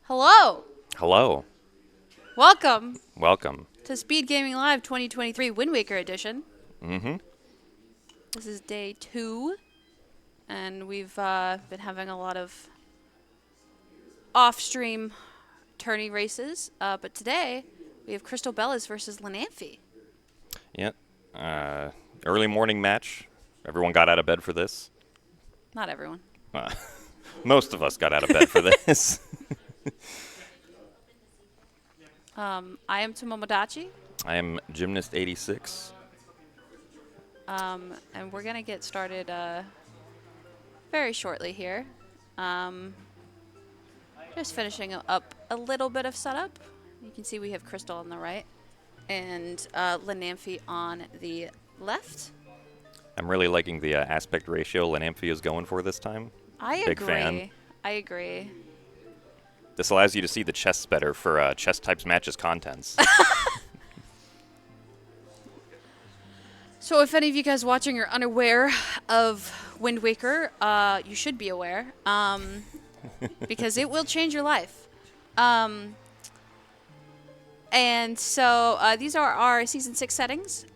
Hello. Hello. Welcome Welcome. to Speedgaming Live 2023 Wind Waker Edition. Mm-hmm. This is day 2, and we've been having a lot of off-stream tourney races. But today, we have crystalbellis versus Lenamphy. Yep. Early morning match. Everyone got out of bed for this. Not everyone. Most of us got out of bed for this. I am Tomomodachi, I am Gymnast 86. and we're going to get started very shortly here. Just finishing up a little bit of setup. You can see we have Crystal on the right and Lenamphy on the left. I'm really liking the aspect ratio Lenamphy is going for this time. I Big agree. fan. I agree. This allows you to see the chests better for chess types matches contents. So if any of you guys watching are unaware of Wind Waker, you should be aware, because it will change your life. And so these are our Season 6 settings.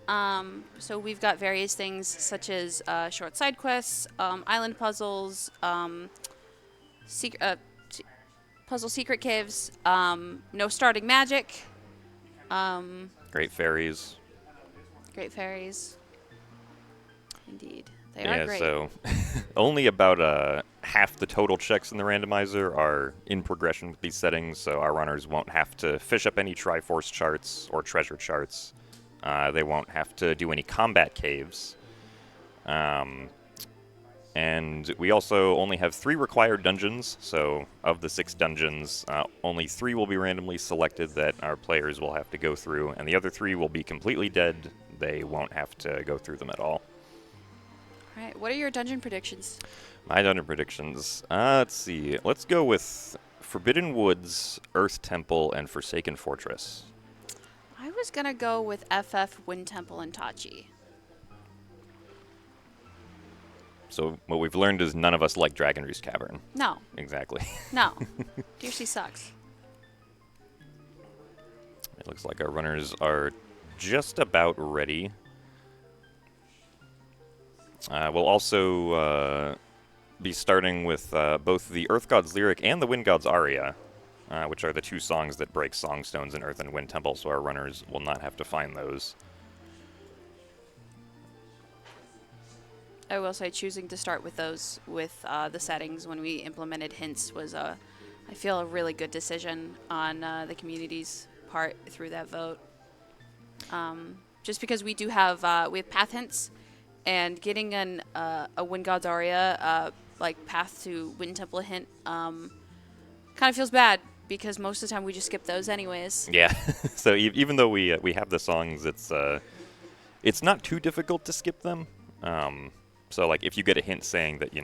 So we've got various things such as short side quests, island puzzles, puzzle secret caves, no starting magic. Great fairies. Great fairies. Indeed. They Yeah, are great. so only about half the total checks in the randomizer are in progression with these settings, so our runners won't have to fish up any Triforce charts or treasure charts. They won't have to do any combat caves. And we also only have 3 required dungeons, so of the 6 dungeons, only 3 will be randomly selected that our players will have to go through, and the other 3 will be completely dead. They won't have to go through them at all. All right. What are your dungeon predictions? My dungeon predictions. Let's see. Let's go with Forbidden Woods, Earth Temple, and Forsaken Fortress. I was going to go with FF, Wind Temple, and Tachi. So what we've learned is none of us like Dragon Roost Cavern. No. Exactly. No. DRC sucks. It looks like our runners are just about ready. We'll also be starting with both the Earth God's Lyric and the Wind God's Aria, which are the 2 songs that break songstones in Earth and Wind Temple, so our runners will not have to find those. I will say choosing to start with those with the settings when we implemented hints was, I feel, a really good decision on the community's part through that vote. Just because we do have we have path hints, and getting a Wind God's Aria like path to Wind Temple hint kind of feels bad because most of the time we just skip those anyways. Yeah. So even though we have the songs, it's not too difficult to skip them. So like if you get a hint saying that you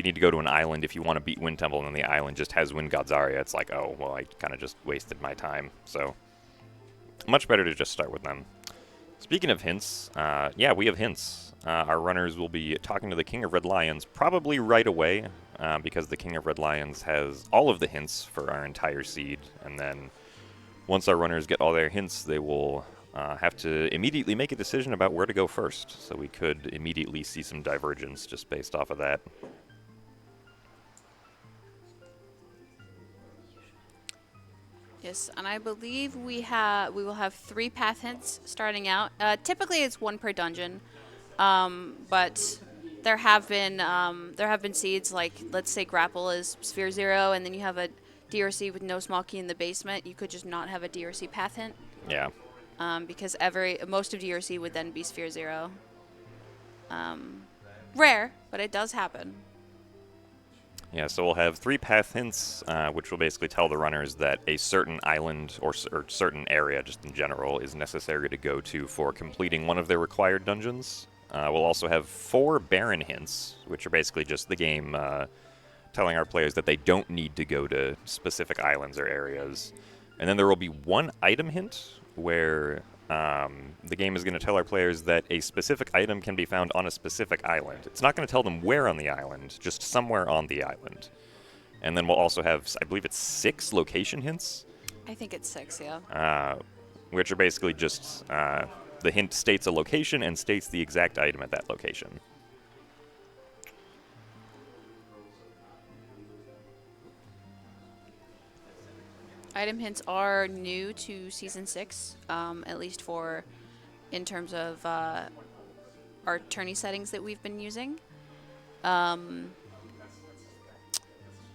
need to go to an island if you want to beat Wind Temple, and then the island just has Wind God's Aria, it's like, oh well, I kind of just wasted my time. So much better to just start with them. Speaking of hints, yeah, we have hints. Our runners will be talking to the King of Red Lions probably right away, because the King of Red Lions has all of the hints for our entire seed, and then once our runners get all their hints, they will have to immediately make a decision about where to go first, so we could immediately see some divergence just based off of that. Yes, and I believe we will have 3 path hints starting out. Typically, it's 1 per dungeon, but there have been seeds like, let's say Grapple is Sphere 0, and then you have a DRC with no small key in the basement. You could just not have a DRC path hint. Yeah. Because most of DRC would then be Sphere 0. Rare, but it does happen. Yeah, so we'll have 3 path hints, which will basically tell the runners that a certain island or certain area, just in general, is necessary to go to for completing one of their required dungeons. We'll also have 4 barren hints, which are basically just the game telling our players that they don't need to go to specific islands or areas. And then there will be 1 item hint, where the game is going to tell our players that a specific item can be found on a specific island. It's not going to tell them where on the island, just somewhere on the island. And then we'll also have, I believe it's 6 location hints, I think it's 6, yeah. which are basically just the hint states a location and states the exact item at that location. Item hints are new to Season 6, at least for in terms of our tourney settings that we've been using.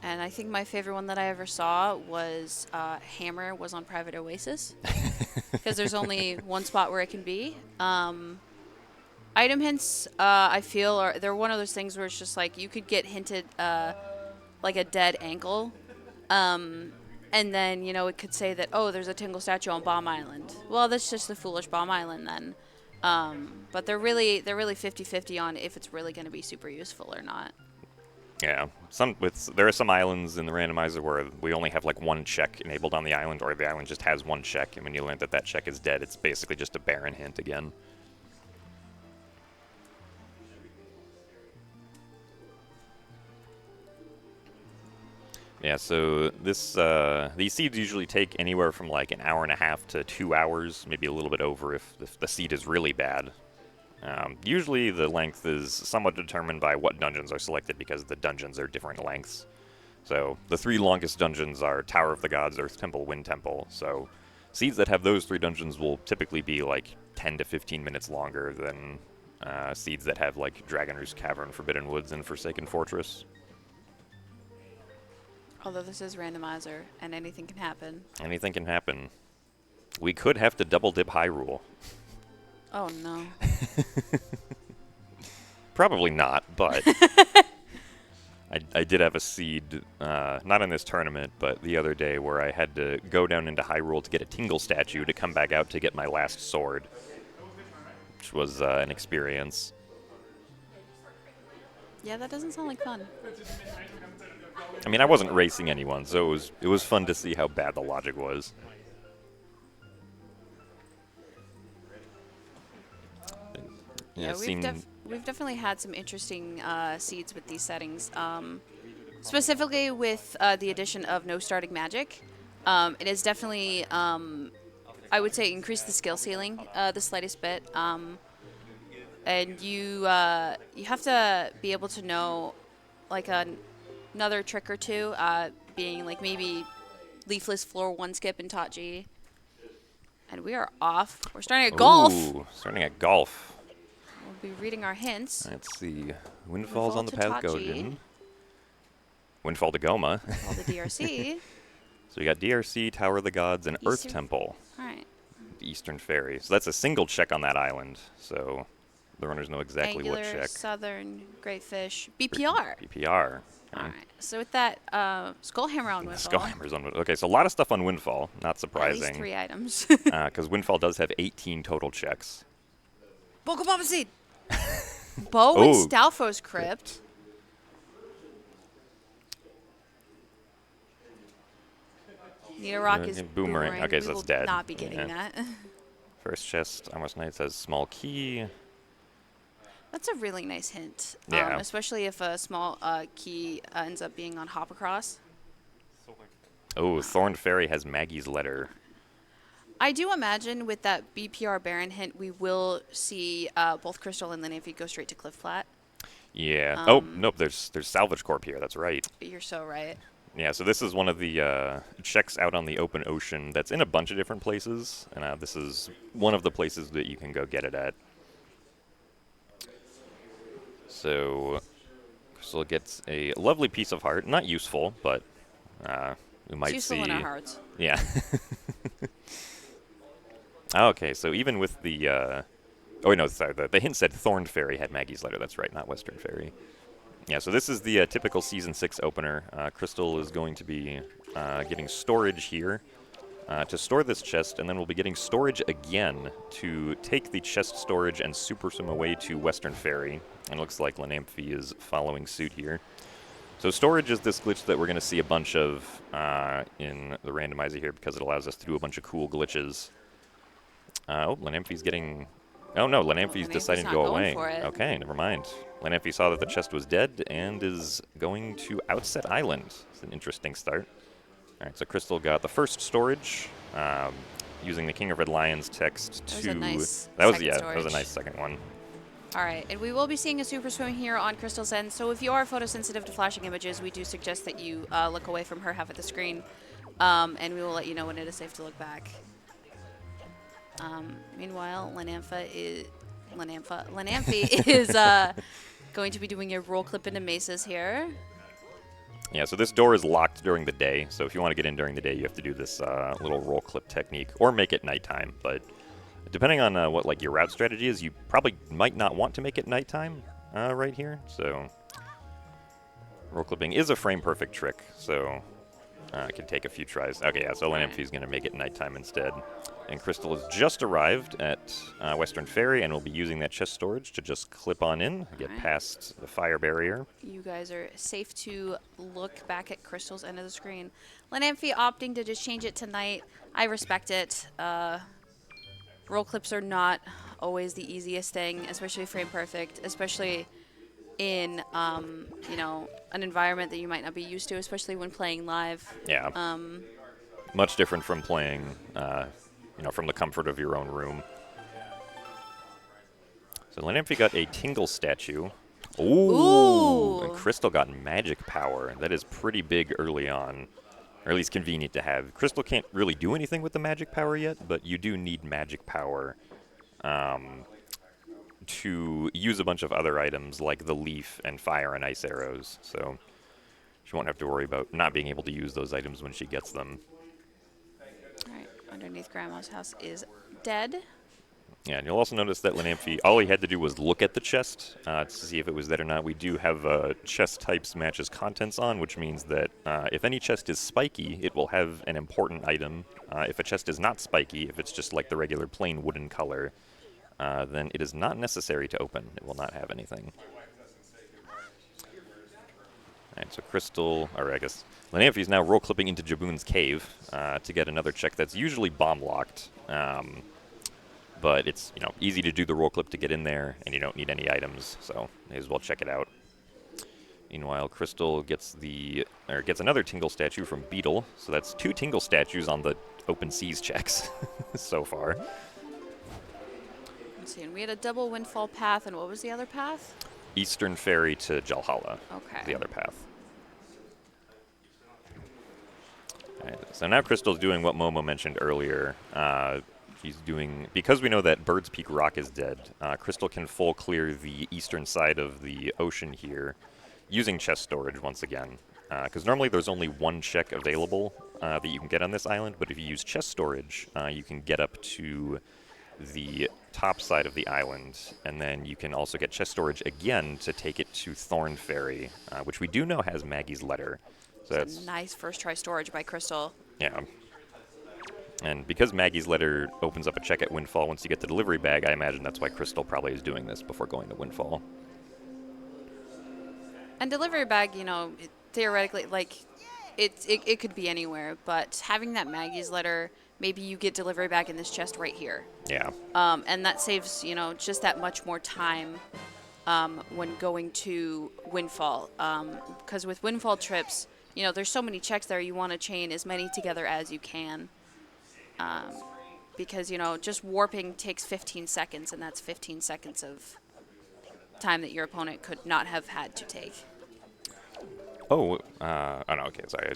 And I think my favorite one that I ever saw was Hammer was on Private Oasis, because there's only one spot where it can be. Item hints, I feel, they're one of those things where it's just like you could get hinted like a dead ankle. And then, you know, it could say that, oh, there's a Tingle statue on Bomb Island. Well, that's just the foolish Bomb Island then. But they're really 50-50 on if it's really going to be super useful or not. Yeah, there are some islands in the randomizer where we only have like one check enabled on the island, or the island just has one check, and when you learn that that check is dead, it's basically just a barren hint again. Yeah, so these seeds usually take anywhere from like an hour and a half to 2 hours, maybe a little bit over if the seed is really bad. Usually the length is somewhat determined by what dungeons are selected, because the dungeons are different lengths. So the 3 longest dungeons are Tower of the Gods, Earth Temple, Wind Temple. So seeds that have those 3 dungeons will typically be like 10 to 15 minutes longer than seeds that have like Dragon Roost Cavern, Forbidden Woods, and Forsaken Fortress. Although this is randomizer, and anything can happen. Anything can happen. We could have to double dip Hyrule. Oh, no. Probably not, but I did have a seed, not in this tournament, but the other day, where I had to go down into Hyrule to get a Tingle statue to come back out to get my last sword, which was an experience. Yeah, that doesn't sound like fun. I mean, I wasn't racing anyone, so it was fun to see how bad the logic was. Yeah, we've definitely had some interesting seeds with these settings. Specifically with the addition of no starting magic. It has definitely, I would say, increased the skill ceiling the slightest bit. And you have to be able to know like another trick or two, being like maybe Leafless Floor 1 skip in Tot G. And we are off. We're starting at golf. Ooh, starting at golf. We'll be reading our hints. Let's see. Windfall's on the path Gojin. Windfall to Goma. All the DRC. So we got DRC, Tower of the Gods, and Earth Temple. Alright. The Eastern Ferry. So that's a single check on that island. So the runners know exactly Angular, what check. Southern, Great Fish, BPR. BPR. Alright. So with that, Skullhammer on Windfall. Skullhammer's on Windfall. Okay, so a lot of stuff on Windfall. Not surprising. At least 3 items. Because Windfall does have 18 total checks. Bokobaba Seed! Bow and Stalfo's Crypt. Nita Rock is boomerang. Okay, so we it's will dead. Not be getting that. First chest, Almost Knights has small key. That's a really nice hint. Yeah. Especially if a small key ends up being on Hop Across. Oh, Thorn Fairy has Maggie's letter. I do imagine with that BPR Baron hint, we will see both Crystal and Lenamphy go straight to Cliff Flat. Yeah. Oh, nope, there's Salvage Corp here. That's right. You're so right. Yeah, so this is one of the checks out on the open ocean that's in a bunch of different places, and this is one of the places that you can go get it at. So Crystal gets a lovely piece of heart. Not useful, but we might see. It's useful in our hearts. Yeah. Okay, so even with the oh wait, no, sorry, the hint said Thorn Fairy had Maggie's letter. That's right, not Western Fairy. Yeah, so this is the typical Season 6 opener. Crystal is going to be getting storage here to store this chest, and then we'll be getting storage again to take the chest storage and super swim away to Western Fairy. And it looks like Lenamphy is following suit here. So storage is this glitch that we're going to see a bunch of in the randomizer here, because it allows us to do a bunch of cool glitches. Oh, Lenamphy's getting Oh no, Lenamphy's Lenamphy's deciding to not go going away. for it. Okay, never mind. Lenamphy saw that the chest was dead and is going to Outset Island. It's an interesting start. All right, so Crystal got the first storage, using the King of Red Lions text to. That was a nice That was second that was a storage. nice second one. All right, and we will be seeing a super swim here on Crystal's end. So if you are photosensitive to flashing images, we do suggest that you look away from her half of the screen, and we will let you know when it is safe to look back. Meanwhile, Lenamphy is going to be doing a roll clip into mesas here. Yeah, so this door is locked during the day, so if you want to get in during the day, you have to do this little roll clip technique, or make it nighttime. But depending on what like your route strategy is, you probably might not want to make it nighttime right here. So roll clipping is a frame perfect trick, so it can take a few tries. Okay, yeah, so Lenamphy is going to make it nighttime instead. And Crystal has just arrived at Western Ferry and will be using that chest storage to just clip on in, get past the fire barrier. You guys are safe to look back at Crystal's end of the screen. Lenamphy opting to just change it to night. I respect it. Roll clips are not always the easiest thing, especially frame perfect, especially in you know, an environment that you might not be used to, especially when playing live. Yeah. Much different from playing, you know, from the comfort of your own room. So Lenamphy got a Tingle statue. Ooh! And Crystal got magic power. That is pretty big early on, or at least convenient to have. Crystal can't really do anything with the magic power yet, but you do need magic power to use a bunch of other items like the leaf and fire and ice arrows. So she won't have to worry about not being able to use those items when she gets them. All right, underneath Grandma's house is dead. Yeah, and you'll also notice that Lenamphy, all he had to do was look at the chest to see if it was dead or not. We do have chest types matches contents on, which means that if any chest is spiky, it will have an important item. If a chest is not spiky, if it's just like the regular plain wooden color, then it is not necessary to open. It will not have anything. Alright, so Crystal, or I guess Lenamphy is now roll clipping into Jaboon's cave to get another check that's usually bomb locked. But it's, you know, easy to do the roll clip to get in there, and you don't need any items, so may as well check it out. Meanwhile, Crystal gets another Tingle statue from Beetle, so that's 2 Tingle statues on the open seas checks so far. Let's see, and we had a double windfall path, and what was the other path? Eastern Ferry to Jalhalla. Okay. The other path. Right, so now Crystal's doing what Momo mentioned earlier. She's doing, because we know that Bird's Peak Rock is dead, Crystal can full clear the eastern side of the ocean here using chest storage once again. Because normally there's only 1 check available that you can get on this island, but if you use chest storage, you can get up to the top side of the island, and then you can also get chest storage again to take it to Thorn Ferry, which we do know has Maggie's letter. So that's a nice first try storage by Crystal. Yeah. And because Maggie's letter opens up a check at Windfall once you get the delivery bag, I imagine that's why Crystal probably is doing this before going to Windfall. And delivery bag, you know, theoretically, like, it could be anywhere, but having that Maggie's letter, maybe you get delivery bag in this chest right here. Yeah. And that saves, you know, just that much more time when going to Windfall. Because with Windfall trips, you know, there's so many checks there, you want to chain as many together as you can. Because, you know, just warping takes 15 seconds, and that's 15 seconds of time that your opponent could not have had to take. Oh, no, okay, sorry.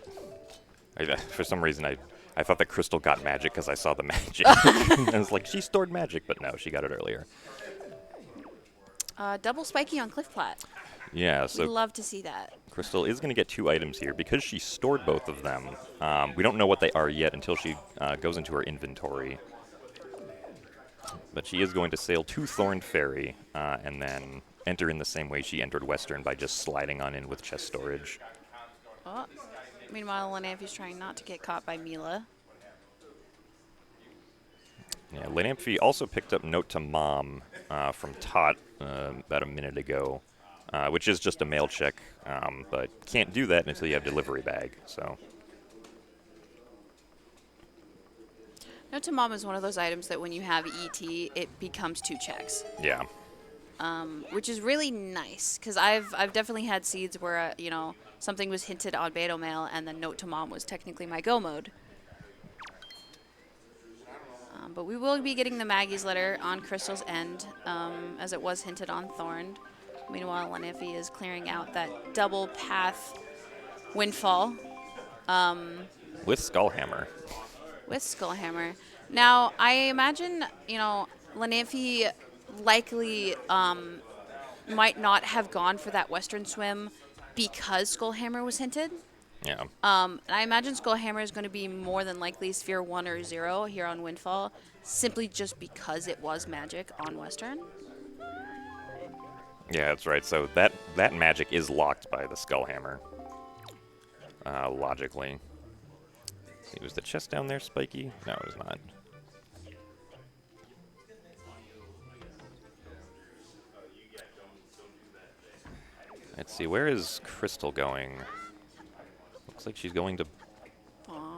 For some reason, I thought that Crystal got magic because I saw the magic. I was like, she stored magic, but no, she got it earlier. Double spiky on Cliff Plat. Yeah, so We'd love to see that. Crystal is going to get 2 items here. Because she stored both of them, we don't know what they are yet until she goes into her inventory. But she is going to sail to Thorn Ferry and then enter in the same way she entered Western by just sliding on in with chest storage. Oh. Meanwhile, Lenamphy's trying not to get caught by Mila. Yeah, Lenamphy also picked up Note to Mom from Tot about a minute ago, which is just a mail check, but can't do that until you have delivery bag. So. Note to Mom is one of those items that when you have ET, it becomes 2 checks. Yeah. Which is really nice, because I've definitely had seeds where, you know, something was hinted on beta mail, and then Note to Mom was technically my go mode. But we will be getting the Maggie's letter on Crystal's end, as it was hinted on Thorned. Meanwhile, Lenamphy is clearing out that double path windfall. With Skullhammer. With Skullhammer. Now, I imagine, you know, Lenamphy likely might not have gone for that Western swim because Skullhammer was hinted. Yeah. And I imagine Skullhammer is going to be more than likely Sphere 1 or 0 here on Windfall, simply just because it was magic on Western. Yeah, that's right. So that magic is locked by the Skullhammer. Logically. Let's see, was the chest down there spiky? No, it was not. Let's see, where is Crystal going? Looks like she's going to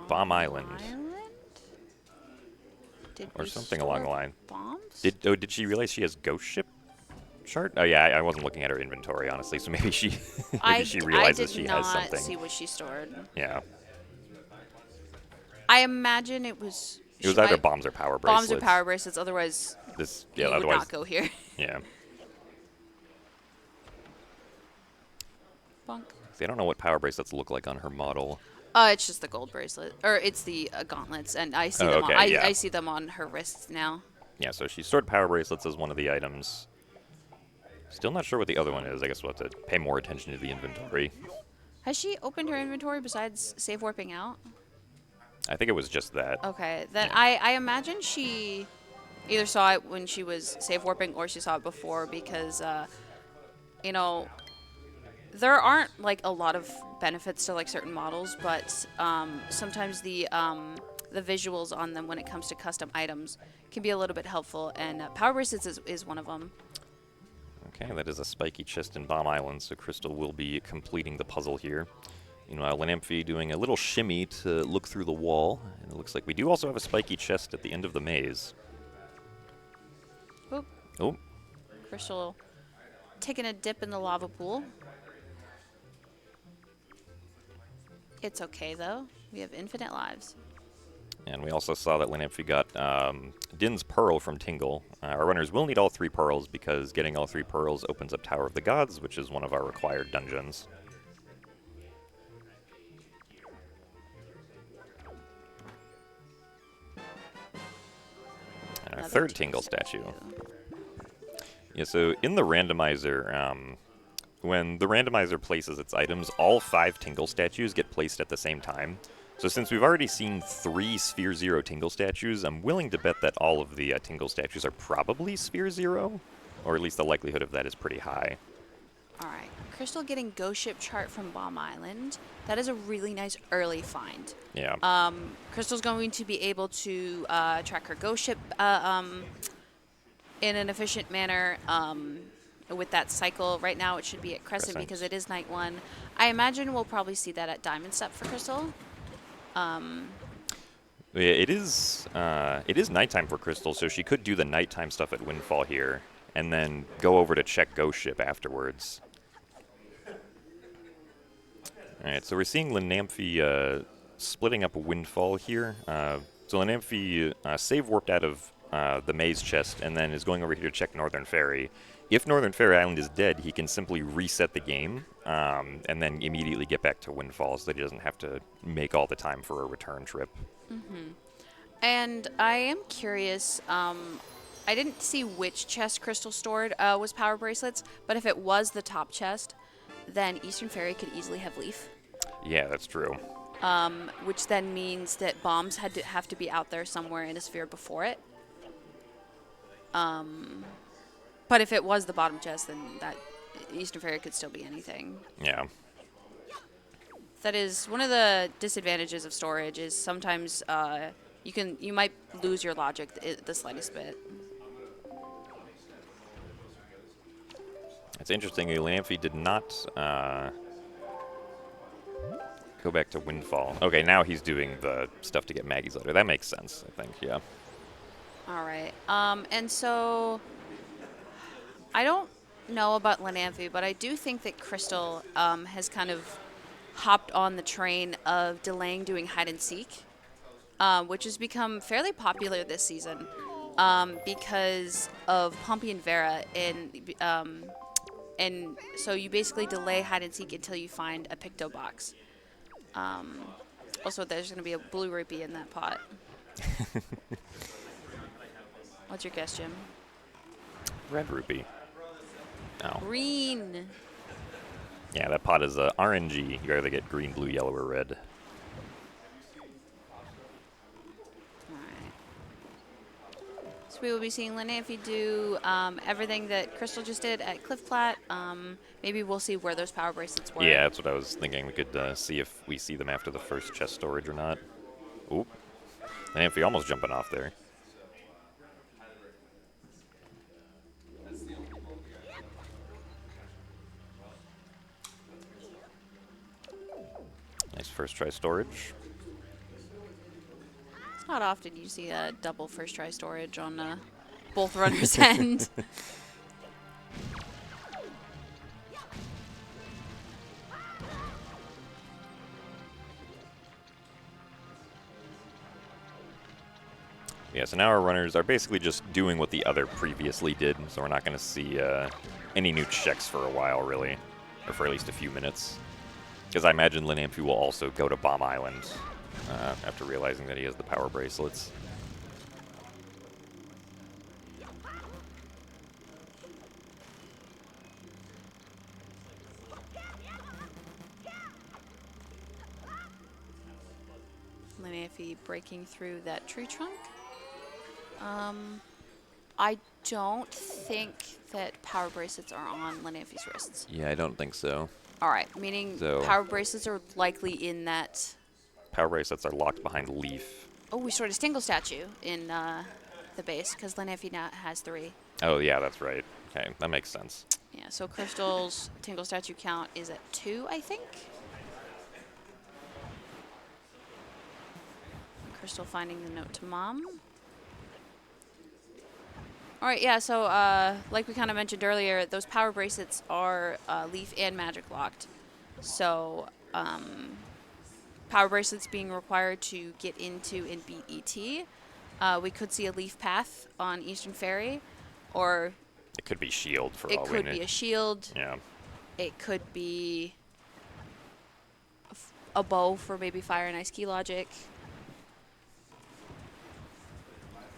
Bomb Island. Or something along the line. Bombs? Did she realize she has Ghost Ship chart? Oh yeah, I wasn't looking at her inventory honestly, so maybe she she realizes she has something. I did not see what she stored. Yeah. I imagine it was. It was either bombs or power bracelets. Bombs or power bracelets. Otherwise, you would not go here. Yeah. Bonk. See, I don't know what power bracelets look like on her model. It's just the gold bracelet, or it's the gauntlets, and I see them. I see them on her wrists now. Yeah, so she stored power bracelets as one of the items. Still not sure what the other one is. I guess we'll have to pay more attention to the inventory. Has she opened her inventory besides save warping out? I think it was just that. Okay, then Yeah. I imagine she either saw it when she was save warping or she saw it before, because you know, there aren't like a lot of benefits to like certain models, but sometimes the visuals on them when it comes to custom items can be a little bit helpful, and power bracelets is one of them. Okay, that is a spiky chest in Bomb Island, so Crystal will be completing the puzzle here. Meanwhile, Lenamphy doing a little shimmy to look through the wall, and it looks like we do also have a spiky chest at the end of the maze. Oop. Oh. Crystal taking a dip in the lava pool. It's okay, though. We have infinite lives. And we also saw that Lenamphy got Din's Pearl from Tingle. Our runners will need all 3 pearls because getting all 3 pearls opens up Tower of the Gods, which is one of our required dungeons. And our third Tingle statue. Yeah, so in the randomizer, when the randomizer places its items, all 5 Tingle statues get placed at the same time. So since we've already seen 3 Sphere 0 Tingle statues, I'm willing to bet that all of the Tingle statues are probably Sphere 0, or at least the likelihood of that is pretty high. Alright, Crystal getting Ghost Ship chart from Bomb Island. That is a really nice early find. Yeah. Crystal's going to be able to track her Ghost Ship in an efficient manner with that cycle. Right now it should be at Crescent because it is night 1. I imagine we'll probably see that at Diamond Step for Crystal. Yeah, it is nighttime for Crystal, so she could do the nighttime stuff at Windfall here, and then go over to check Ghost Ship afterwards. Alright, so we're seeing Lenamphy splitting up a Windfall here. So Lenamphy save warped out of the maze chest, and then is going over here to check Northern Ferry. If Northern Ferry Island is dead, he can simply reset the game, and then immediately get back to Windfall so that he doesn't have to make all the time for a return trip. Mm-hmm. And I am curious, I didn't see which chest Crystal stored was power bracelets, but if it was the top chest, then Eastern Ferry could easily have Leaf. Yeah, that's true. Which then means that bombs have to be out there somewhere in a sphere before it. But if it was the bottom chest, then that Eastern Ferry could still be anything. Yeah. That is one of the disadvantages of storage. Is sometimes you might lose your logic the slightest bit. It's interesting. Lenamphy did not Go back to Windfall. Okay, now he's doing the stuff to get Maggie's letter. That makes sense, I think, yeah. All right. And so I don't know about Lenamphy, but I do think that Crystal has kind of hopped on the train of delaying doing hide and seek, which has become fairly popular this season because of Pompey and Vera. And so you basically delay hide and seek until you find a Picto box. Also, there's going to be a blue rupee in that pot. What's your guess, Jim? Red rupee. Oh. Green. Yeah, that pot is RNG. You either get green, blue, yellow, or red. Alright. So we will be seeing Lenamphy do everything that Crystal just did at Cliff Plat. Maybe we'll see where those power bracelets were. Yeah, that's what I was thinking. We could see if we see them after the first chest storage or not. Oop. Lenamphy almost jumping off there. Nice first try storage. It's not often you see a double first try storage on both runners' end. Yeah, so now our runners are basically just doing what the other previously did, so we're not going to see any new checks for a while, really, or for at least a few minutes. Because I imagine Lenamphy will also go to Bomb Island after realizing that he has the power bracelets. Lenamphy breaking through that tree trunk. I don't think that power bracelets are on Lenamphy's wrists. Yeah, I don't think so. All right, meaning power bracelets are likely in that. Power bracelets are locked behind Leaf. Oh, we stored a Stingle statue in the base because Lenamphy now has 3. Oh, yeah, that's right. Okay, that makes sense. Yeah, so Crystal's Tingle statue count is at 2, I think. Crystal finding the note to Mom. All right, yeah, so like we kind of mentioned earlier, those power bracelets are Leaf and Magic locked. So power bracelets being required to get into and beat ET. We could see a Leaf path on Eastern Ferry, or it could be shield for all we know. It could be a shield. Yeah. It could be a bow for maybe Fire and Ice Key logic.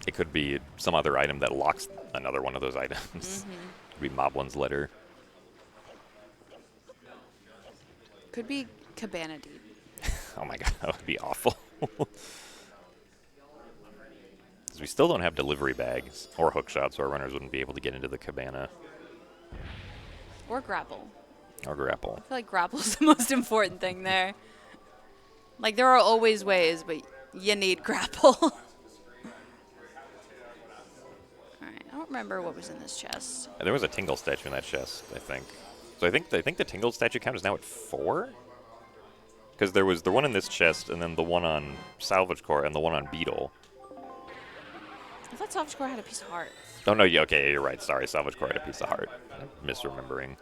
It could be some other item that locks another one of those items. Mm-hmm. Could be Moblin's letter. Could be Cabana Deed. Oh my god, that would be awful. We still don't have delivery bags or hook shots, so our runners wouldn't be able to get into the cabana. Or grapple. Or grapple. I feel like grapple's the most important thing there. Like, there are always ways, but you need grapple. Alright, I don't remember what was in this chest. There was a Tingle statue in that chest, I think. So I think the Tingle statue count is now at 4? Because there was the one in this chest, and then the one on Salvage Core, and the one on Beetle. I thought Salvage Core had a piece of heart. Oh, no, yeah, okay, you're right. Sorry, Salvage Core had a piece of heart. I'm misremembering.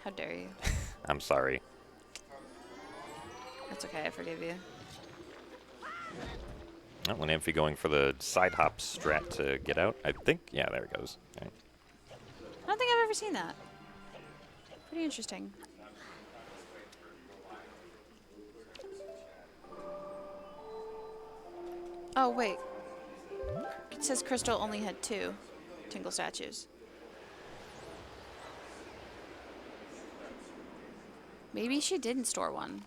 How dare you? I'm sorry. That's okay, I forgive you. Oh, Lenamphy going for the side hop strat to get out. I think, yeah, there it goes. Okay. I don't think I've ever seen that. Pretty interesting. Oh, wait. It says Crystal only had 2 Tingle statues. Maybe she didn't store one.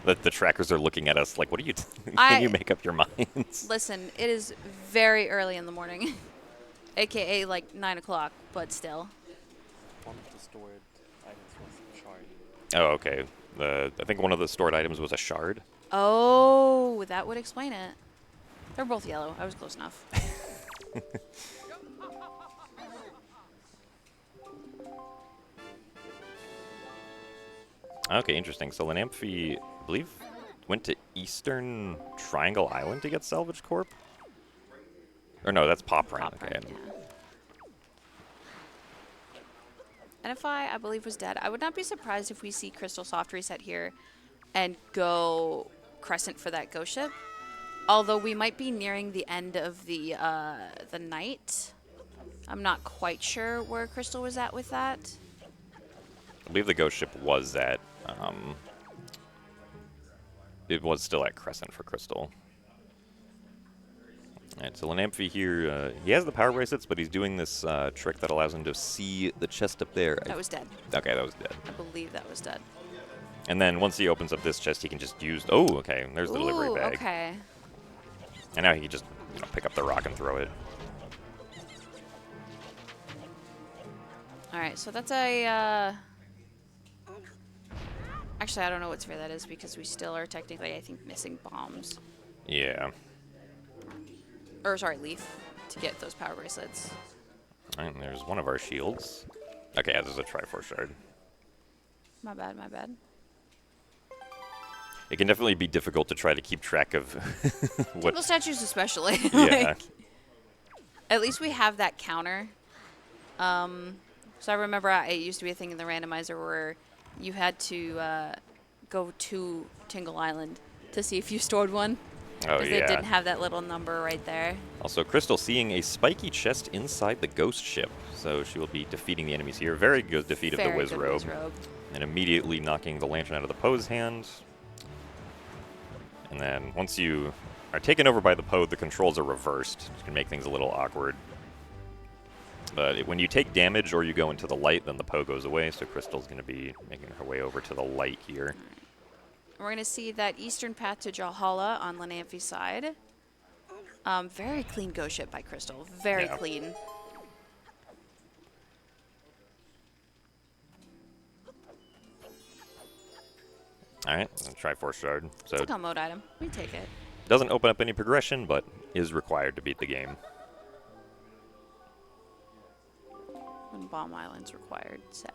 The trackers are looking at us like, what are you can you make up your minds? Listen, it is very early in the morning. AKA like 9 o'clock, but still. One of the stored items was a shard. Oh, okay. I think one of the stored items was a shard. Oh, that would explain it. They're both yellow. I was close enough. Okay, interesting. So Lenamphy, I believe, went to Eastern Triangle Island to get Salvage Corp? Or no, that's Pop Rent. Okay. Yeah. NFI, I believe, was dead. I would not be surprised if we see Crystal soft reset here and go Crescent for that ghost ship. Although we might be nearing the end of the night. I'm not quite sure where Crystal was at with that. I believe the ghost ship was at, it was still at Crescent for Crystal. Alright, so Lenamphy here, he has the power bracelets, but he's doing this trick that allows him to see the chest up there. That was dead. Okay, that was dead. I believe that was dead. And then once he opens up this chest, he can just use, oh, okay, there's the delivery bag. Okay. And now he can just pick up the rock and throw it. Alright, so that's a, actually, I don't know what sphere that is because we still are technically, I think, missing bombs. Yeah. Or, sorry, leaf to get those power bracelets. And there's one of our shields. Okay, yeah, this is a Triforce shard. My bad, my bad. It can definitely be difficult to try to keep track of what... Temple statues especially. Yeah. At least we have that counter. So I remember it used to be a thing in the randomizer where you had to go to Tingle Island to see if you stored one. Oh, Because yeah. it didn't have that little number right there. Also, Crystal seeing a spiky chest inside the ghost ship. So she will be defeating the enemies here. Very good defeat of the Very Wiz good Robe. Wizrobe. And immediately knocking the lantern out of the Poe's hand. And then once you are taken over by the Poe, the controls are reversed, which can make things a little awkward. But when you take damage or you go into the light, then the Poe goes away. So Crystal's going to be making her way over to the light here. We're going to see that eastern path to Jalhalla on Lenamphy's side. Very clean ghost ship by Crystal. Very Yeah. clean. Alright, Triforce shard. So It's a mode item. We take it. doesn't open up any progression, but is required to beat the game. When Bomb Island's required. Sad.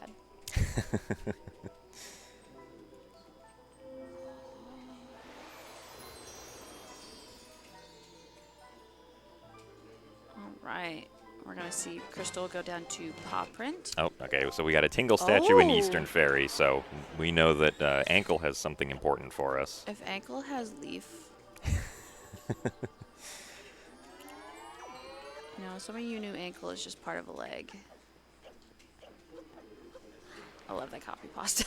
Alright. We're going to see Crystal go down to Paw Print. Oh, okay, so we got a Tingle statue in Oh. Eastern Fairy, so we know that Ankle has something important for us. If Ankle has Leaf... No, some of you knew Ankle is just part of a leg. I love that copy pasta.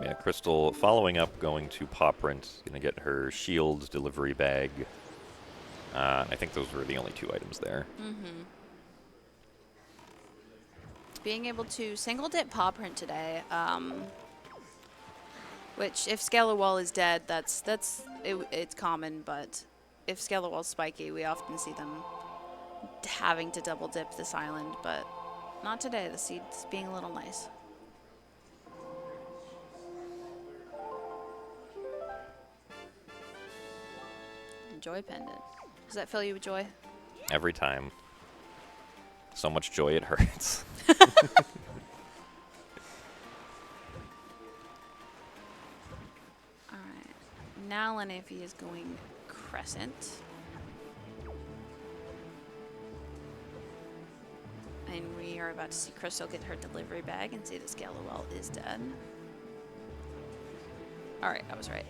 Yeah, Crystal following up, going to Paw Print, gonna get her shield delivery bag. I think those were the only two items there. Mm-hmm. Being able to single dip Paw Print today, which if Scalar Wall is dead, it's common, but if Scalar Wall's spiky, we often see them having to double dip this island, but not today. The seed's being a little nice. Joy pendant. Does that fill you with joy? Every time. So much joy it hurts. Alright. Now Lenamphy is going Crescent. And we are about to see Crystal get her delivery bag and see that Scalawell is dead. Alright, I was right.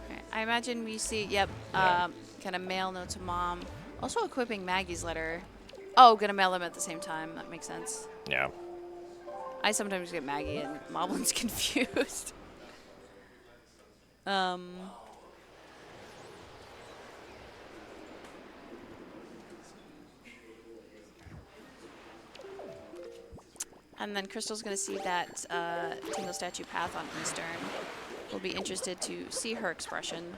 Okay, I imagine we see, yep, Yeah. kind of mail note to mom. Also equipping Maggie's letter. Oh, gonna mail them at the same time. That makes sense. Yeah. I sometimes get Maggie and Moblin's confused. And then Crystal's going to see that Tingle Statue path on Eastern. We'll be interested to see her expression.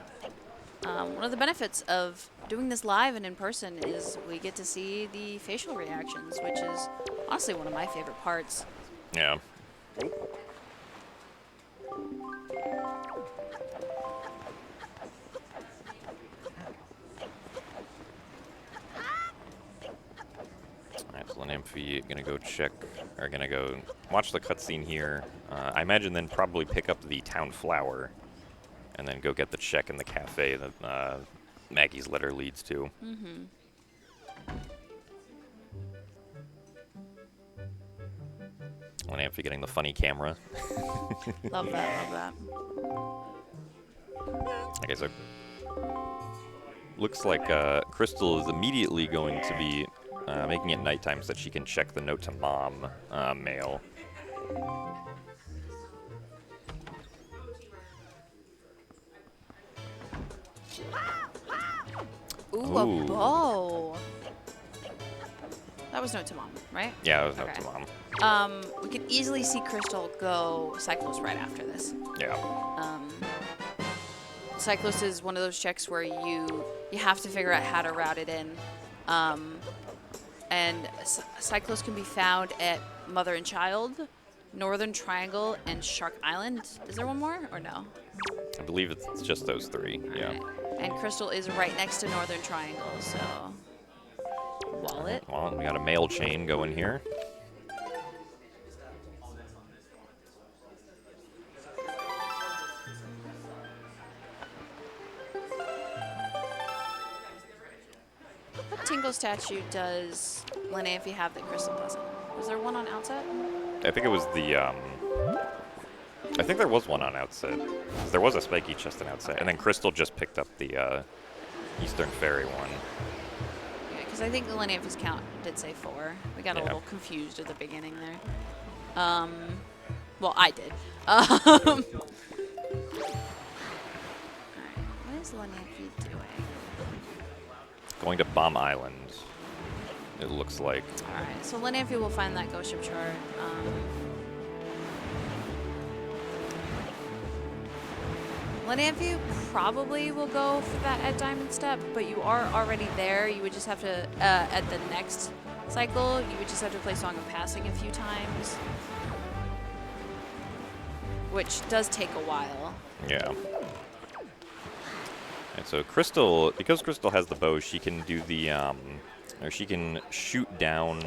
One of the benefits of doing this live and in person is we get to see the facial reactions, which is honestly one of my favorite parts. Yeah. Lenamphy gonna go check, or gonna go watch the cutscene here. I imagine then probably pick up the town flower, and then go get the check in the cafe that Maggie's letter leads to. Mm-hmm. Lenamphy getting the funny camera. Love that, love that. Okay, so looks like Crystal is immediately going to be making it nighttime so that she can check the note to Mom mail. Ooh, a bow. That was note to Mom, right? Yeah, that was Okay. note to Mom. We could easily see Crystal go Cyclos right after this. Yeah. Cyclos is one of those checks where you have to figure out how to route it in. And Cyclos can be found at Mother and Child, Northern Triangle, and Shark Island. Is there one more or no? I believe it's just those three. Yeah. Right. And Crystal is right next to Northern Triangle, so wallet. Well, we got a mail chain going here. What Tingle statue does Lenamphy have that Crystal doesn't? Was there one on Outset? I think it was the, I think there was one on Outset. There was a spiky chest on Outset, and then Crystal just picked up the Eastern Ferry one. Yeah, because I think the Lenamphy's count did say 4. We got a little confused at the beginning there. Well, I did. Alright, what is Lenamphy doing? Going to Bomb Island, it looks like. Alright, so Lenamphy will find that ghost ship chart. Lenamphy probably will go for that at Diamond Step, but you are already there. You would just have to, at the next cycle, you would just have to play Song of Passing a few times, which does take a while. Yeah. And so Crystal, because Crystal has the bow, she can do the, or she can shoot down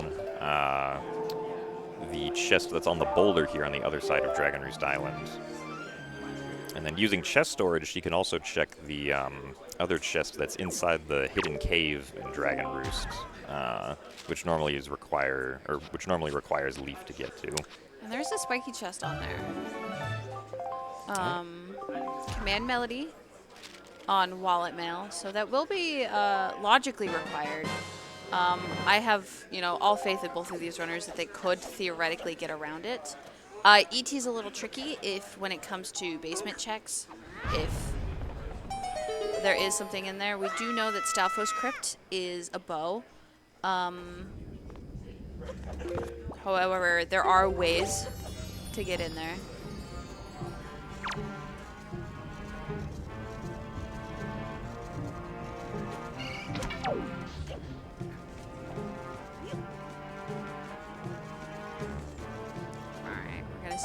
the chest that's on the boulder here on the other side of Dragon Roost Island. And then using chest storage, she can also check the other chest that's inside the hidden cave in Dragon Roost, which normally requires Leaf to get to. And there's a spiky chest on there. Command Melody on Wallet Mail, so that will be logically required. I have, all faith in both of these runners that they could theoretically get around it. ET is a little tricky when it comes to basement checks. If there is something in there, we do know that Stalfos Crypt is a bow. However, there are ways to get in there.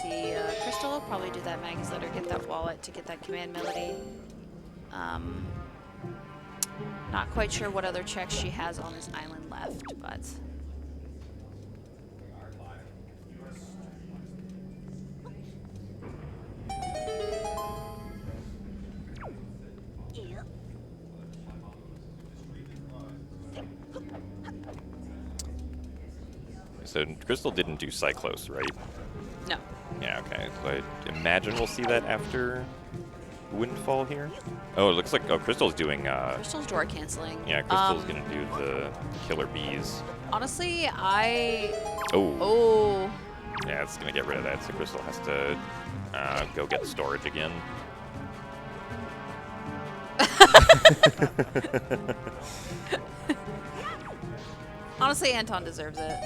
See Crystal probably do that Maggie's letter, get that wallet to get that command melody. Not quite sure what other checks she has on this island left, but So Crystal didn't do Cyclos, right? no. Yeah, okay. So I imagine we'll see that after Windfall here. Oh, it looks like Crystal's doing. Crystal's door canceling. Yeah, Crystal's gonna do the killer bees. Honestly, Oh. Yeah, it's gonna get rid of that. So Crystal has to go get storage again. Honestly, Anton deserves it.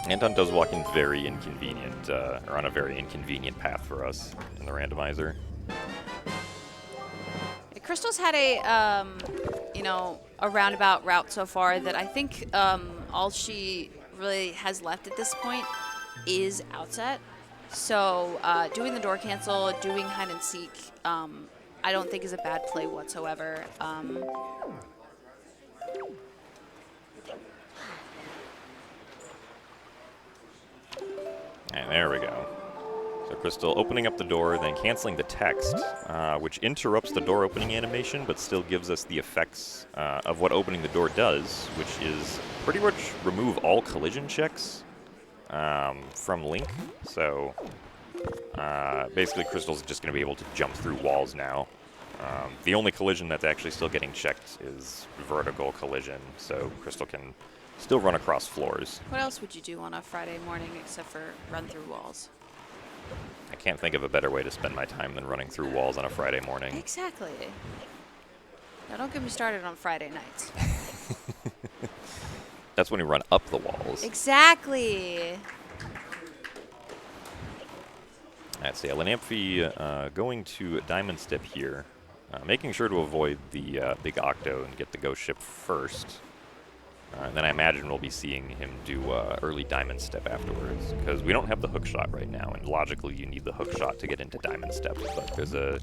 Anton does walk in very inconvenient, or on a very inconvenient path for us in the randomizer. Crystal's had a roundabout route so far that I think all she really has left at this point is Outset. So doing the door cancel, doing hide and seek, I don't think is a bad play whatsoever. And there we go. So Crystal opening up the door, then canceling the text, which interrupts the door opening animation, but still gives us the effects of what opening the door does, which is pretty much remove all collision checks from Link. So basically Crystal's just going to be able to jump through walls now. The only collision that's actually still getting checked is vertical collision, so Crystal can still run across floors. What else would you do on a Friday morning except for run through walls? I can't think of a better way to spend my time than running through walls on a Friday morning. Exactly. Now don't get me started on Friday nights. That's when we run up the walls. Exactly. Alright, so yeah, Lenamphy going to Diamond Step here, making sure to avoid the big Octo and get the ghost ship first. And then I imagine we'll be seeing him do early Diamond Step afterwards, because we don't have the hook shot right now, and logically you need the hook shot to get into Diamond Step. But there's a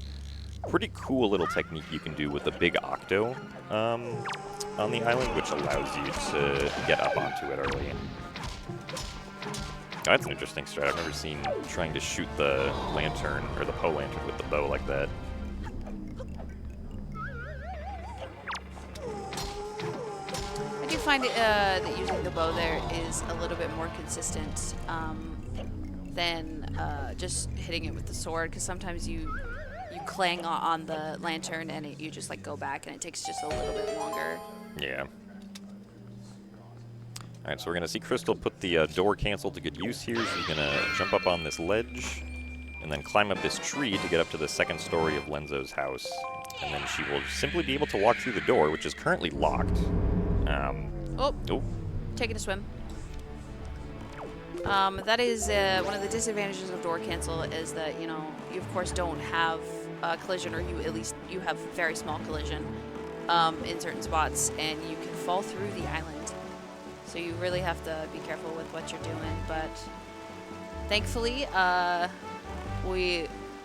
pretty cool little technique you can do with a big Octo on the island, which allows you to get up onto it early. Oh, that's an interesting strat. I've never seen trying to shoot the lantern, or the Poe lantern with the bow like that. I do find it, that using the bow there is a little bit more consistent than just hitting it with the sword, because sometimes you clang on the lantern and you just like go back and it takes just a little bit longer. Yeah. Alright, so we're going to see Crystal put the door cancel to good use here. She's going to jump up on this ledge and then climb up this tree to get up to the second story of Lenzo's house. And then she will simply be able to walk through the door, which is currently locked. Taking a swim. That is one of the disadvantages of door cancel, is that, you of course don't have collision, or you have very small collision in certain spots, and you can fall through the island. So you really have to be careful with what you're doing. But thankfully,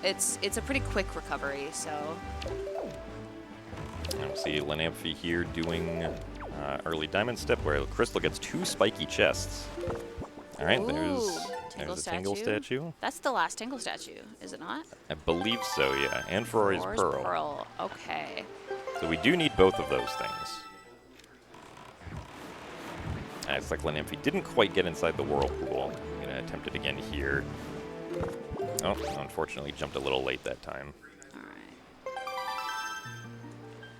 it's a pretty quick recovery. So we see Lenamphy here doing early Diamond Step, where Crystal gets 2 spiky chests. All right, there's a Tingle statue. That's the last Tingle statue, is it not? I believe so, yeah. And Ferrari's Pearl. Okay. So we do need both of those things. It's like Lenamphy didn't quite get inside the whirlpool. I'm going to attempt it again here. Oh, unfortunately jumped a little late that time. Alright.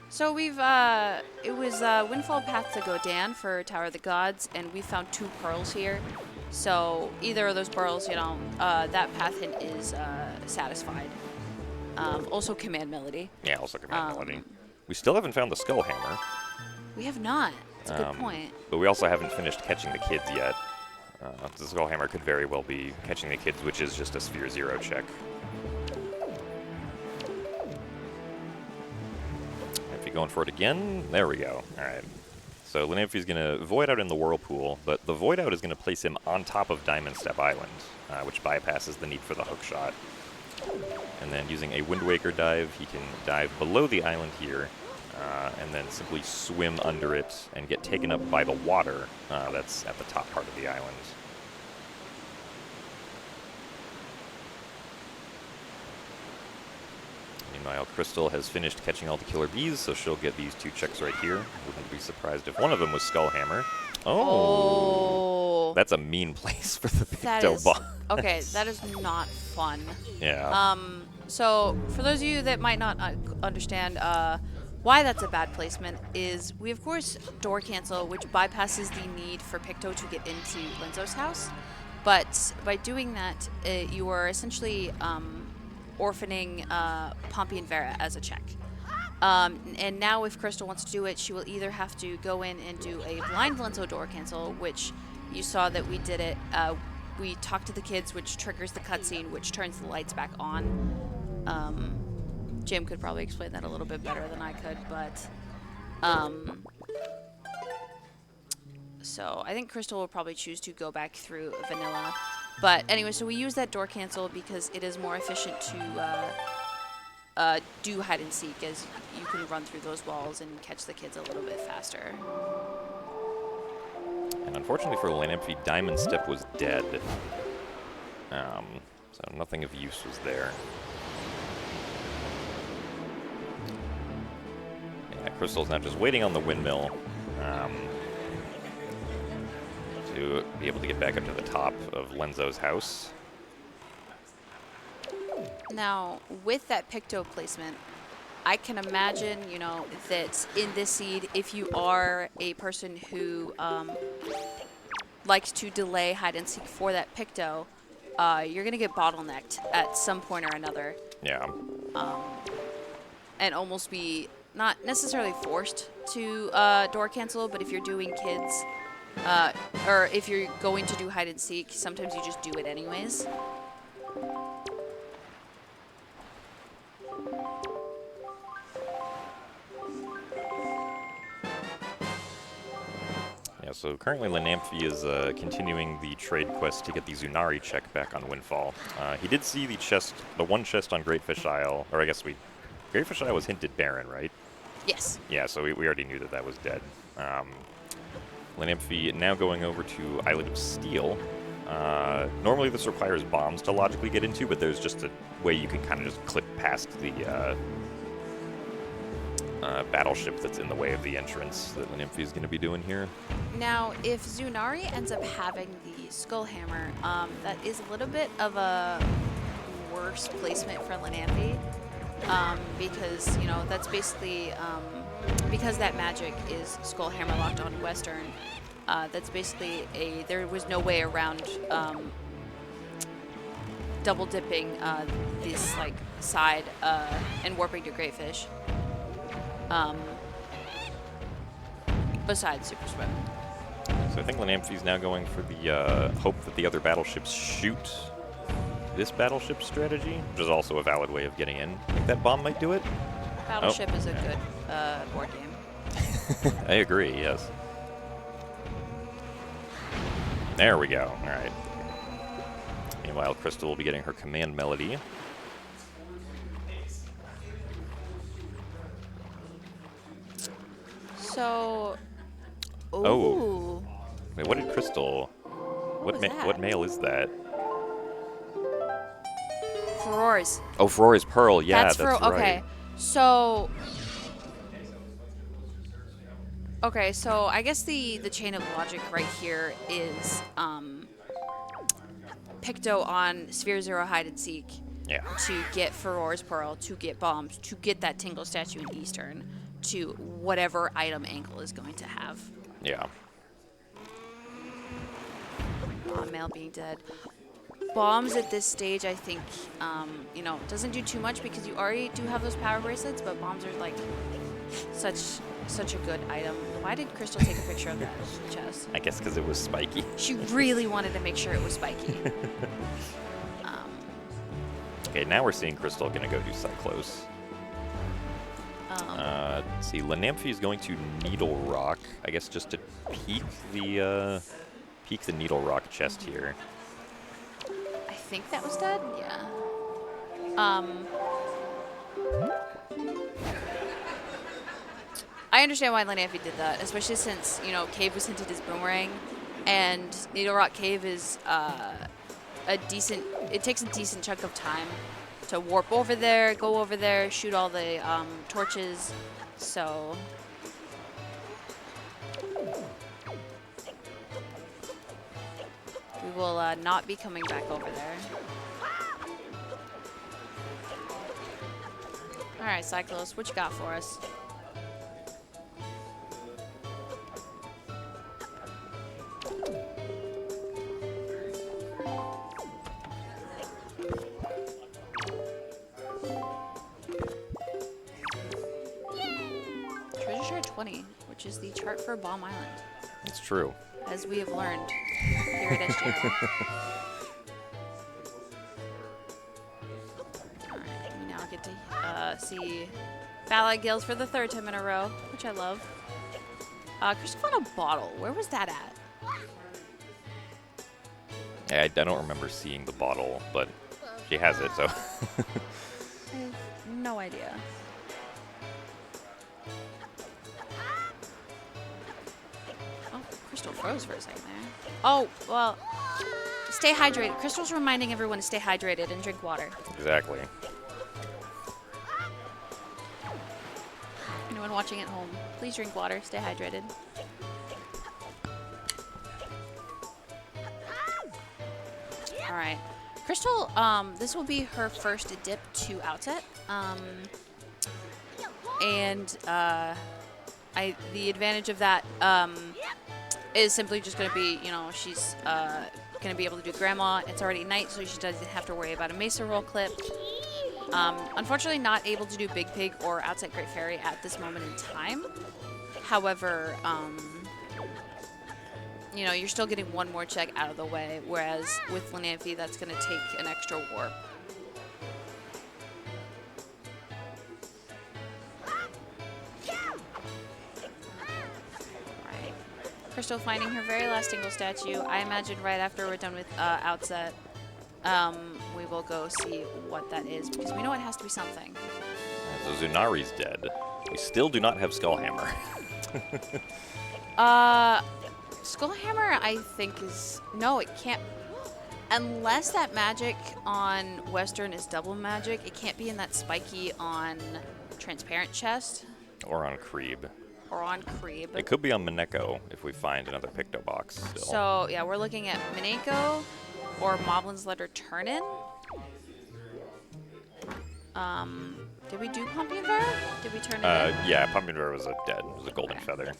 So we've, it was Windfall Path to Godan for Tower of the Gods, and we found 2 pearls here. So either of those pearls, that path hint is satisfied. Also Command Melody. Yeah, also Command Melody. We still haven't found the Skull Hammer. We have not. That's a good point. But we also haven't finished catching the kids yet. The Skull Hammer could very well be catching the kids, which is just a Sphere 0 check. Lenamphy going for it again. There we go. All right. So Lenamphy's going to Void Out in the Whirlpool, but the Void Out is going to place him on top of Diamond Step Island, which bypasses the need for the hook shot. And then using a Wind Waker dive, he can dive below the island here, and then simply swim under it and get taken up by the water that's at the top part of the island. Meanwhile, Crystal has finished catching all the killer bees, so she'll get these 2 checks right here. Wouldn't be surprised if one of them was Skullhammer. Oh! That's a mean place for the Picto Boss. Okay, that is not fun. Yeah. So, for those of you that might not understand why that's a bad placement, is we, of course, door cancel, which bypasses the need for Picto to get into Lenzo's house. But by doing that, you are essentially orphaning Pompey and Vera as a check. And now if Crystal wants to do it, she will either have to go in and do a blind Lenzo door cancel, which you saw that we did it. We talked to the kids, which triggers the cutscene, which turns the lights back on. Jim could probably explain that a little bit better than I could, but so I think Crystal will probably choose to go back through vanilla. But anyway, so we use that door cancel because it is more efficient to do hide and seek, as you can run through those walls and catch the kids a little bit faster. And unfortunately for Lenamphy, Diamond Step was dead. So nothing of use was there. Yeah, Crystal's now just waiting on the windmill to be able to get back up to the top of Lenzo's house. Now, with that Picto placement, I can imagine, you know, that in this seed, if you are a person who likes to delay hide and seek for that Picto, you're going to get bottlenecked at some point or another. Yeah. And almost be not necessarily forced to door cancel, but if you're doing kids, or if you're going to do hide and seek, sometimes you just do it anyways. Yeah, so currently Lenamphy is continuing the trade quest to get the Zunari check back on Windfall. He did see the one chest on Greatfish Isle, or I guess Greatfish Isle was hinted barren, right? Yes. Yeah, so we already knew that that was dead. Lenamphy now going over to Island of Steel. Normally this requires bombs to logically get into, but there's just a way you can kind of just clip past the battleship that's in the way of the entrance that Lenamphy is going to be doing here. Now, if Zunari ends up having the Skull Hammer, that is a little bit of a worse placement for Lenamphy, because, you know, that's basically, because that magic is Skull Hammer locked on Western, that's basically there was no way around double dipping this, like, side and warping to Greatfish. Besides Super Swim. So I think Lenamphy's now going for the hope that the other battleships shoot this battleship strategy, which is also a valid way of getting in. I think that bomb might do it. Battleship is a good board game. I agree, yes. There we go. All right. Meanwhile, Crystal will be getting her command melody. So, ooh. Oh. Wait, what did Crystal? What was that? What mail is that? Furores. Oh, Furores Pearl. Yeah, that's right. Okay. So, I guess the chain of logic right here is Picto on Sphere Zero hide and seek. Yeah. To get Furores Pearl, to get bombs, to get that Tingle statue in Eastern, to whatever item Angle is going to have. Yeah. Mail being dead. Bombs at this stage, I think, you know, doesn't do too much because you already do have those power bracelets, but bombs are like such a good item. Why did Crystal take a picture of that chest? I guess because it was spiky. She really wanted to make sure it was spiky. Okay, now we're seeing Crystal gonna go do Cyclos. Let's see, Lenamphy is going to Needle Rock, I guess, just to peek the Needle Rock chest here. I think that was dead. Yeah. I understand why Lenamphy did that, especially since, you know, Cave was hinted as Boomerang, and Needle Rock Cave is it takes a decent chunk of time to warp over there, go over there, shoot all the torches, so... We will not be coming back over there. Alright, Cyclos, what you got for us? Treasure Share 20, which is the chart for Bomb Island. It's true. As we have learned here at SGL. Alright, we now get to see Ballad Gills for the 3rd time in a row, which I love. Crystal found a bottle. Where was that at? I don't remember seeing the bottle, but she has it, so. I have no idea. Oh, Crystal froze for a second there. Oh, well, Stay hydrated. Crystal's reminding everyone to stay hydrated and drink water. Exactly. Anyone watching at home, please drink water. Stay hydrated. All right. Crystal, this will be her first dip to outset. The advantage of that is simply just going to be, she's going to be able to do Grandma. It's already night, so she doesn't have to worry about a Mesa roll clip. Unfortunately, not able to do Big Pig or Outset Great Fairy at this moment in time. However, you're still getting one more check out of the way, whereas with Lenamphy, that's going to take an extra warp. Alright. Crystal finding her very last single statue. I imagine right after we're done with Outset, we will go see what that is, because we know it has to be something. So Zunari's dead. We still do not have Skullhammer. Skullhammer, I think, is... No, it can't... Unless that magic on Western is double magic, it can't be in that spiky on Transparent chest. Or on Creeb. Or on Creeb. It could be on Mineko if we find another Picto Box still. So, yeah, we're looking at Mineko or Moblin's Letter Turn-In. Did we do Pumpkin Bear? Did we turn it in? Yeah, Pumpkin Bear was dead. It was a golden feather.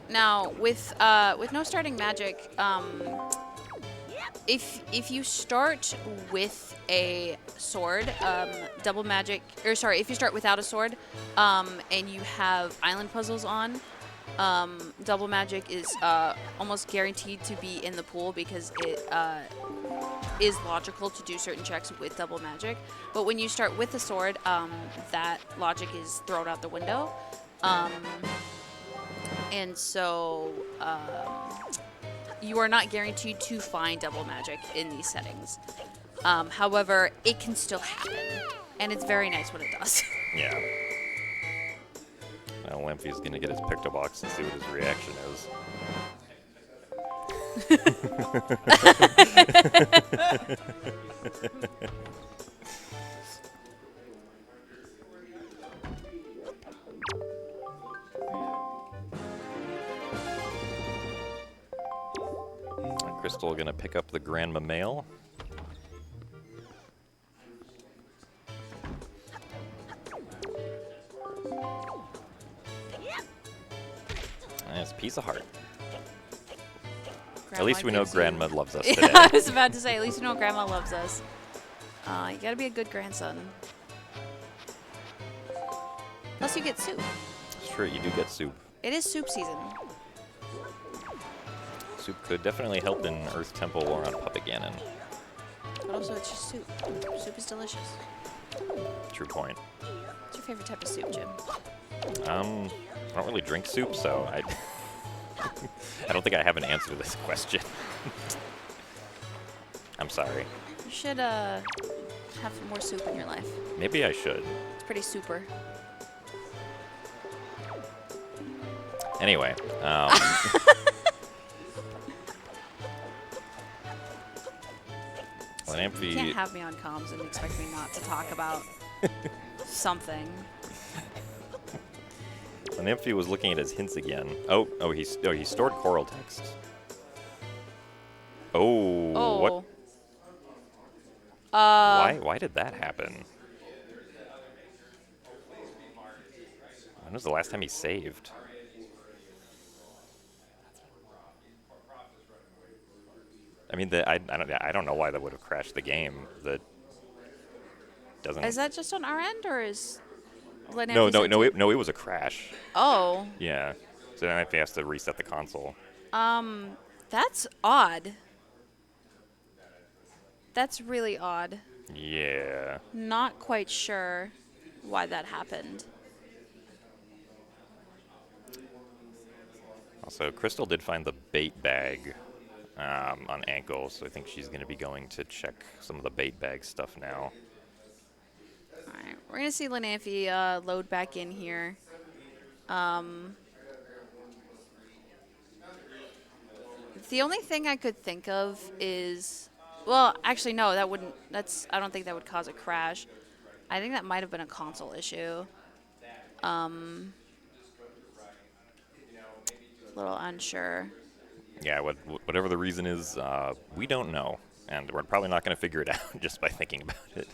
Now, with no starting magic, if you start with a sword, double magic, or sorry, if you start without a sword, and you have island puzzles on, double magic is almost guaranteed to be in the pool because it is logical to do certain checks with double magic. But when you start with a sword, that logic is thrown out the window. And so you are not guaranteed to find double magic in these settings. However, it can still happen, and it's very nice when it does. Yeah. Now Lenamphy's going to get his Picto Box and see what his reaction is. Crystal gonna pick up the Grandma mail. And it's a piece of heart. Grandma At least we know gives Grandma you... loves us Yeah, today. I was about to say, at least we know Grandma loves us. You gotta be a good grandson. Plus you get soup. It's true, you do get soup. It is soup season. Soup could definitely help in Earth Temple or on Puppet Ganon. But also it's just soup. Soup is delicious. True point. What's your favorite type of soup, Jim? I don't really drink soup, so I I don't think I have an answer to this question. I'm sorry. You should have more soup in your life. Maybe I should. It's pretty super. Anyway, Lenamphy. You can't have me on comms and expect me not to talk about something. Lenamphy was looking at his hints again. He stored Coral text. What? Why did that happen? When was the last time he saved? I mean, I don't know why that would have crashed the game. That doesn't. Is that just on our end, or is No, it was a crash. Oh. Yeah. So then he has to reset the console. That's odd. That's really odd. Yeah. Not quite sure why that happened. Also, Crystal did find the bait bag on ankle, so I think she's going to be going to check some of the bait bag stuff now. Alright, we're going to see Lenamphy load back in here. The only thing I could think of is, well, actually no, that wouldn't. I don't think that would cause a crash. I think that might have been a console issue. A little unsure. Yeah, whatever the reason is, we don't know, and we're probably not going to figure it out just by thinking about it.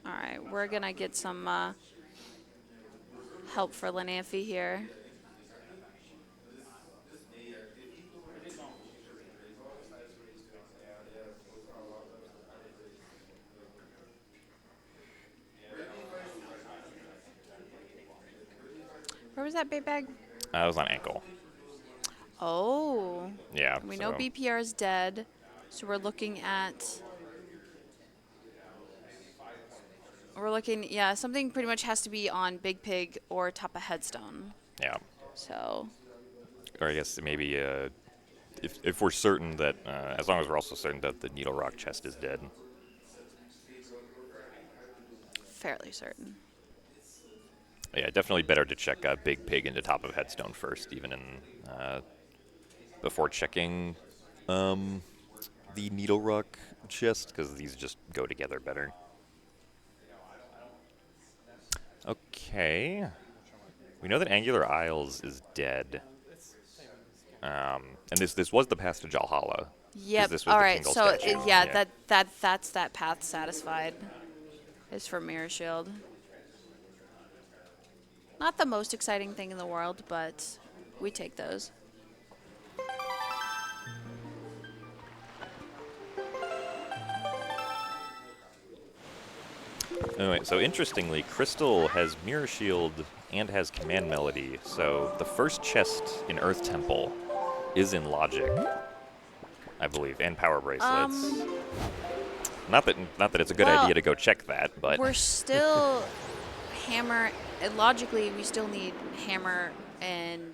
All right, we're gonna get some help for Lenamphy here. Where was that bait bag? I was on ankle. Oh. Yeah. We know BPR is dead, so we're looking at. Yeah, something pretty much has to be on Big Pig or top of Headstone. Yeah. So. Or I guess maybe if we're certain that, as long as we're also certain that the Needle Rock chest is dead. Fairly certain. Yeah, definitely better to check Big Pig into top of Headstone first, even in before checking the Needle Rock chest, because these just go together better. Okay. We know that Angular Isles is dead. And this was the path to Valhalla. Yep. This was All the right. Tingle So statue. yeah, that's that path satisfied. Is for Mirror Shield. Not the most exciting thing in the world, but we take those. Anyway, so interestingly, Crystal has Mirror Shield and has Command Melody. So the first chest in Earth Temple is in Logic, I believe, and Power Bracelets. Not that it's a good idea to go check that, but we're still Hammer. Logically, we still need Hammer and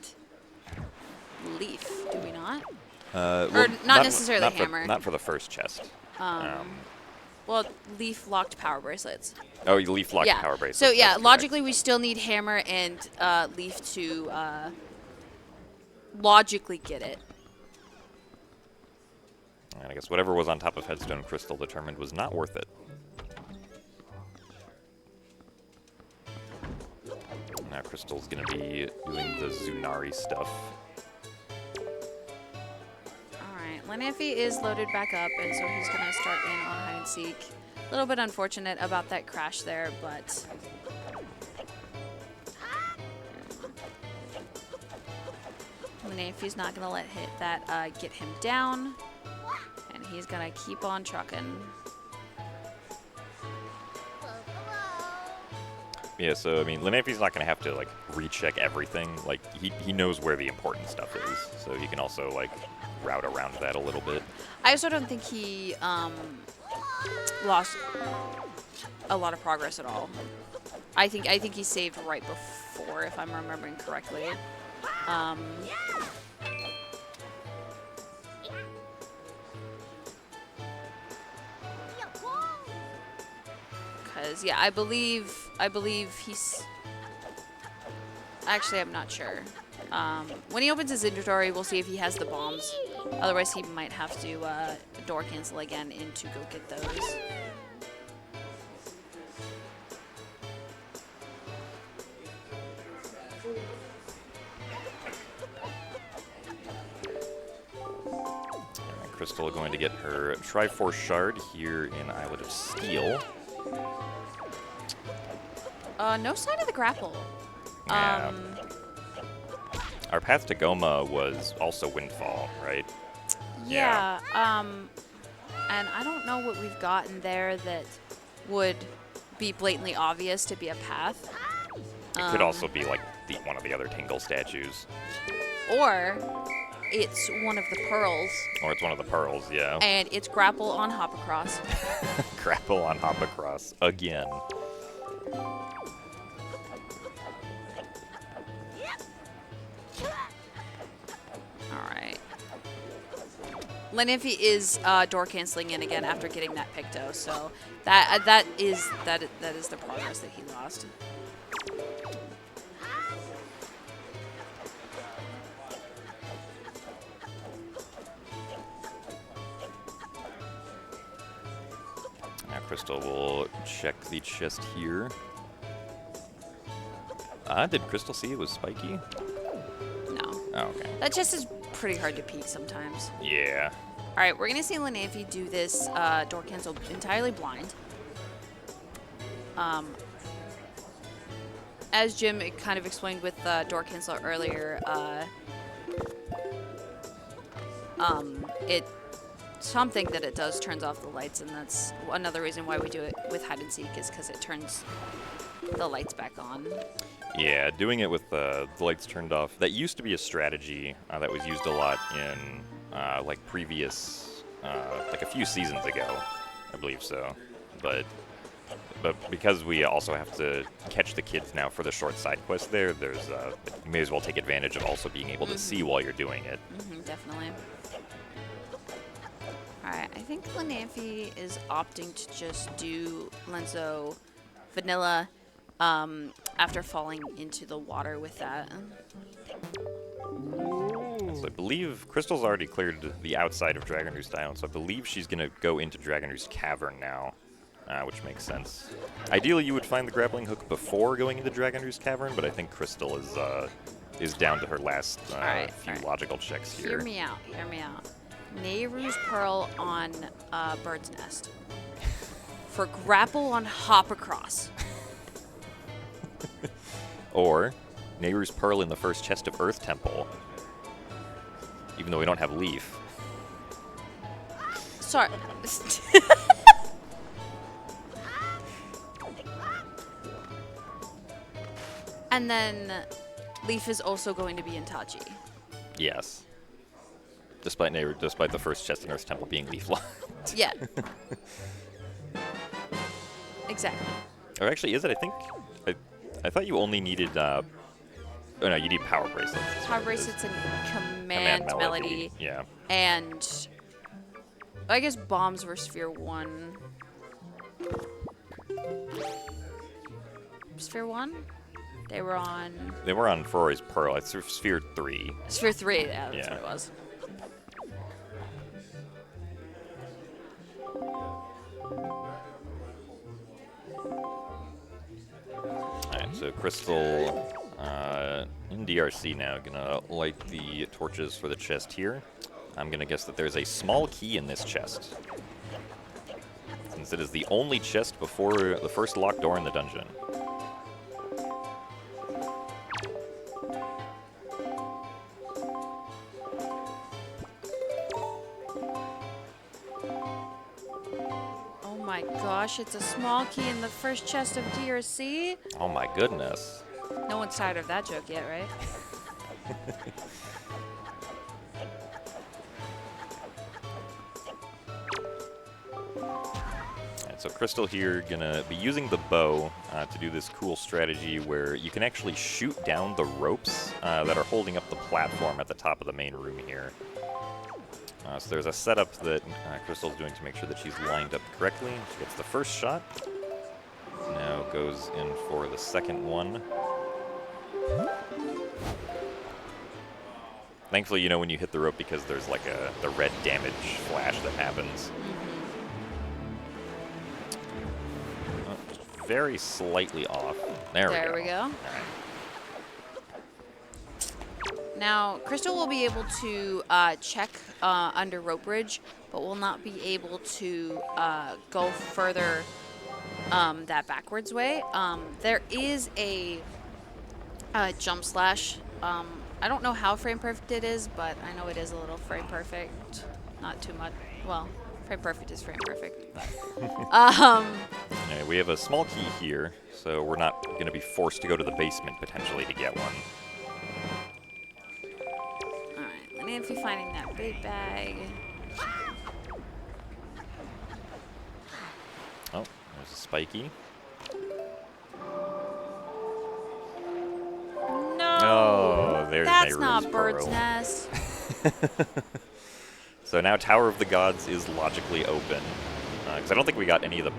Leaf, do we not? well, or not necessarily Hammer. Not for the first chest. Well, Leaf locked Power Bracelets. Oh, you Leaf locked Yeah. Power Bracelets. So yeah, that's logically correct. we still need Hammer and Leaf to logically get it. And I guess whatever was on top of Headstone, Crystal determined was not worth it. Now Crystal's going to be doing the Zunari stuff. Alright, Lenamphy is loaded back up, and so he's going to start in on hide and seek. A little bit unfortunate about that crash there, but... Lenamphy's not going to let that get him down, and he's going to keep on trucking. Yeah, so, I mean, Lenamphy's not going to have to, like, recheck everything. Like, he knows where the important stuff is, so he can also, like, route around that a little bit. I also don't think he lost a lot of progress at all. I think he saved right before, if I'm remembering correctly. Because yeah, I believe he's. Actually, I'm not sure. When he opens his inventory, we'll see if he has the bombs. Otherwise, he might have to door cancel again and to go get those. Crystal going to get her Triforce Shard here in Islet of Steel. No sign of the grapple. Yeah. Our path to Goma was also Windfall, right? Yeah. And I don't know what we've gotten there that would be blatantly obvious to be a path. It could also be like one of the other Tingle statues. Or it's one of the pearls. Or it's one of the pearls, yeah. And it's grapple on hop across. Grapple on hop across again. Lenamphy is door canceling in again after getting that Picto, so that is the progress that he lost. Now Crystal will check the chest here. Did Crystal see it was spiky? No. Oh, okay. That chest is pretty hard to peek sometimes. Yeah. All right, we're gonna see Lenamphy do this door cancel entirely blind. As Jim kind of explained with door cancel earlier, something that it does turns off the lights, and that's another reason why we do it with hide and seek, is because it turns the lights back on. Yeah, doing it with the lights turned off. That used to be a strategy that was used a lot in like previous, like a few seasons ago, I believe so. But because we also have to catch the kids now for the short side quest there's you may as well take advantage of also being able to see while you're doing it. Definitely. Alright, I think Lenamphy is opting to just do Lenzo Vanilla after falling into the water with that. So I believe Crystal's already cleared the outside of Dragon Roost Island, so I believe she's going to go into Dragon Roost Cavern now, which makes sense. Ideally, you would find the grappling hook before going into Dragon Roost Cavern, but I think Crystal is down to her last few logical checks here. Hear me out. Nehru's Pearl on Bird's Nest. For grapple on Hop Across. Or Nehru's Pearl in the first chest of Earth Temple. Even though we don't have Leaf. Sorry. And then Leaf is also going to be in Tachi. Yes. Despite the first chest in Earth Temple being Leaf locked. Yeah. Exactly. Or actually, is it? I thought you only needed. Oh no, you need Power Bracelets. Power Bracelets and Command Melody. Yeah. And I guess Bombs were Sphere 1. Sphere 1? They were on Ferori's Pearl. It's Sphere 3. Sphere 3, yeah, that's what it was. Alright, so Crystal in DRC now, gonna light the torches for the chest here. I'm gonna guess that there's a small key in this chest, since it is the only chest before the first locked door in the dungeon. Oh my gosh, it's a small key in the first chest of DRC? Oh my goodness. No one's tired of that joke yet, right? And so Crystal here gonna be using the bow to do this cool strategy where you can actually shoot down the ropes that are holding up the platform at the top of the main room here. So there's a setup that Crystal's doing to make sure that she's lined up correctly. She gets the first shot. Now goes in for the second one. Thankfully, you know when you hit the rope because there's like the red damage flash that happens. Just very slightly off. There we go. All right. Now, Crystal will be able to check under rope bridge, but will not be able to go further that backwards way. There is a jump slash. I don't know how frame perfect it is, but I know it is a little frame perfect. Not too much. Well, frame perfect is frame perfect. But, Okay, we have a small key here, so we're not going to be forced to go to the basement potentially to get one. Alright, Lenamphy finding that bait bag. Oh, there's a spiky. No! Oh, there's That's Nehru's not Bird's Pearl. Nest. So now Tower of the Gods is logically open. Because I don't think we got any of the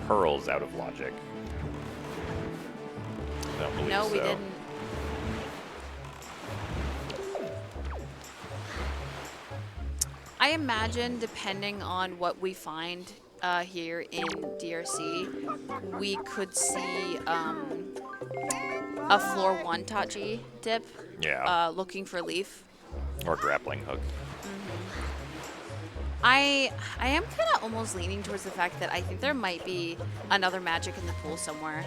pearls out of logic. I don't believe No, so. we didn't. I imagine, depending on what we find here in DRC, we could see a floor 1 Tachi dip Yeah. looking for Leaf. Or grappling hook. I am kind of almost leaning towards the fact that I think there might be another magic in the pool somewhere.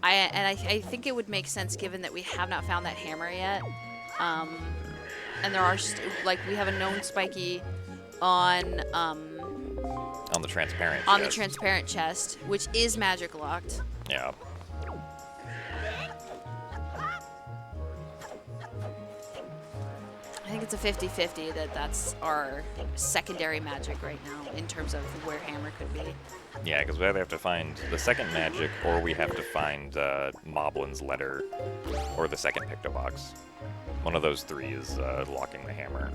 I think it would make sense given that we have not found that hammer yet. And there are, we have a known spiky on the transparent on chest. the transparent chest, which is magic locked. Yeah. I think it's a 50-50 that's our secondary magic right now in terms of where hammer could be. Yeah, because we either have to find the second magic, or we have to find Moblin's letter, or the second Picto box. One of those three is locking the hammer.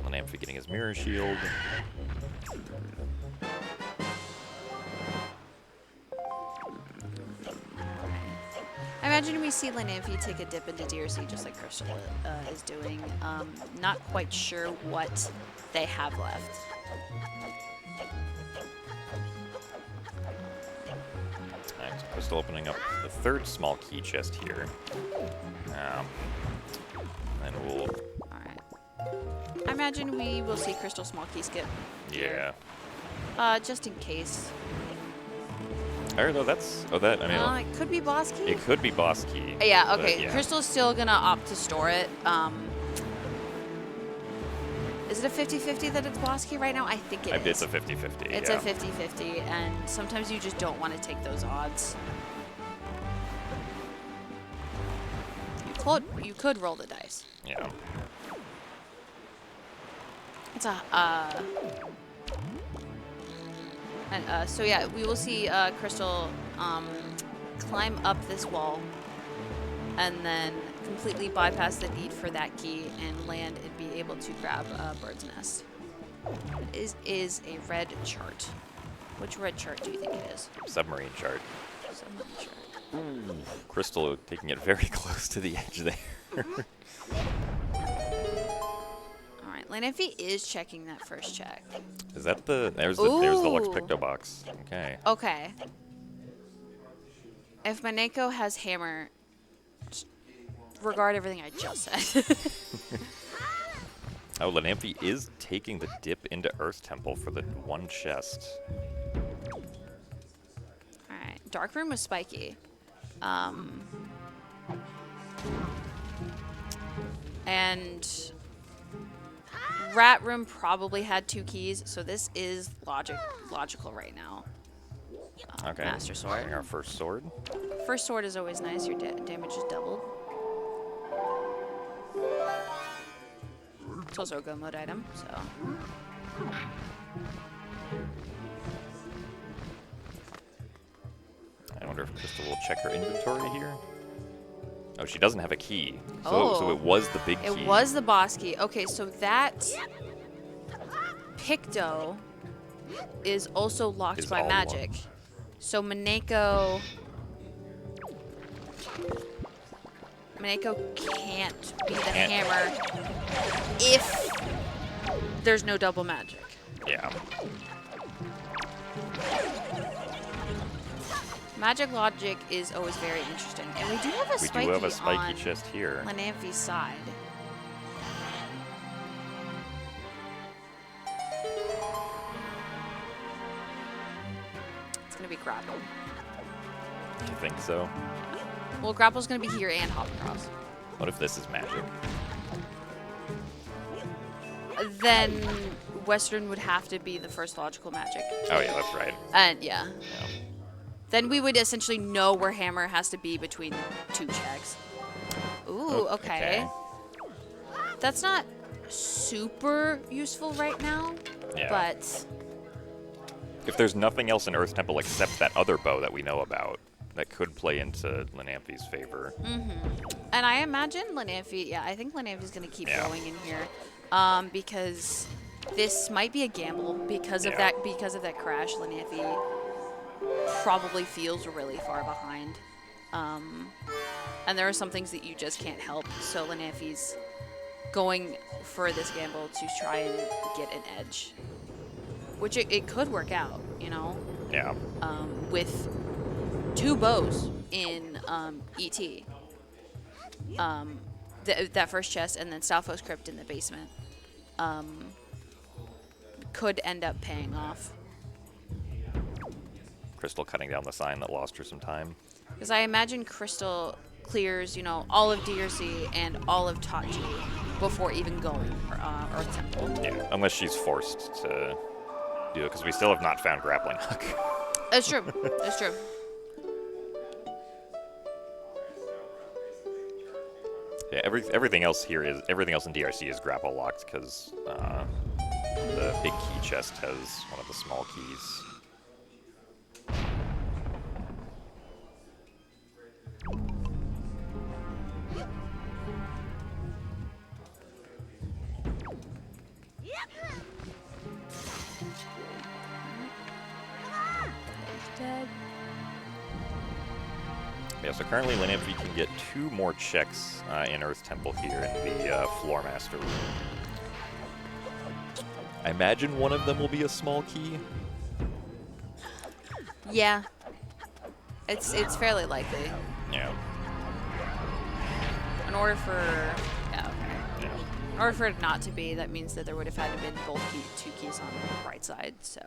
Lenamphy getting his mirror shield. I imagine we see Lenamphy take a dip into DRC just like Crystal is doing. Not quite sure what they have left. Alright, so Crystal opening up the third small key chest here. And we'll... Alright. I imagine we will see Crystal small key skip. Yeah. Just in case. Alright, though, that's... Oh, that, I mean... It could be boss key. It could be boss key. Yeah, but okay. yeah. Crystal's still gonna opt to store it. Is it a 50-50 that it's boss key right now? I think it is. It's a 50-50, It's yeah. a 50-50, and sometimes you just don't want to take those odds. You could roll the dice. Yeah. It's a so yeah, we will see Crystal climb up this wall and then completely bypass the need for that key and land and be able to grab a bird's nest. It is a red chart. Which red chart do you think it is? Submarine chart. Submarine chart. Crystal taking it very close to the edge there. Alright, Lenamphy is checking that first check. Is that the... There's the Lux Ooh. Picto box. Okay. Okay. If Maneko has hammer, regard everything I just said. Oh, Lenamphy is taking the dip into Earth Temple for the one chest. Alright, Dark Room was spiky. And Rat Room probably had 2 keys, so this is logical right now. Okay. Master Sword. Getting our first sword. First sword is always nice, your damage is doubled. It's also a go mode item, so. I wonder if Crystal will check her inventory here. Oh, she doesn't have a key. So it was the big key. It was the boss key. Okay, so that Picto is also locked Is by all magic. one. So Maneko can't be the hammer if there's no double magic. Yeah. Magic logic is always very interesting. And we do have a We spiky, do have a spiky on chest here. Lenamphy's side. It's going to be grapple. Do you think so? Well, grapple's going to be here and hop across. What if this is magic? Then Western would have to be the first logical magic. Oh, yeah, that's right. And yeah. Yeah. Then we would essentially know where hammer has to be between 2 checks. Ooh, okay. That's not super useful right now, Yeah. but If there's nothing else in Earth Temple except that other bow that we know about, that could play into Lenamphy's favor. And I imagine Lenamphy, yeah, I think Lenamphy's going to keep going in here, because this might be a gamble because of that crash. Lenamphy probably feels really far behind, and there are some things that you just can't help. So Lenamphy's going for this gamble to try and get an edge, which it could work out, you know. Yeah. With 2 bows in ET. That first chest and then Stalfos Crypt in the basement could end up paying off. Crystal cutting down the sign that lost her some time. Because I imagine Crystal clears, you know, all of DRC and all of Tachi before even going for Earth Temple. Yeah, unless she's forced to do it, because we still have not found grappling hook. That's true. That's true. Yeah, everything else in DRC is grapple locked because the big key chest has one of the small keys. Dead. Yeah, so currently Lenamphy can get 2 more checks in Earth Temple here in the Floor Master room. I imagine one of them will be a small key. Yeah. It's fairly likely. Yeah. In order for yeah, okay. Yeah. In order for it not to be, that means that there would have had to been both 2 keys on the right side. So.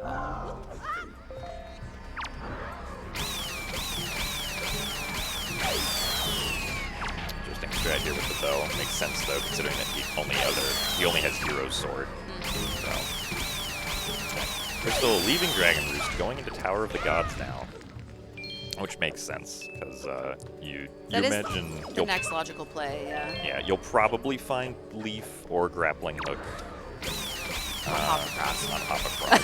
Interesting strat here with the bow. Makes sense though, considering that he only has Hero's Sword. So. Crystal leaving Dragon Roost, going into Tower of the Gods now, which makes sense because you imagine the next logical play. Yeah. Yeah, you'll probably find Leaf or Grappling Hook On Hop Across. on Hop Across.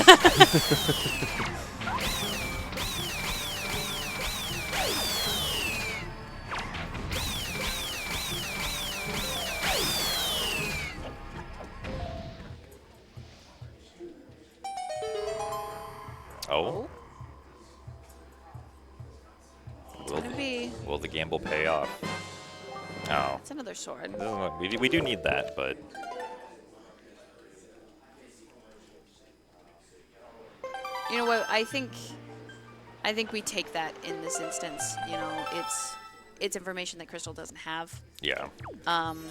Oh. Will the gamble pay off? Oh. It's another sword. We do need that, but... You know what? I think we take that in this instance. You know, it's information that Crystal doesn't have. Yeah. And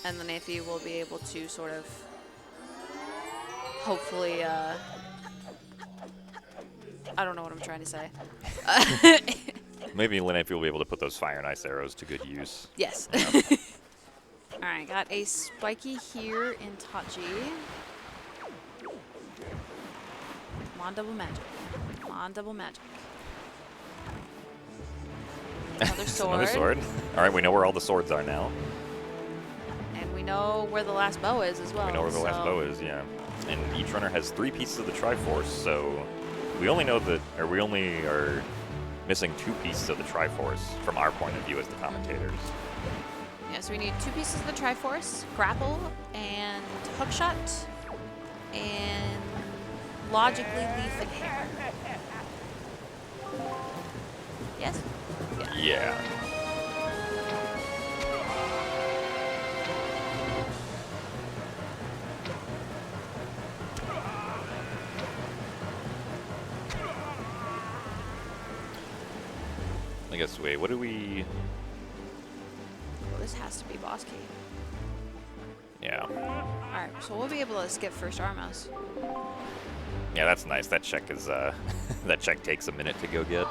then Lenamphy will be able to sort of hopefully I don't know what I'm trying to say. Maybe Lenamphy will be able to put those Fire and Ice arrows to good use. Yes. Alright, got a spiky here in Tachi. Come on, double magic. Come on, double magic. Another sword. Another sword. Alright, we know where all the swords are now. And we know where the last bow is as well. We know where the last bow is, yeah. And each runner has 3 pieces of the Triforce, so we only know that, or we only are missing 2 pieces of the Triforce from our point of view as the commentators. Yeah, so we need 2 pieces of the Triforce, grapple, and hookshot, and logically leaf and hammer. Yes? Yeah. I guess, wait, what do we... Well, this has to be boss key. Yeah. Alright, so we'll be able to skip first Armos. Yeah, that's nice. That check is, that check takes a minute to go get.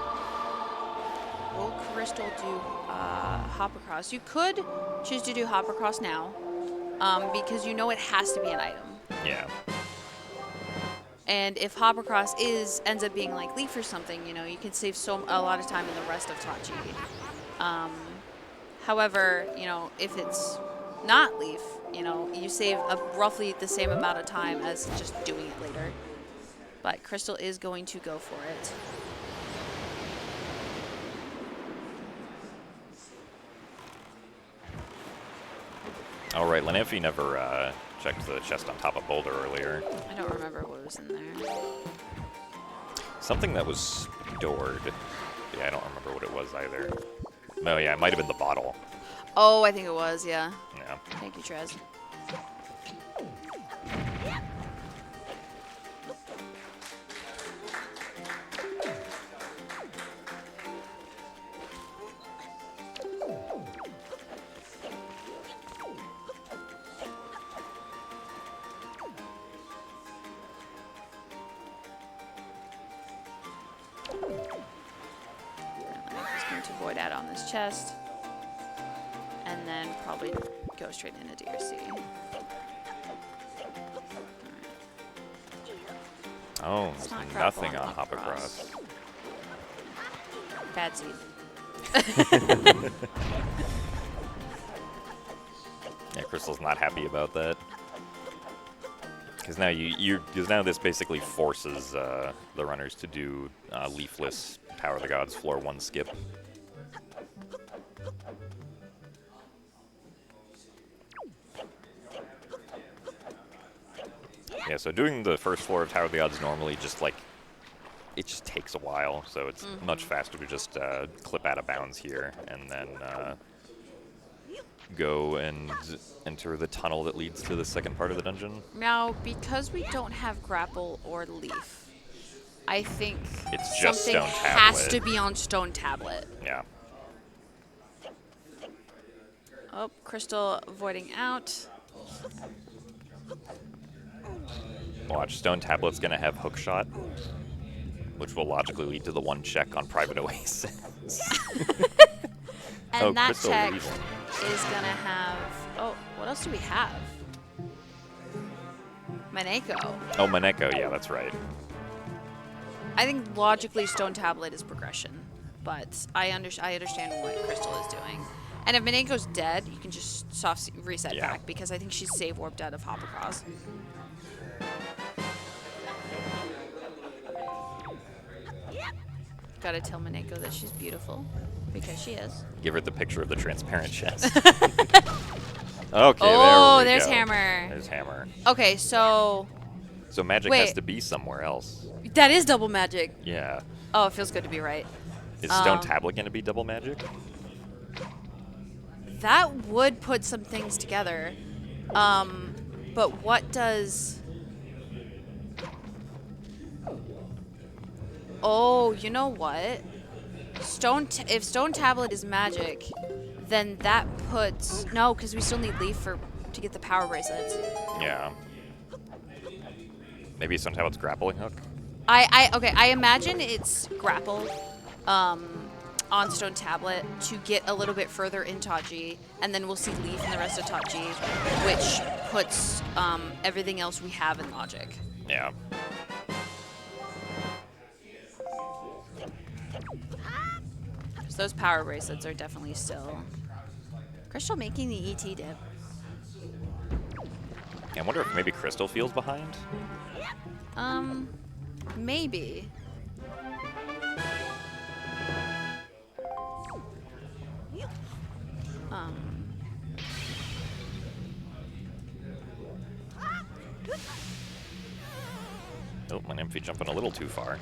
Will Crystal do Hop Across? You could choose to do Hop Across now, because you know it has to be an item. Yeah. And if Hop Across ends up being like Leaf or something, you know, you can save a lot of time in the rest of Tachi. However, you know, if it's not Leaf, you know, you save roughly the same amount of time as just doing it later. But Crystal is going to go for it. All right, Lenamphy never checked the chest on top of Boulder earlier. I don't remember what was in there. Something that was stored. Yeah, I don't remember what it was either. No, yeah, it might have been the bottle. Oh, I think it was, yeah. Yeah. Thank you, Trez. Void out on this chest, and then probably go straight into DRC. Oh, It's there's not nothing grapple on on Hop Hop Across. Bad seed. Yeah, Crystal's not happy about that. Because now now this basically forces the runners to do leafless Tower of the Gods floor 1 skip. Yeah, so doing the first floor of Tower of the Gods normally just like it just takes a while, so it's much faster to just clip out of bounds here and then go and enter the tunnel that leads to the second part of the dungeon. Now, because we don't have grapple or leaf, I think It's just something stone has tablet. to be on stone tablet. Yeah. Oh, Crystal voiding out. Watch, stone tablet's gonna have hook shot, which will logically lead to the 1 check on Private Oasis. And Oh, that Crystal check leaving. is gonna have. Oh, what else do we have? Maneko. Oh, Maneko, yeah, that's right. I think logically stone tablet is progression, but I understand what Crystal is doing. And if Maneko's dead, you can just soft reset Yeah. back because I think she's save warped out of Hop Across. Gotta tell Maneko that she's beautiful, because she is. Give her the picture of the transparent chest. Okay, Oh, there we there's go. Hammer. There's Hammer. Okay, so So magic has Wait. to be somewhere else. that is double magic. Yeah. Oh, it feels good to be right. Is stone tablet going to be double magic? That would put some things together. But what does... Oh, you know what? If stone tablet is magic, then that puts... No, because we still need leaf to get the power bracelets. Yeah. Maybe stone tablet's grappling hook? Okay, I imagine it's grapple on stone tablet to get a little bit further in Taji, and then we'll see leaf in the rest of Taji, which puts everything else we have in logic. Yeah. So those power bracelets are definitely still... Crystal making the ET dip. I wonder if maybe Crystal feels behind? Maybe. Oh, my Nymphy jumping a little too far.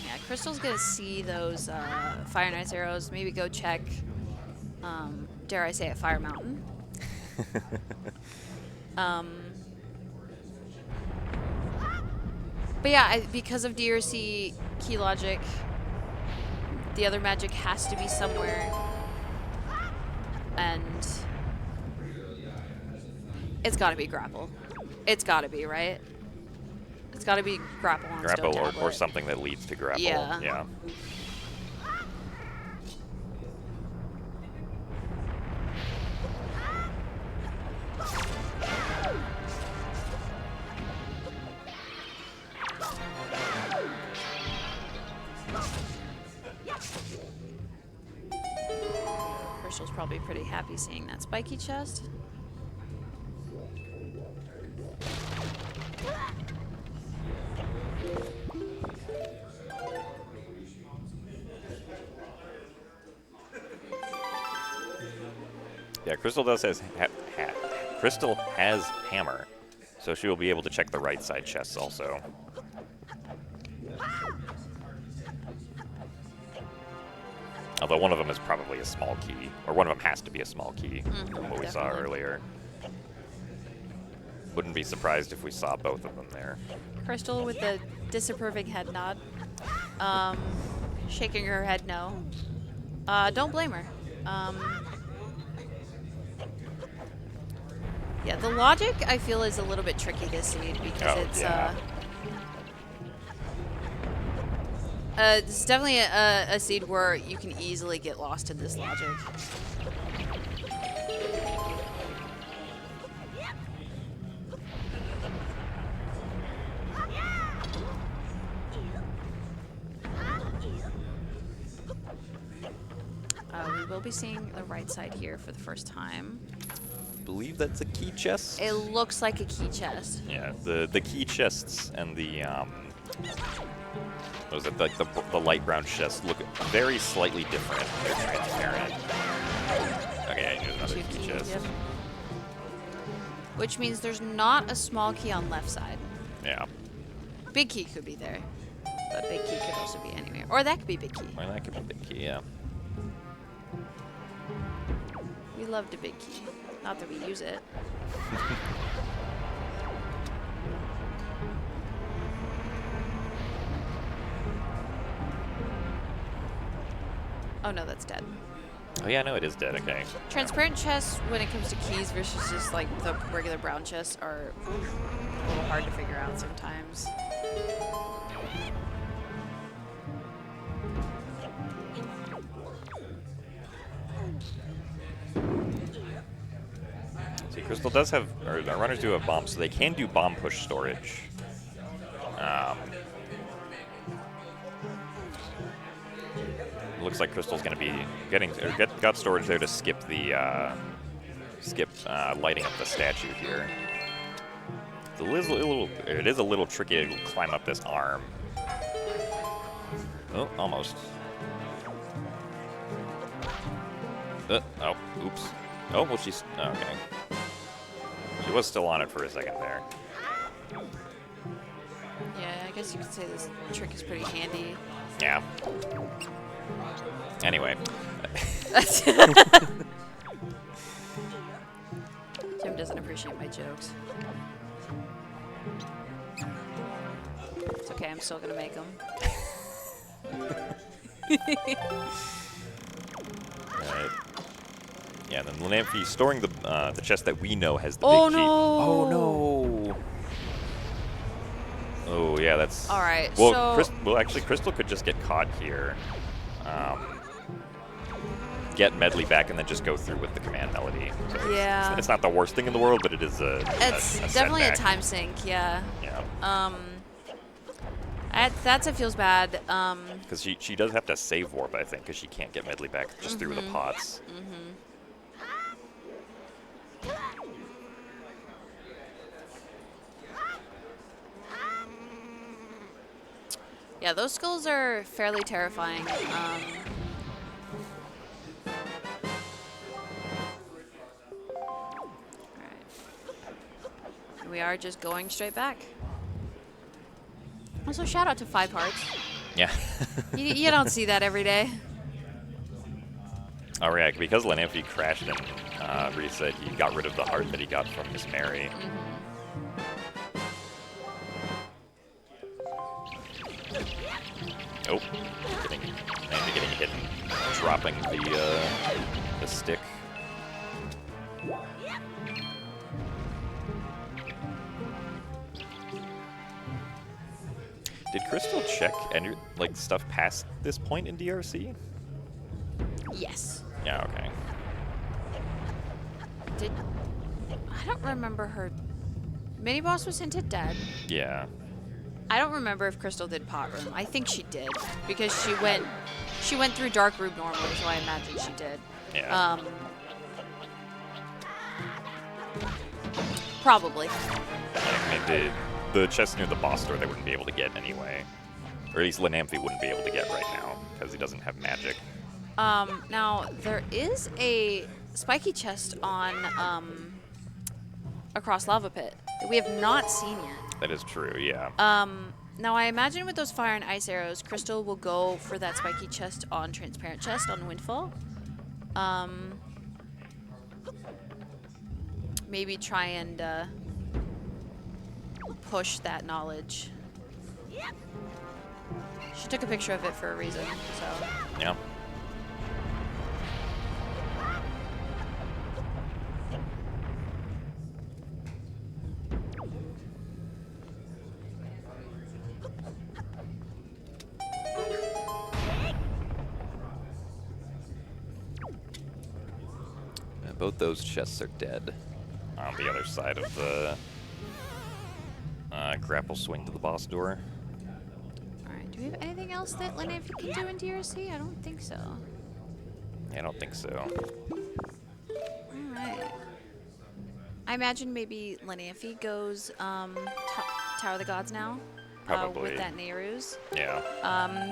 Yeah, Crystal's gonna see those Fire Knight's arrows. Maybe go check, dare I say it, Fire Mountain. But yeah, because of DRC key logic, the other magic has to be somewhere. And it's gotta be grapple. It's gotta be, right? It's gotta be grapple on Grapple stone or tablet. something that leads to grapple. Yeah. Yeah. Crystal's probably pretty happy seeing that spiky chest. Crystal does Crystal has hammer, so she will be able to check the right side chests also. Although one of them is probably a small key, or one of them has to be a small key, from what we saw earlier. Wouldn't be surprised if we saw both of them there. Crystal with the disapproving head nod. Shaking her head no. Don't blame her. Yeah, the logic I feel is a little bit tricky this seed because it's definitely a seed where you can easily get lost in this logic. We will be seeing the right side here for the first time. I believe that's a key chest. It looks like a key chest. Yeah, the key chests and the what was it, like the light brown chests look very slightly different. They're transparent. Okay, here's another key chest. Yep. Which means there's not a small key on left side. Yeah. Big key could be there, but big key could also be anywhere. Or that could be big key. Well, that could be big key, yeah. We love the big key. Not that we use it. Oh no, that's dead. Oh yeah, no, it is dead, okay. Transparent chests, when it comes to keys versus just like the regular brown chests, are a little hard to figure out sometimes. See, Crystal does have, or our runners do have bombs, so they can do bomb push storage. Looks like Crystal's going to be getting, or got storage there to skip the, lighting up the statue here. It is a little tricky to climb up this arm. Oh, almost. Oh, oops. Oh, well, she's, okay. She was still on it for a second there. Yeah, I guess you could say this trick is pretty handy. Yeah. Anyway. Jim doesn't appreciate my jokes. It's okay, I'm still gonna make them. Alright. Yeah, and then Lenamphy storing the chest that we know has the Oh big key. no! Oh no! Oh yeah, that's. All right. Well, so well, actually, Crystal could just get caught here, get Medley back, and then just go through with the command melody. So yeah, it's not the worst thing in the world, but it is it's definitely setback. a time sink. Yeah. Yeah. That feels bad. Because she does have to save warp, I think, because she can't get Medley back just through the pots. Yeah, those skulls are fairly terrifying. Alright. We are just going straight back. Also, shout out to 5 hearts. Yeah. You don't see that every day. Oh, yeah, because Lenamphy crashed and reset, he got rid of the heart that he got from Miss Mary. Oh, getting hit and dropping the stick. Did Crystal check any stuff past this point in DRC? Yes. Yeah. Okay. I don't remember her. Mini boss was hinted dead. Yeah. I don't remember if Crystal did pot room. I think she did because she went through dark room normally, so I imagine she did. Yeah. Probably. I mean, the chest near the boss door they wouldn't be able to get anyway, or at least Lenamphy wouldn't be able to get right now because he doesn't have magic. Now there is a spiky chest on across Lava Pit that we have not seen yet. That is true, yeah. Now I imagine with those fire and ice arrows, Crystal will go for that spiky chest on transparent chest on Windfall. Maybe try and push that knowledge. She took a picture of it for a reason, so. Yeah. Both those chests are dead on the other side of the grapple swing to the boss door. Alright, do we have anything else that Lenamphy can do in DRC? I don't think so. I don't think so. Alright. I imagine maybe Lenamphy goes Tower of the Gods now. Probably. With that Nehru's. Yeah.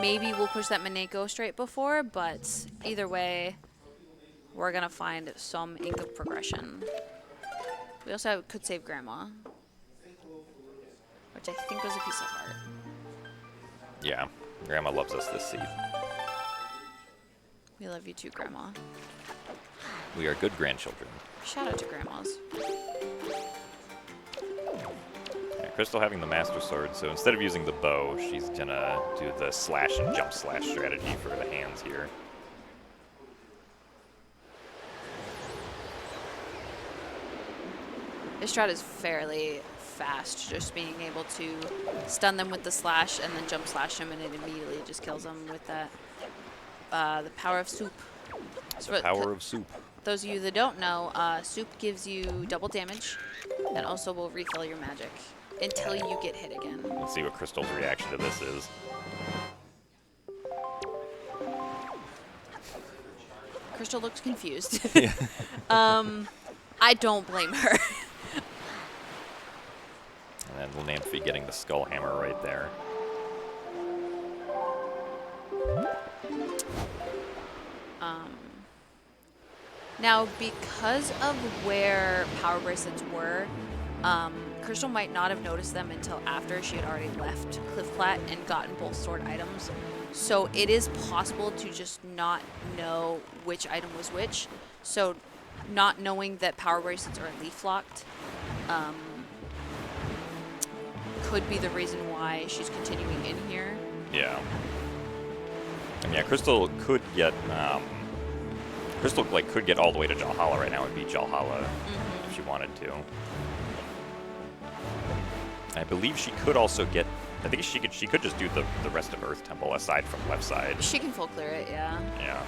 Maybe we'll push that Mineko straight before, but either way, we're gonna find some ink of progression. We also could save Grandma, which I think was a piece of art. Yeah. Grandma loves us this seed. We love you too, Grandma. We are good grandchildren. Shout out to Grandmas. Yeah, Crystal having the Master Sword, so instead of using the bow, she's gonna do the slash and jump slash strategy for the hands here. This strat is fairly fast, just being able to stun them with the slash and then jump slash them, and it immediately just kills them with that. The power of soup. The power of soup. Those of you that don't know, soup gives you double damage and also will refill your magic until you get hit again. Let's see what Crystal's reaction to this is. Crystal looks confused. Yeah. I don't blame her. And then Lenamphy getting the skull hammer right there. Now, because of where power bracelets were, Crystal might not have noticed them until after she had already left Cliffplat and gotten both sword items. So it is possible to just not know which item was which. So not knowing that power bracelets are leaf locked could be the reason why she's continuing in here. Yeah. And yeah, Crystal could get could get all the way to Jalhalla right now and beat Jalhalla if she wanted to. I believe she could also get. I think she could just do the rest of Earth Temple aside from left side. She can full clear it, yeah. Yeah.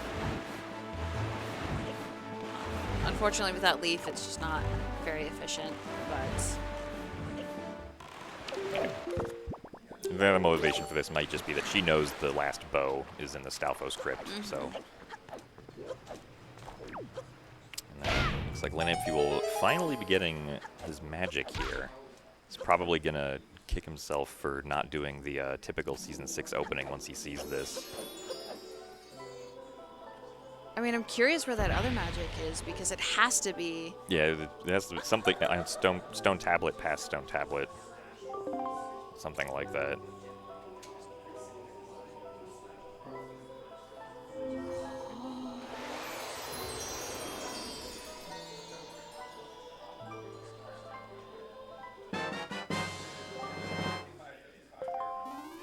Unfortunately, with that leaf, it's just not very efficient, but. The other motivation for this might just be that she knows the last bow is in the Stalfos crypt, so. And then looks like Lenamphy will finally be getting his magic here. He's probably gonna kick himself for not doing the typical Season 6 opening once he sees this. I mean, I'm curious where that other magic is, because it has to be... Yeah, it has to be something, stone tablet past stone tablet. Something like that.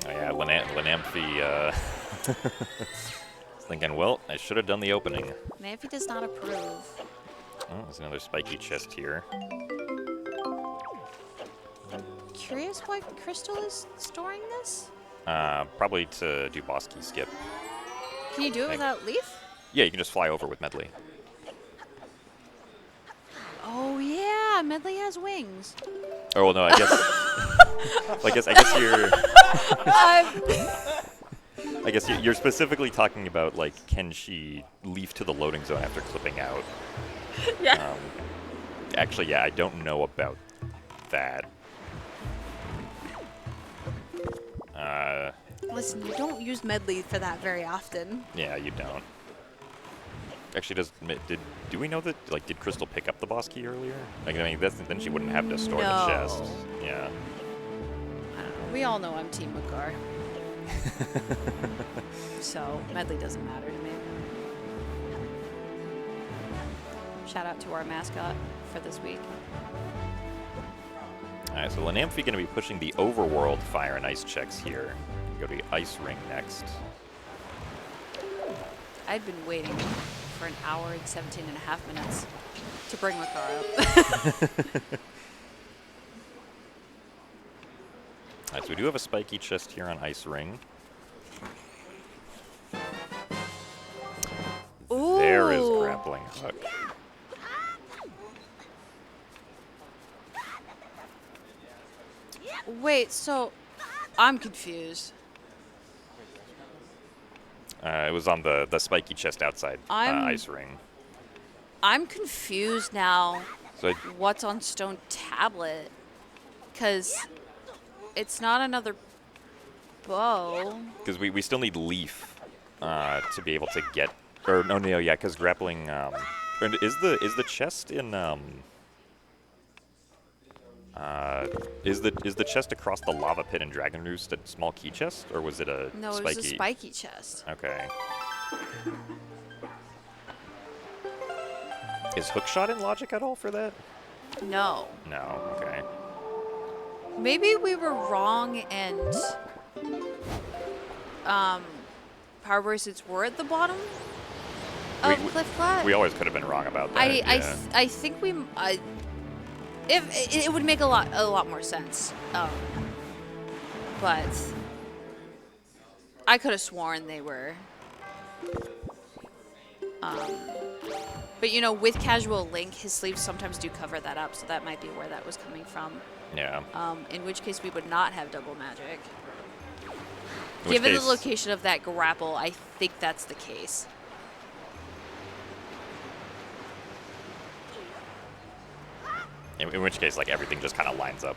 Oh yeah, Lenamphy thinking, well, I should have done the opening. Lenamphy does not approve. Oh, there's another spiky chest here. Curious why Crystal is storing this? Probably to do boss key skip. Can you do it without leaf? Yeah, you can just fly over with Medley. Oh yeah, Medley has wings. Oh well, no, I guess. I guess you're. I guess you're specifically talking about like, can she leaf to the loading zone after clipping out? Yeah. Actually, yeah, I don't know about that. Listen, you don't use Medley for that very often. Yeah, you don't. Actually, do we know that, like, did Crystal pick up the boss key earlier? Like, I mean, then she wouldn't have to store the chest. Yeah. I don't know. We all know I'm Team Makar. So, Medley doesn't matter to me. Shout out to our mascot for this week. Alright, so Lenamphy going to be pushing the overworld fire and ice checks here. Go to the ice ring next. I'd been waiting for an hour and 17 and a half minutes to bring Makar up. Alright, so we do have a spiky chest here on ice ring. Ooh. There is grappling hook. Wait, so I'm confused. It was on the spiky chest outside ice ring. I'm confused now. So What's on stone tablet? Because it's not another bow. because we still need leaf to be able to get, or no, yeah, because grappling. Is the chest in is the chest across the lava pit in Dragon Roost a small key chest, or was it a No, spiky? it was a spiky chest. Okay. Is hookshot in logic at all for that? No. No. Okay. Maybe we were wrong and power bracelets were at the bottom of Cliff Flat. We always could have been wrong about that. I think we if it would make a lot more sense. But I could have sworn they were. But you know, with Casual Link, his sleeves sometimes do cover that up, so that might be where that was coming from. Yeah. In which case we would not have double magic. In Given the case- location of that grapple, I think that's the case. In which case, like, everything just kind of lines up.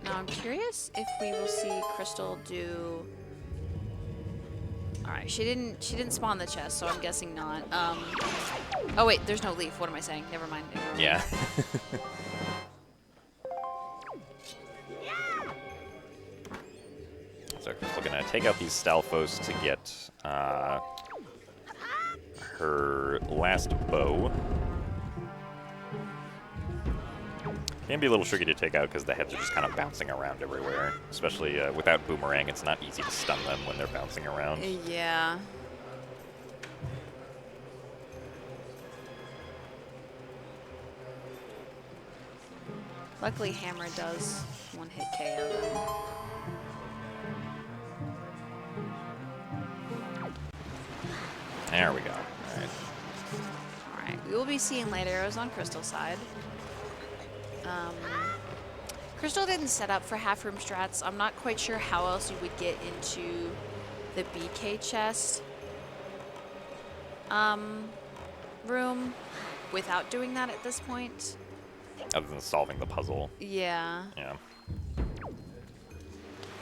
Now I'm curious if we will see Crystal do. All right, she didn't spawn the chest, so I'm guessing not. Oh wait, there's no leaf. What am I saying? Never mind. Yeah. So Crystal gonna take out these Stalfos to get her last bow. Can be a little tricky to take out because the heads are just kind of bouncing around everywhere. Especially without Boomerang, it's not easy to stun them when they're bouncing around. Yeah. Luckily, Hammer does one-hit KO them. There we go. All right. Alright, we will be seeing light arrows on Crystal's side. Crystal didn't set up for half-room strats. I'm not quite sure how else you would get into the BK chest room without doing that at this point. Other than solving the puzzle. Yeah. Yeah.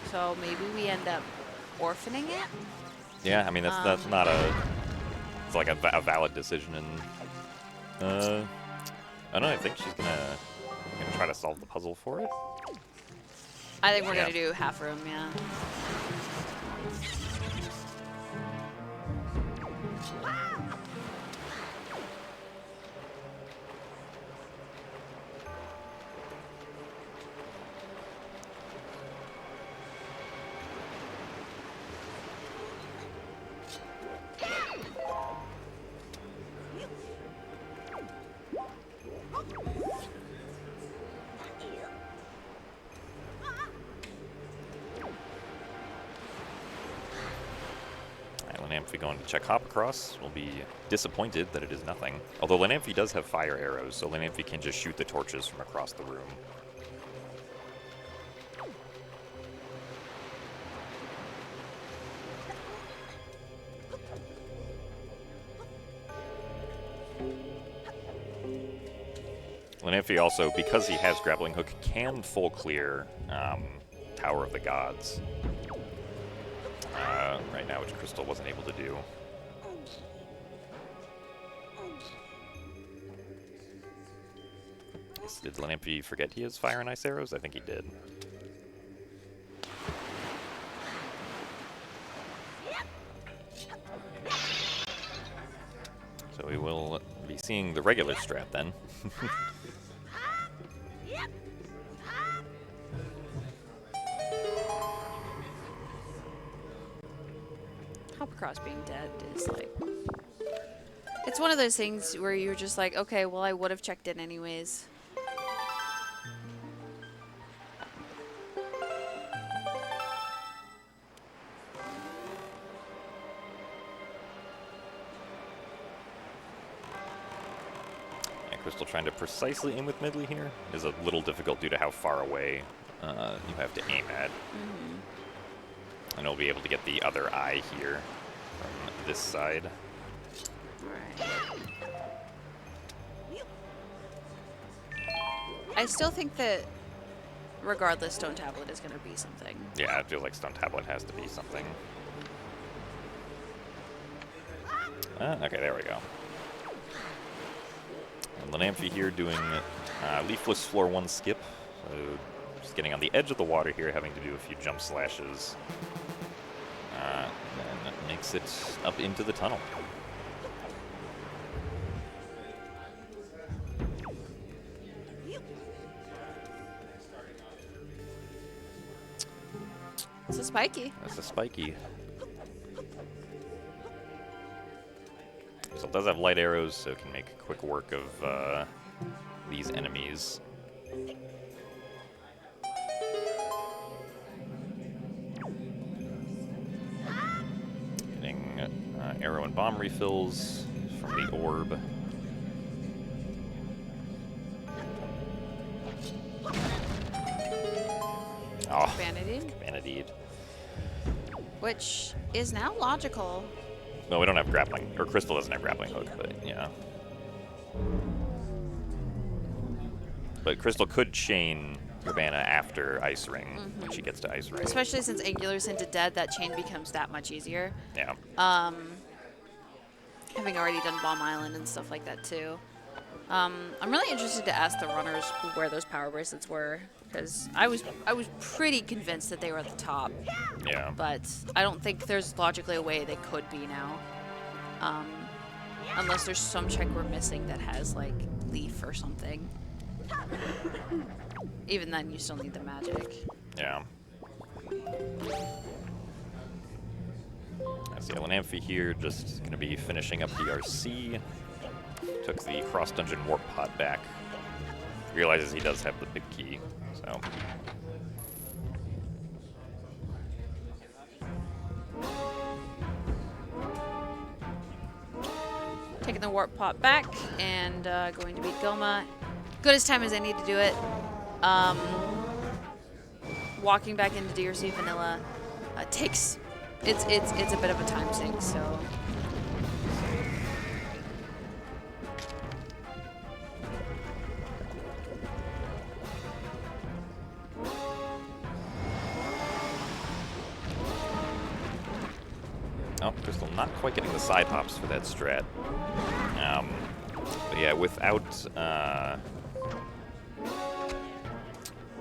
So maybe we end up orphaning it? Yeah, I mean, that's not a... It's like a valid decision, and... I don't know, I think she's gonna try to solve the puzzle for it. I think we're gonna do half room, yeah. Lenamphy going to check hop across. Will be disappointed that it is nothing. Although Lenamphy does have fire arrows, so Lenamphy can just shoot the torches from across the room. Lenamphy also, because he has grappling hook, can full clear Tower of the Gods right now, which Crystal wasn't able to do. Did Lenamphy forget he has fire and ice arrows? I think he did. So we will be seeing the regular strat then. Hop across being dead is like... It's one of those things where you're just like, okay, well, I would have checked in anyways. Crystal trying to precisely aim with Midley here is a little difficult due to how far away you have to aim at. And he'll be able to get the other eye here from this side. Alright. I still think that, regardless, Stone Tablet is going to be something. Yeah, it feels like Stone Tablet has to be something. Okay, there we go. And Lenamphy here doing Leafless Floor 1 skip. So just getting on the edge of the water here, having to do a few jump slashes. And that makes it up into the tunnel. It's a spiky. That's a spiky. So it does have light arrows, so it can make quick work of these enemies. Getting arrow and bomb refills from the orb. Oh, Vanity. Vanity. Which is now logical. No, we don't have grappling, or Crystal doesn't have grappling hook, but yeah. But Crystal could chain Urbana after Ice Ring when she gets to Ice Ring. Especially since Angular's into dead, that chain becomes that much easier. Yeah. Having already done Bomb Island and stuff like that too. I'm really interested to ask the runners where those power bracelets were, because I was pretty convinced that they were at the top. Yeah. But I don't think there's logically a way they could be now. Unless there's some check we're missing that has like Leaf or something. Even then, you still need the magic. Yeah. I see Lenamphy here, just going to be finishing up the RC. Took the cross-dungeon warp pod back. Realizes he does have the big key, so... Taking the warp pot back and going to beat Goma. Good as time as I need to do it. Walking back into DRC Vanilla takes... It's a bit of a time sink, so... Oh, Crystal not quite getting the side hops for that strat. But yeah, without...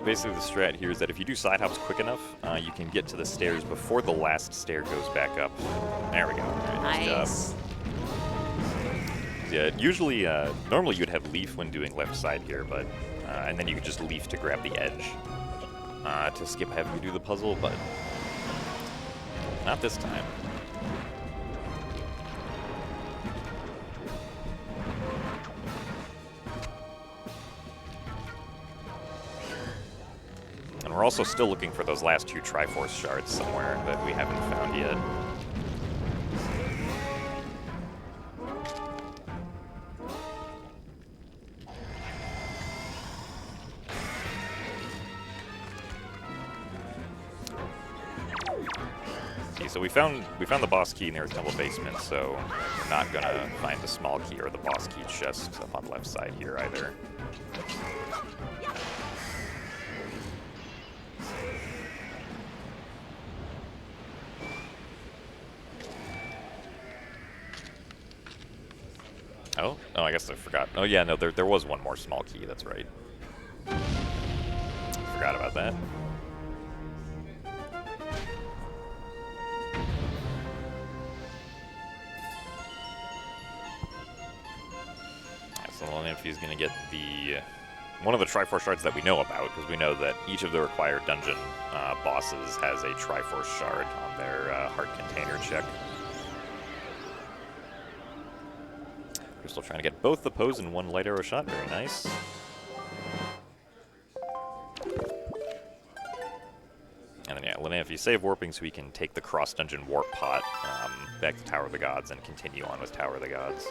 basically the strat here is that if you do side hops quick enough, you can get to the stairs before the last stair goes back up. There we go. Right, Nice. Yeah, usually, normally you'd have Leaf when doing left side here, but... and then you could just Leaf to grab the edge to skip having to do the puzzle, but... not this time. And we're also still looking for those last two Triforce shards somewhere that we haven't found yet. Okay, so we found the boss key near the temple basement, so we're not gonna find the small key or the boss key chest up on the left side here either. No? Oh, I guess I forgot. Oh, yeah, no, there was one more small key. That's right. Forgot about that. So Lenamphy is going to get one of the Triforce shards that we know about, because we know that each of the required dungeon bosses has a Triforce shard on their heart container check. We're still trying to get both the pose and one light arrow shot. Very nice. And then, yeah, Lenamphy save warping so we can take the cross-dungeon warp pot back to Tower of the Gods and continue on with Tower of the Gods.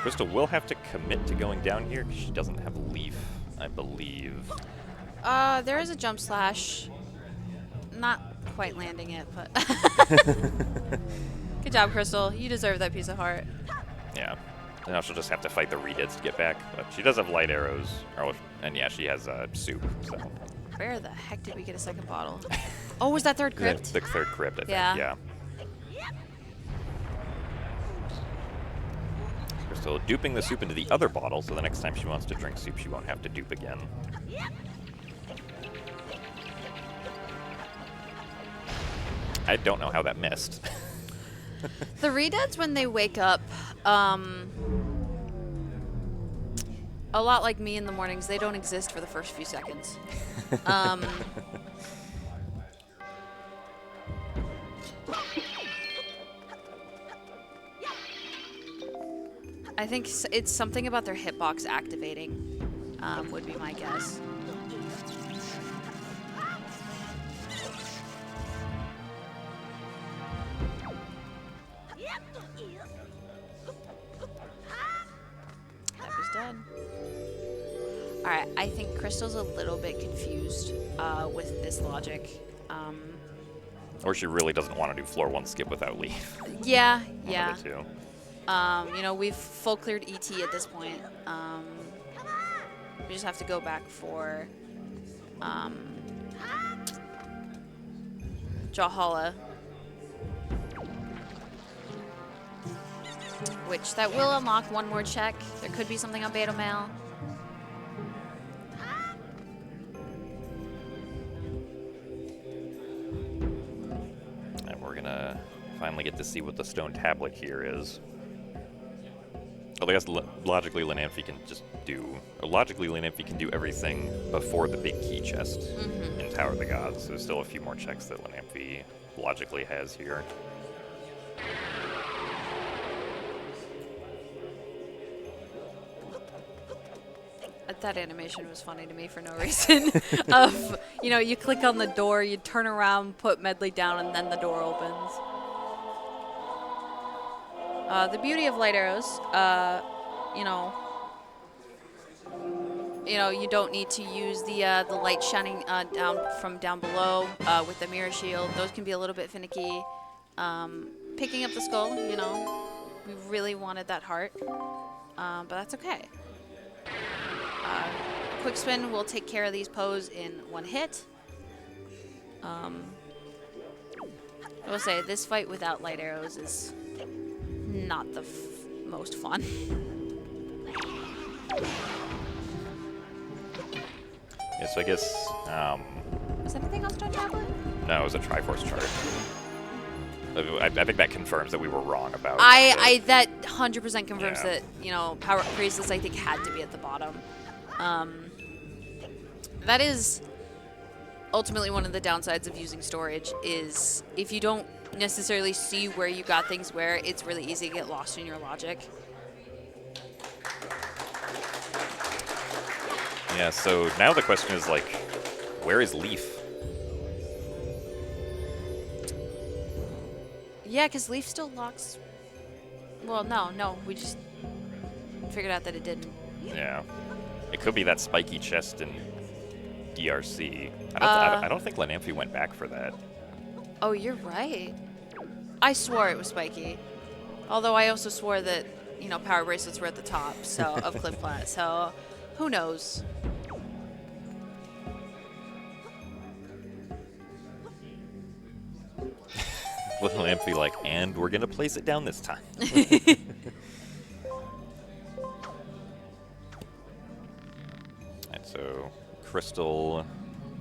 Crystal will have to commit to going down here because she doesn't have Leaf, I believe. There is a jump slash. Not quite landing it, but good job, Crystal. You deserve that piece of heart. Yeah. Now she'll just have to fight the Redits to get back, but she does have light arrows, and yeah, she has soup. So. Where the heck did we get a second bottle? Oh, was that third crypt? The third crypt, I think. Yeah. Crystal duping the soup into the other bottle, so the next time she wants to drink soup, she won't have to dupe again. I don't know how that missed. The Redeads, when they wake up, a lot like me in the mornings, they don't exist for the first few seconds. I think it's something about their hitbox activating, would be my guess. That was done. Alright, I think Crystal's a little bit confused with this logic. Or she really doesn't want to do floor 1 skip without Leaf. Yeah, One yeah. of the two. You know, we've full cleared ET at this point. We just have to go back for Jahala, which that will unlock one more check. There could be something on Beta Mail. And we're gonna finally get to see what the stone tablet here is. Well, I guess logically Lenamphy can just do... Logically Lenamphy can do everything before the big key chest in Tower of the Gods. There's still a few more checks that Lenamphy logically has here. That animation was funny to me for no reason. Of, you know, you click on the door, you turn around, put Medley down, and then the door opens. The beauty of light arrows, you know, you don't need to use the light shining down below with the mirror shield. Those can be a little bit finicky. Picking up the skull, you know, we really wanted that heart, but that's okay. Quick spin will take care of these pose in one hit. I will say this fight without light arrows is not the most fun. Yeah, so I guess... Was anything else on tablet? No, it was a Triforce chart. I think that confirms that we were wrong about that 100% confirms that, you know, Power Priestess, I think, had to be at the bottom. That is ultimately one of the downsides of using storage, is if you don't necessarily see where you got things where, it's really easy to get lost in your logic. Yeah, so now the question is, like, where is Leaf? Yeah, because Leaf still locks... Well, no, we just figured out that it didn't. Yeah. It could be that spiky chest in DRC. I don't think Lenamphy went back for that. Oh, you're right. I swore it was spiky. Although I also swore that, you know, power bracelets were at the top of Cliff Plat, so who knows? With Lenamphy like, and we're gonna place it down this time. And so Crystal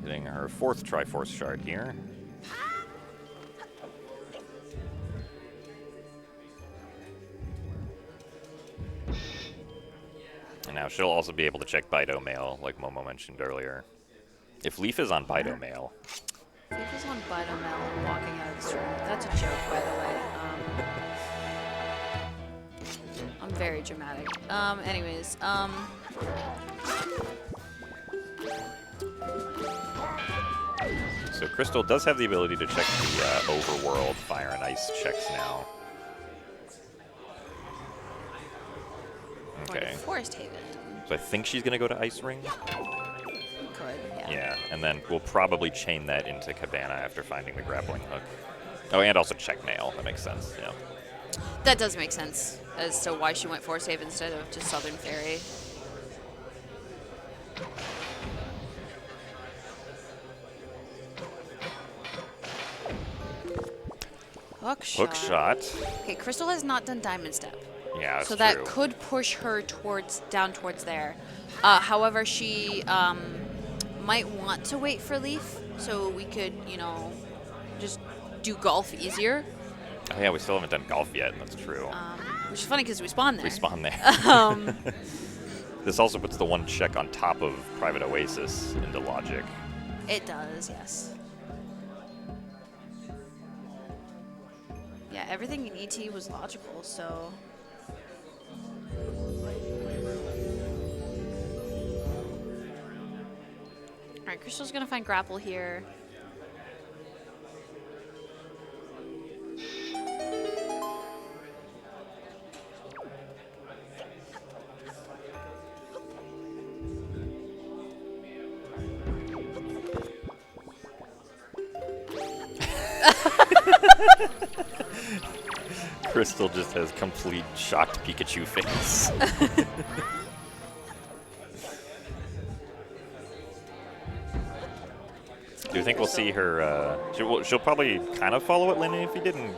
getting her 4th Triforce shard here. And now she'll also be able to check Bido Mail, like Momo mentioned earlier. If Leaf is on Bido Mail. Leaf is on Bido Mail and walking out of this room. That's a joke, by the way. I'm very dramatic. Anyways, So Crystal does have the ability to check the overworld fire and ice checks now. going Okay. to Forest Haven. So I think she's going to go to Ice Ring. Could, yeah. Yeah, and then we'll probably chain that into Cabana after finding the grappling hook. Oh, and also check Nail. That makes sense, yeah. That does make sense as to why she went Forest Haven instead of just Southern Ferry. Hook shot. Hook shot. Okay, Crystal has not done Diamond Step. Yeah, that's So that true. could push her down towards there. However, she might want to wait for Leaf, so we could, you know, just do golf easier. Oh, yeah, we still haven't done golf yet. That's true. Which is funny because we spawned there. We spawn there. Um, This also puts the one check on top of Private Oasis into logic. It does, yes. Yeah, everything in ET was logical, so... Alright, Crystal's gonna find Grapple here. Crystal just has complete shocked Pikachu face. Do you think we'll see her? She'll probably kind of follow what Lenamphy did and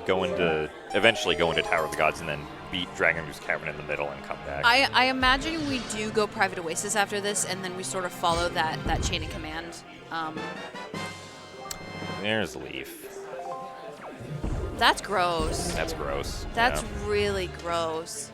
eventually go into Tower of the Gods and then beat Dragon Moose Cavern in the middle and come back. I imagine we do go Private Oasis after this, and then we sort of follow that chain of command. There's Leaf. That's gross. That's gross. That's yeah. really gross.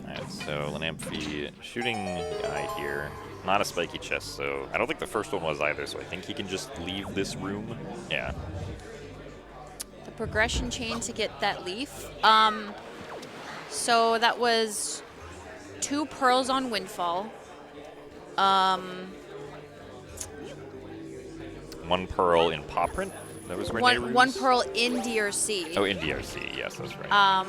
Alright, so Lenamphy shooting eye here. Not a spiky chest, so I don't think the first one was either, so I think he can just leave this room. Yeah. The progression chain to get that leaf. So that was 2 pearls on Windfall. 1 pearl in Paw Print? That was Renee Ruse? One pearl in DRC. Oh, in DRC, yes, that's right.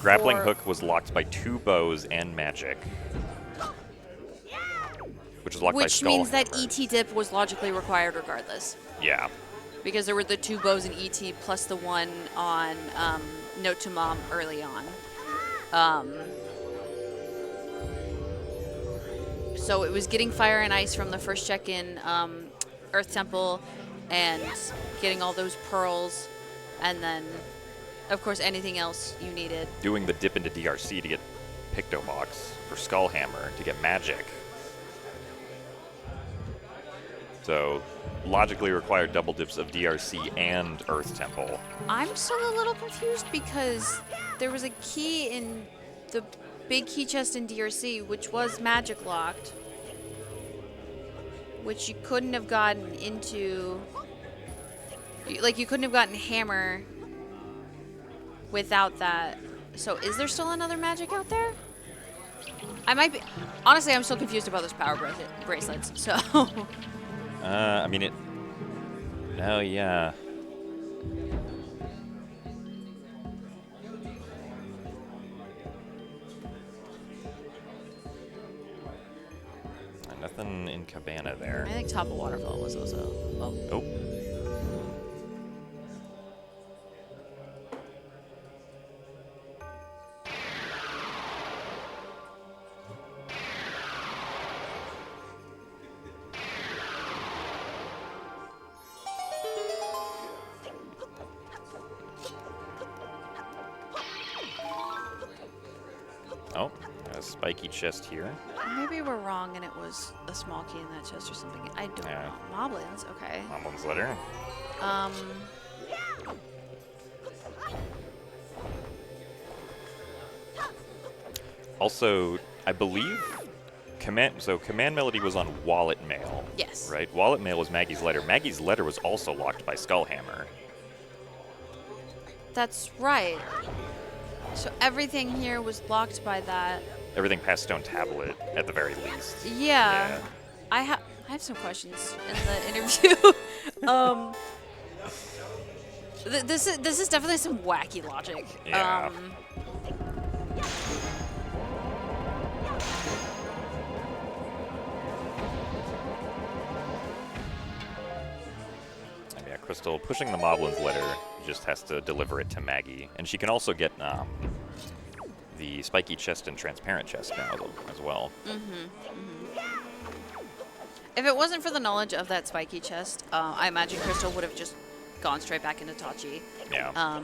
Grappling hook was locked by 2 bows and magic. Which is locked by Which means that Skullhammer. ET dip was logically required regardless. Yeah. Because there were the 2 bows in ET plus the one on Note to Mom early on. So it was getting fire and ice from the first check in Earth Temple and getting all those pearls, and then, of course, anything else you needed. Doing the dip into DRC to get Pictobox for Skullhammer to get magic. So, logically required double dips of DRC and Earth Temple. I'm still a little confused because there was a key in the big key chest in DRC, which was magic locked, which you couldn't have gotten into. Like, you couldn't have gotten Hammer without that. So, is there still another magic out there? I might be. Honestly, I'm still confused about those power bracelets. So. I mean it. Oh yeah. Nothing in Cabana there. I think Top of Waterfall was also. Oh. Oh. spiky chest here. Maybe we're wrong and it was a small key in that chest or something. I don't know. Moblins, okay. Moblin's letter. Also, I believe command melody was on wallet mail. Yes. Right? Wallet mail was Maggie's letter. Maggie's letter was also locked by Skullhammer. That's right. So everything here was blocked by that. Everything past Stone Tablet, at the very least. Yeah. I have some questions in the interview. This is definitely some wacky logic. Yeah. Yeah, Crystal pushing the Moblin's letter just has to deliver it to Maggie, and she can also get the spiky chest and transparent chest now as well. If it wasn't for the knowledge of that spiky chest, I imagine Crystal would have just gone straight back into Tachi. Yeah.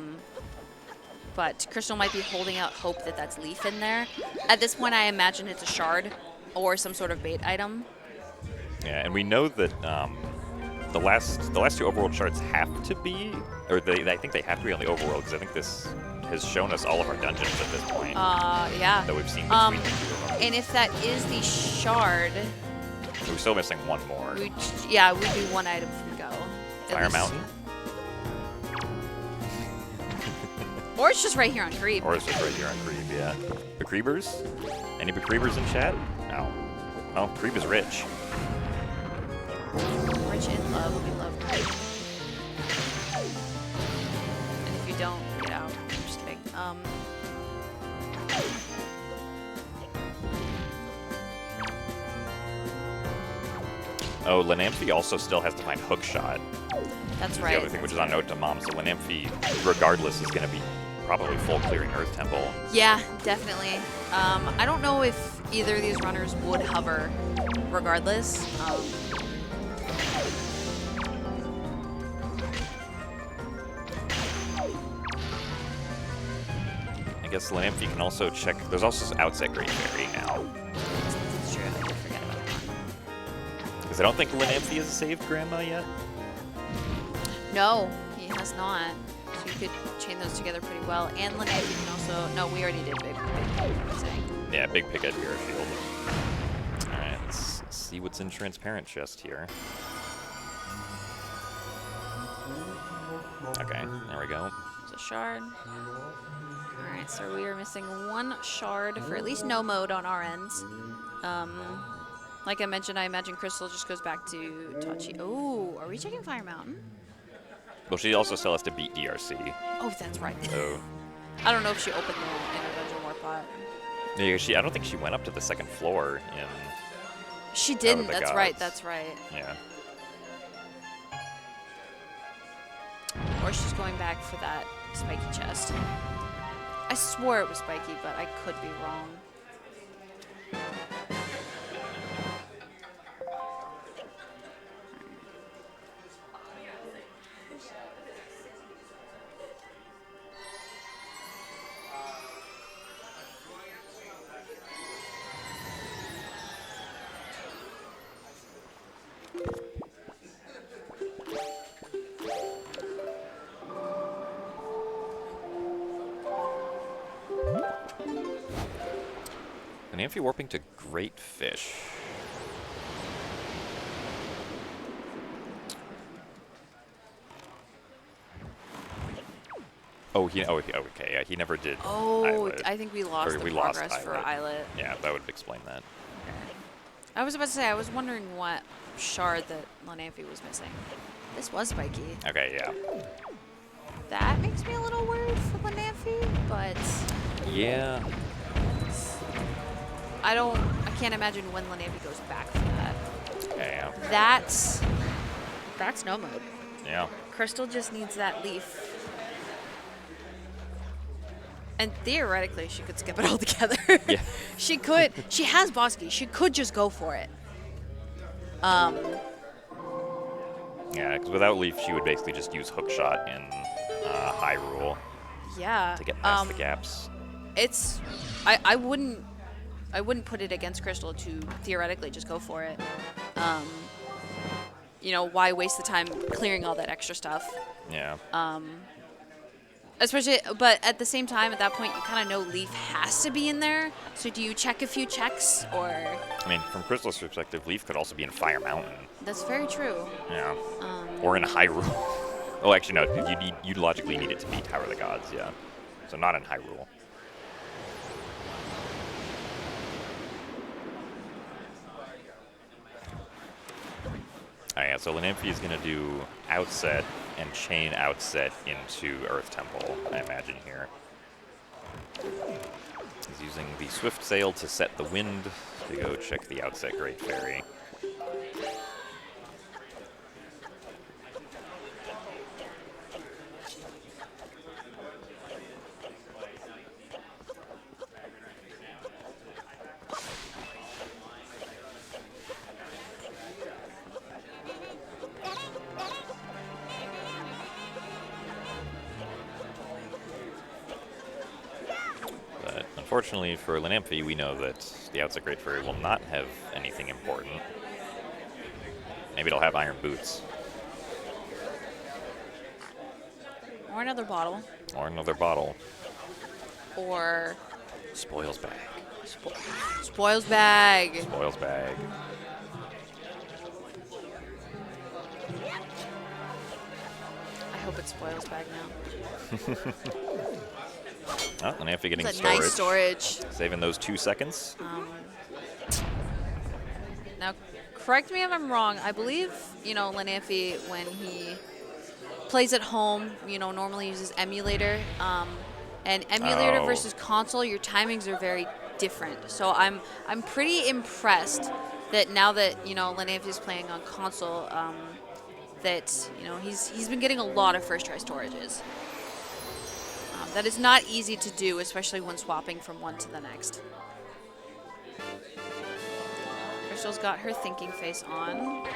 But Crystal might be holding out hope that that's Leaf in there. At this point, I imagine it's a shard or some sort of bait item. Yeah, and we know that the last two overworld shards have to be, or I think they have to be on the overworld, because I think this has shown us all of our dungeons at this point. Yeah. That we've seen between the two of them. And if that is the shard, So we're still missing one more. we'd be one item from go. At Fire least. Mountain? Or it's just right here on Creep. Or it's just right here on Creep, yeah. Becreebers? Any Becreebers in chat? No. Oh, Creep is rich. Rich in love, we love Creep. And if you don't, get out. I'm just kidding. Oh, Lenamphy also still has to find Hookshot. That's Which is right. the other thing, which is on note to Mom. So Lenamphy, regardless, is going to be probably full clearing Earth Temple. Yeah, definitely. I don't know if either of these runners would hover regardless. I guess Lenamphy can also check. There's also Outset Great Fairy now. It's true. I did forget about that. Because I don't think Lenamphy has saved Grandma yet. No, he has not. So you could chain those together pretty well. And Lenamphy can also... No, we already did big I'm saying. Yeah, big pick at Mirror Field. Alright, let's see what's in Transparent Chest here. Okay, there we go. It's a shard. Alright, so we are missing one shard for at least no mode on our ends. Like I mentioned, I imagine Crystal just goes back to Tachi. Oh, are we checking Fire Mountain? Well, she also still has to beat DRC. Oh, that's right. So, I don't know if she opened the inner dungeon warp pot. yeah, I don't think she went up to the second floor in... She didn't. the That's right. gods. That's right. Yeah. Or she's going back for that spiky chest. I swore it was spiky, but I could be wrong. Lenamphy warping to Great Fish. Okay, yeah, he never did. Oh, Islet. I think we lost Or the we lost progress for Islet. Islet. Yeah, that would explain that. I was about to say, I was wondering what shard that Lenamphy was missing. This was spiky. Okay, yeah. That makes me a little worried for Lenamphy, but Yeah. I can't imagine when Lenamphy goes back for that. Yeah. That's no mode. Yeah. Crystal just needs that leaf. And theoretically, she could skip it all together. Yeah. She could. She has Bosky. She could just go for it. Yeah, because without Leaf, she would basically just use Hookshot in Hyrule Yeah. to get past the gaps. It's. I wouldn't I wouldn't put it against Crystal to theoretically just go for it. You know, why waste the time clearing all that extra stuff? Yeah. Especially, but at the same time, at that point, you kind of know Leaf has to be in there. So do you check a few checks, or? I mean, from Crystal's perspective, Leaf could also be in Fire Mountain. That's very true. Yeah. Or in Hyrule. Oh, actually, no. You logically need it to be Tower of the Gods, yeah. So not in Hyrule. Alright, yeah, so Lenamphy is going to do Outset and chain Outset into Earth Temple, I imagine here. He's using the Swift Sail to set the wind to go check the Outset Great Fairy. Unfortunately for Lenamphy, we know that the Outset Great Fairy will not have anything important. Maybe it'll have Iron Boots. Or another bottle. Or another bottle. Or... Spoils Bag. Spoils Bag. Spoils Bag. I hope it Spoils Bag now. Oh, Lenamphy getting That's a storage. nice storage. Saving those 2 seconds. Now, correct me if I'm wrong. I believe, you know, Lenamphy, when he plays at home, you know, normally uses emulator. And emulator versus console, your timings are very different. So I'm pretty impressed that now that, you know, Lenamphy is playing on console, that, you know, he's been getting a lot of first try storages. That is not easy to do, especially when swapping from one to the next. Crystal's got her thinking face on.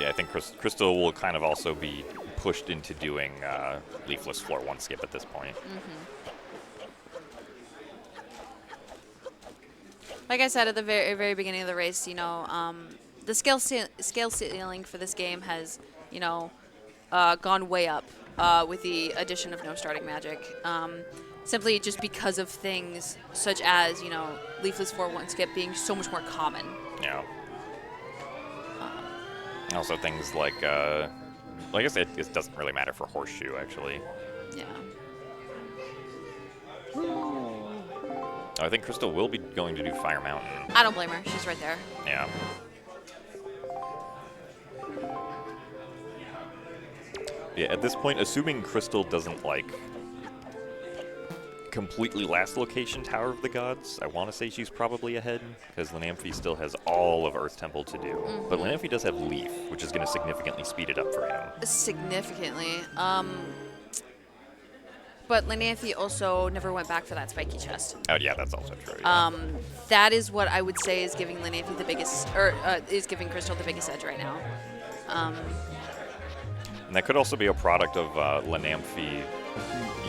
Yeah, I think Crystal will kind of also be pushed into doing Leafless Floor 1 skip at this point. Like I said at the very beginning of the race, you know, the scale ceiling for this game has, you know, gone way up with the addition of no starting magic. Simply just because of things such as, you know, Leafless 4-1 skip being so much more common. Yeah. Also things like, well, I guess it doesn't really matter for Horseshoe, actually. Yeah. I think Crystal will be going to do Fire Mountain. I don't blame her. She's right there. Yeah. Yeah, at this point, assuming Crystal doesn't, like, completely last location Tower of the Gods, I want to say she's probably ahead, because Lenamphy still has all of Earth Temple to do. But Lenamphy does have Leaf, which is going to significantly speed it up for him. Significantly. But Lenamphy also never went back for that spiky chest. Oh, yeah, that's also true. Yeah. That is what I would say is giving Lenamphy the biggest, or is giving Crystal the biggest edge right now. And that could also be a product of Lenamphy,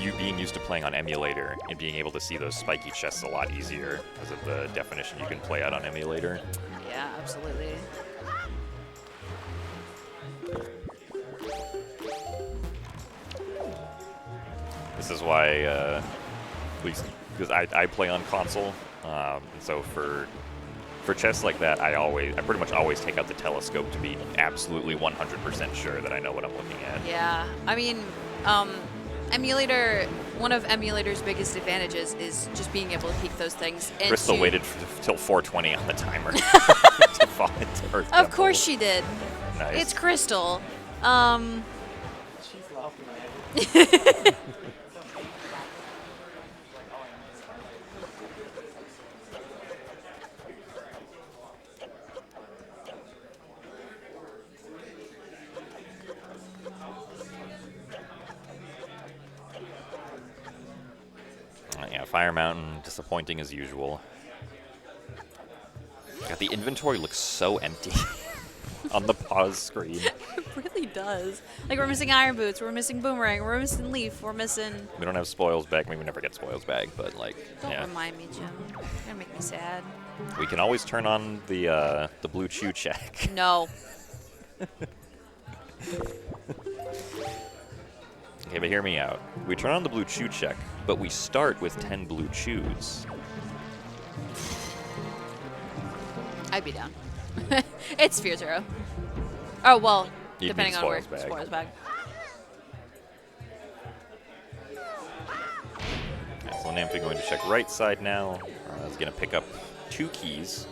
you being used to playing on emulator and being able to see those spiky chests a lot easier because of the definition you can play out on emulator. Yeah, absolutely. This is why, at least because I play on console, and so for chests like that, I pretty much always take out the telescope to be absolutely 100% sure that I know what I'm looking at. Yeah, I mean, emulator. One of emulator's biggest advantages is just being able to peek those things. And Crystal waited till 4:20 on the timer to fall into Earth Of course she did. Nice. It's Crystal. She's laughing at me. Yeah, Fire Mountain, disappointing as usual. Got the inventory looks so empty on the pause screen. It really does. Like, we're missing iron boots, we're missing boomerang, we're missing leaf, we're missing... We don't have spoils bag. Maybe we never get spoils bag, but like, Don't yeah. remind me, Jim. You're gonna make me sad. We can always turn on the blue chew check. No. Okay, but hear me out. We turn on the blue chew check, but we start with 10 blue chews. I'd be down. It's Sphere Zero. Oh, well, You'd depending need on where spoils bag. spoils bag. Okay, so Lenamphy going to check right side now. He's going to pick up 2 keys.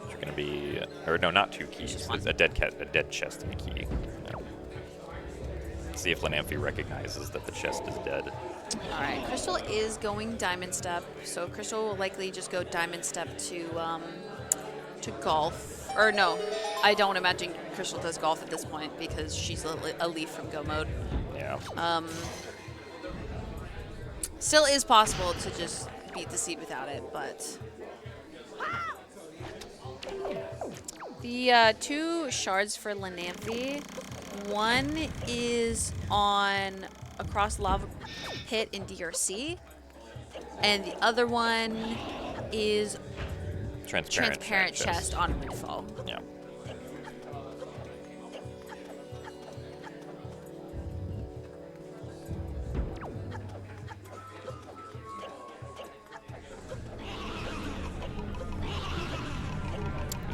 Which are going to be, or no, not 2 keys. Just one. It's a dead chest and a key. Yeah. See if Lenamphy recognizes that the chest is dead. All right, Crystal is going Diamond Step, so Crystal will likely just go Diamond Step to Golf. Or no, I don't imagine Crystal does Golf at this point because she's a leaf from Go mode. Yeah. Still is possible to just beat the seed without it, but... The 2 shards for Lenamphy, one is on across lava pit in DRC, and the other one is transparent chest on Windfall. Yeah.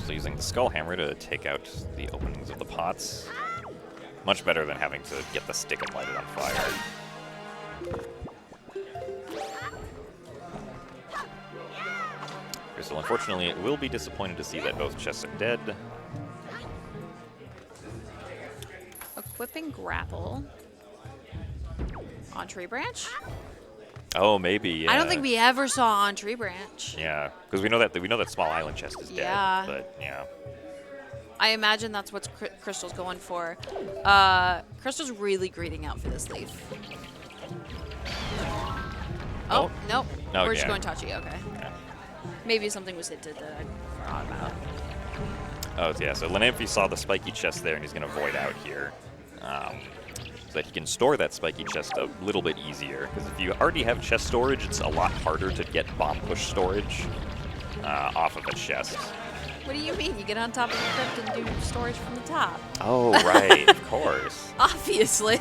So using the skull hammer to take out the openings of the pots. Much better than having to get the stick and light it on fire. Crystal, unfortunately, will be disappointed to see that both chests are dead. Equipping grapple on Tree Branch? Oh, maybe. Yeah. I don't think we ever saw on Tree Branch. Yeah, because we know that small island chest is dead. Yeah. But yeah. I imagine that's what Crystal's going for. Crystal's really greeting out for this leaf. Oh, nope. No, We're just yeah. going Tachi, okay. Yeah. Maybe something was hinted that I forgot about. Oh, yeah, so Lenamphy saw the spiky chest there, and he's going to void out here. So that he can store that spiky chest a little bit easier. Because if you already have chest storage, it's a lot harder to get bomb push storage off of a chest. What do you mean? You get on top of the crypt and do storage from the top. Oh, right, of course. Obviously.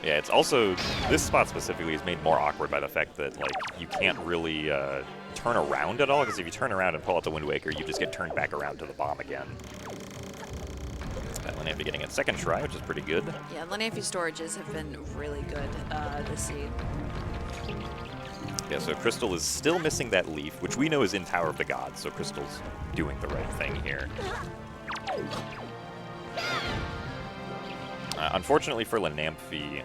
Yeah, it's also, this spot specifically is made more awkward by the fact that, like, you can't really turn around at all, because if you turn around and pull out the Wind Waker, you just get turned back around to the bomb again. Lenamphy getting its second try, which is pretty good. Yeah, Lenamphy storages have been really good this seed. Yeah, so Crystal is still missing that leaf, which we know is in Tower of the Gods, so Crystal's doing the right thing here. Unfortunately for Lenamphy,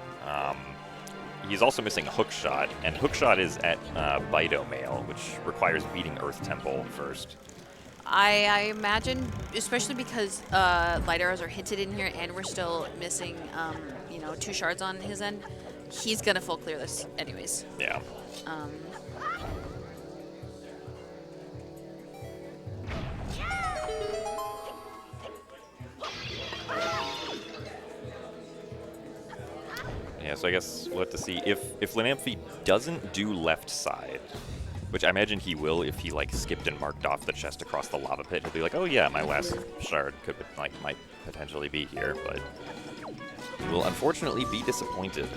he's also missing Hookshot, and Hookshot is at Bido Mail, which requires beating Earth Temple first. I imagine, especially because light arrows are hinted in here and we're still missing, 2 shards on his end, he's gonna full clear this anyways. Yeah. Yeah, so I guess we'll have to see if Lenamphy doesn't do left side, which I imagine he will if he like skipped and marked off the chest across the lava pit. He'll be like, oh yeah, my last shard might potentially be here, but he will unfortunately be disappointed.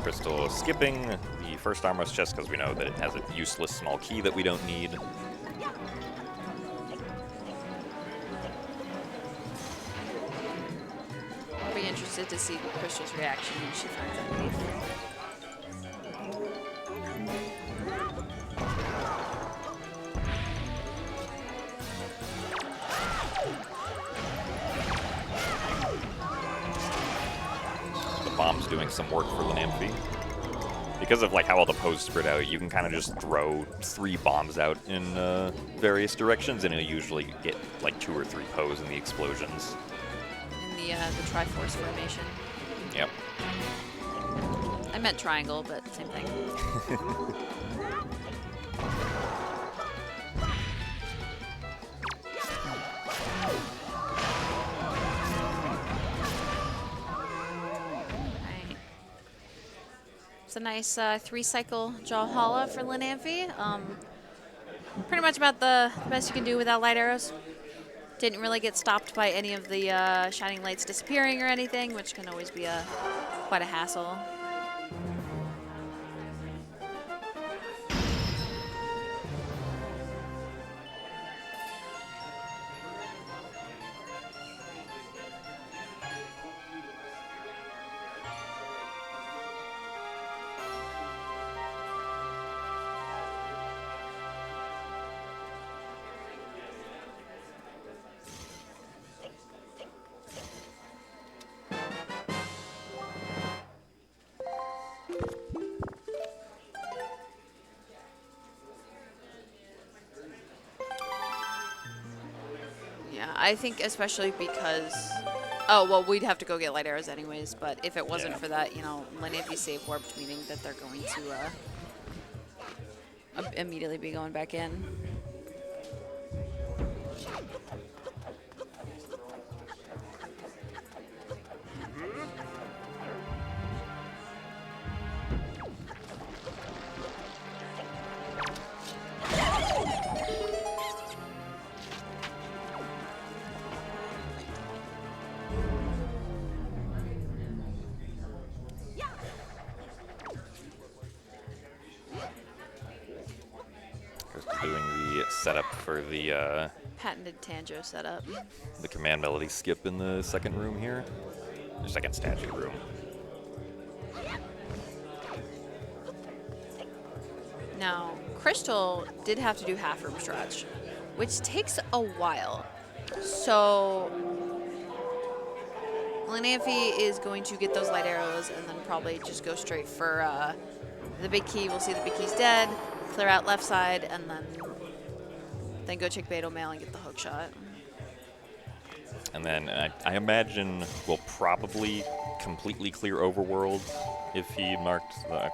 Crystal skipping the first armor's chest because we know that it has a useless small key that we don't need. I'll be interested to see Crystal's reaction when she finds that leaf. Bomb's doing some work for Lenamphy. because of like how all the posts spread out, you can kind of just throw 3 bombs out in various directions, and it'll usually get like 2 or 3 pos in the explosions. In the Triforce formation. Yep. I meant triangle, but same thing. Alright. It's a nice 3-cycle Jawhala for Lenamphy. Pretty much about the best you can do without light arrows. Didn't really get stopped by any of the shining lights disappearing or anything, which can always be quite a hassle. I think especially because, oh, well, we'd have to go get light arrows anyways, but if it wasn't for that, you know, Lenamphy save warped, meaning that they're going to immediately be going back in. Doing the setup for the Patented Tanjo setup. the command melody skip in the second room here, the second statue room. Now, Crystal did have to do half room stretch, which takes a while. So Lenamphy is going to get those light arrows and then probably just go straight for the big key. We'll see the big key's dead, clear out left side, and then go check Beto Mail and get the hook shot. And then I imagine we'll probably completely clear Overworld if he marked the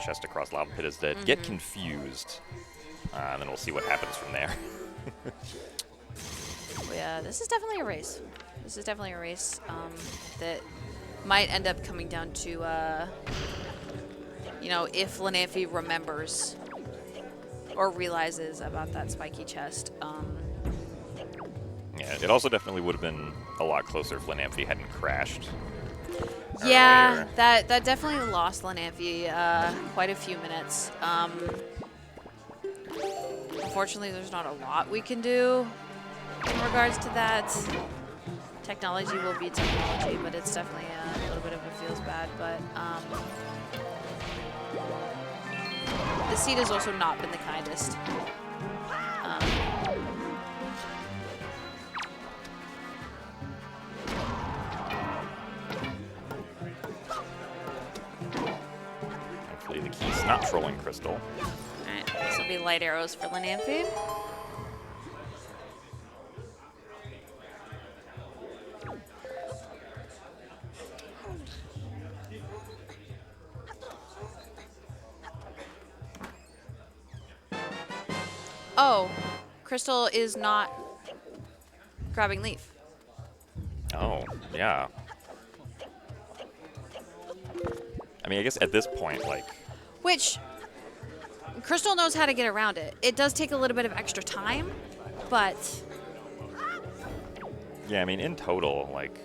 chest across Lava Pit as dead. Get confused, and then we'll see what happens from there. Yeah, this is definitely a race. This is definitely a race that might end up coming down to, you know, if Lenamphy remembers or realizes about that spiky chest. Yeah, it also definitely would have been a lot closer if Lenamphy hadn't crashed. Yeah, earlier. that definitely lost Lenamphy quite a few minutes. Unfortunately, there's not a lot we can do in regards to that. Technology will be technology, but it's definitely a little bit of a feels bad. But the seat has also not been the kindest. Hopefully the key's not trolling Crystal. Alright, this will be light arrows for Lenamphy. Oh, Crystal is not grabbing Leaf. Oh, yeah. I mean, I guess at this point, like... Which, Crystal knows how to get around it. It does take a little bit of extra time, but... Yeah, I mean, in total, like...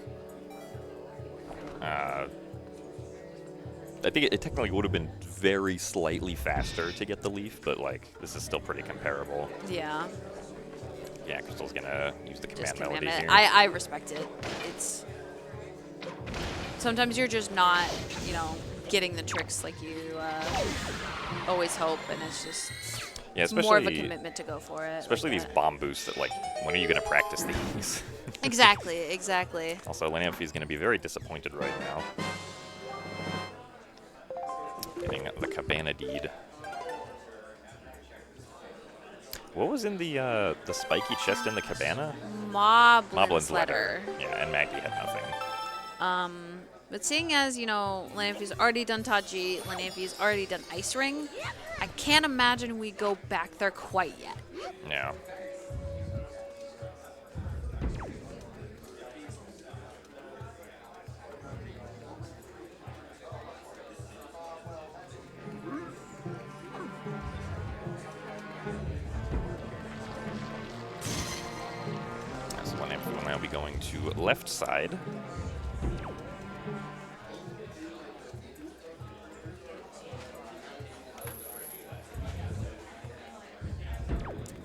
I think it technically would have been very slightly faster to get the Leaf, but, like, this is still pretty comparable. Yeah. Yeah, Crystal's gonna use the command Just melody command here. it. I respect it. It's... Sometimes you're just not, you know, getting the tricks like you always hope, and it's just Yeah, more of a commitment to go for it. Especially like these that. bomb boosts that, like, when are you going to practice these? Exactly, exactly. Also, Lenamphy's going to be very disappointed right now. Getting the cabana deed. What was in the spiky chest in the cabana? Moblin's letter. Yeah, and Maggie had nothing. But seeing as, you know, Lenamphy's already done Taji, Lenamphy's already done Ice Ring, I can't imagine we go back there quite yet. Yeah. So Lenamphy will now be going to left side.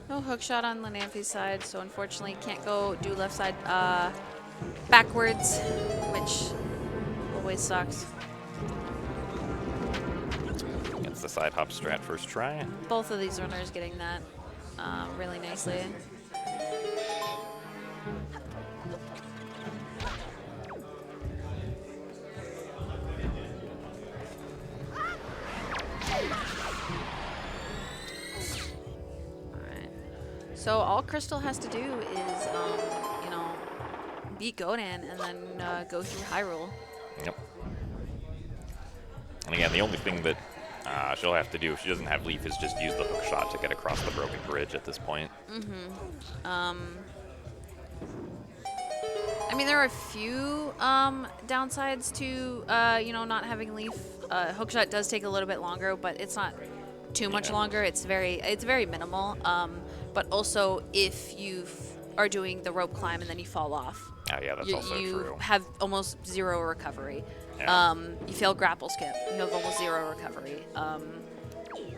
No hook shot on Lenamphy's side, so unfortunately can't go do left side backwards, which always sucks. Gets the side hop strat first try. Both of these runners getting that really nicely. So all Crystal has to do is, you know, beat Godan and then go through Hyrule. Yep. And again, the only thing that she'll have to do if she doesn't have Leaf is just use the hook shot to get across the broken bridge at this point. I mean, there are a few downsides to, you know, not having Leaf. Hookshot does take a little bit longer, but it's not too much longer. It's very minimal. But also, if you are doing the rope climb and then you fall off, Oh yeah, that's also you true. have almost zero recovery. Yeah. You fail grapple skip, you have almost zero recovery.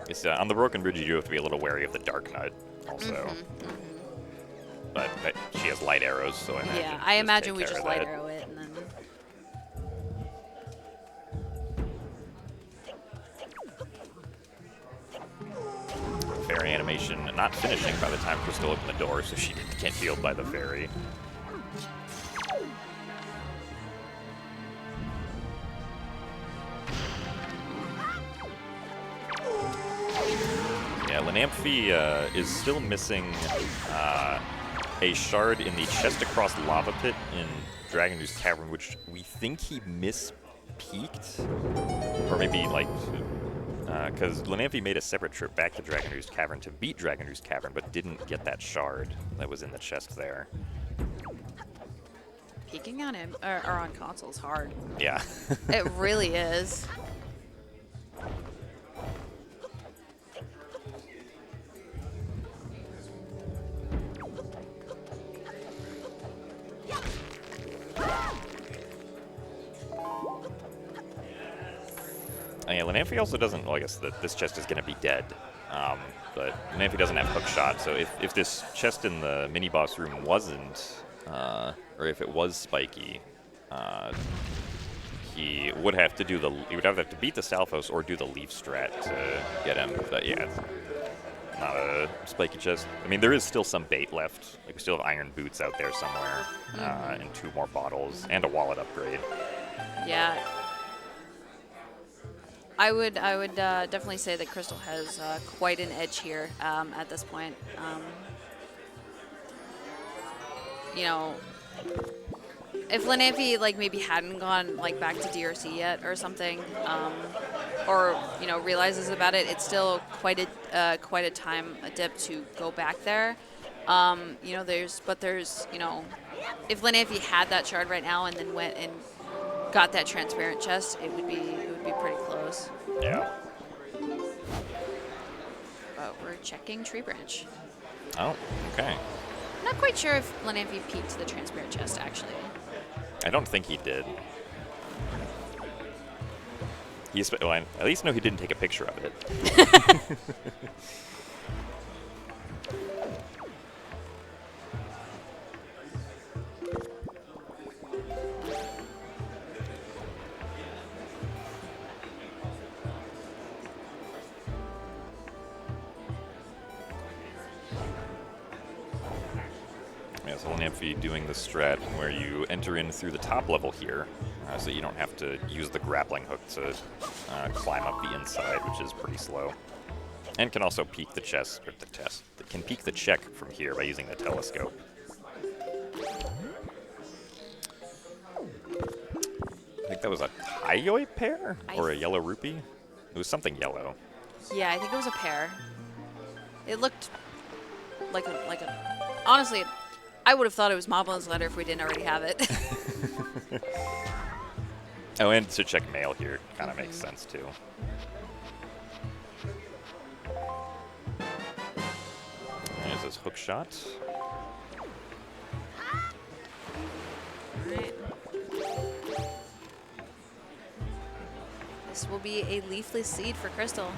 It's, on the broken bridge, you do have to be a little wary of the Dark Nut also. But she has light arrows, so I imagine. Yeah, I imagine we take care just of light that. arrow it and then. Fairy animation not finishing by the time Crystal opened the door, so she didn't get healed by the fairy. Yeah, Lenamphy is still missing a shard in the chest across lava pit in Dragon Ooze Cavern, which we think he mispeaked, or maybe like. Because Lenamphy made a separate trip back to Dragon Ooze Cavern to beat Dragon Ooze Cavern, but didn't get that shard that was in the chest there. Peeking on him or on console is hard. Yeah. It really is. Yeah, Lenamphy also doesn't. Well, I guess that this chest is going to be dead, but Lenamphy doesn't have hook shot. So if this chest in the mini boss room wasn't, or if it was spiky, he would have to do the. He would have to beat the Stalfos or do the leaf strat to get him. But yeah, it's not a spiky chest. I mean, there is still some bait left. Like we still have iron boots out there somewhere, and 2 more bottles and a wallet upgrade. Yeah. I would definitely say that Crystal has quite an edge here at this point. You know, if Lenamphy like maybe hadn't gone like back to DRC yet or something, or you know realizes about it, it's still quite a time a dip to go back there. You know, there's you know, if Lenamphy had that shard right now and then went and got that transparent chest, it would be pretty close. Yeah. But we're checking Tree Branch. Oh, okay. Not quite sure if Lenamphy peeked the transparent chest, actually. I don't think he did. Well, I at least know he didn't take a picture of it. Yeah, so Lenamphy doing the strat where you enter in through the top level here, so you don't have to use the grappling hook to climb up the inside, which is pretty slow. And can also peek the chest, or the chest, can peek the check from here by using the telescope. I think that was a Taiyoi pair? Or a yellow rupee? It was something yellow. Yeah, I think it was a pair. It looked like a honestly, I would have thought it was Moblin's letter if we didn't already have it. Oh, and to check mail here kind of makes sense too. There's this hook shot. Alright. This will be a leafless seed for Crystal.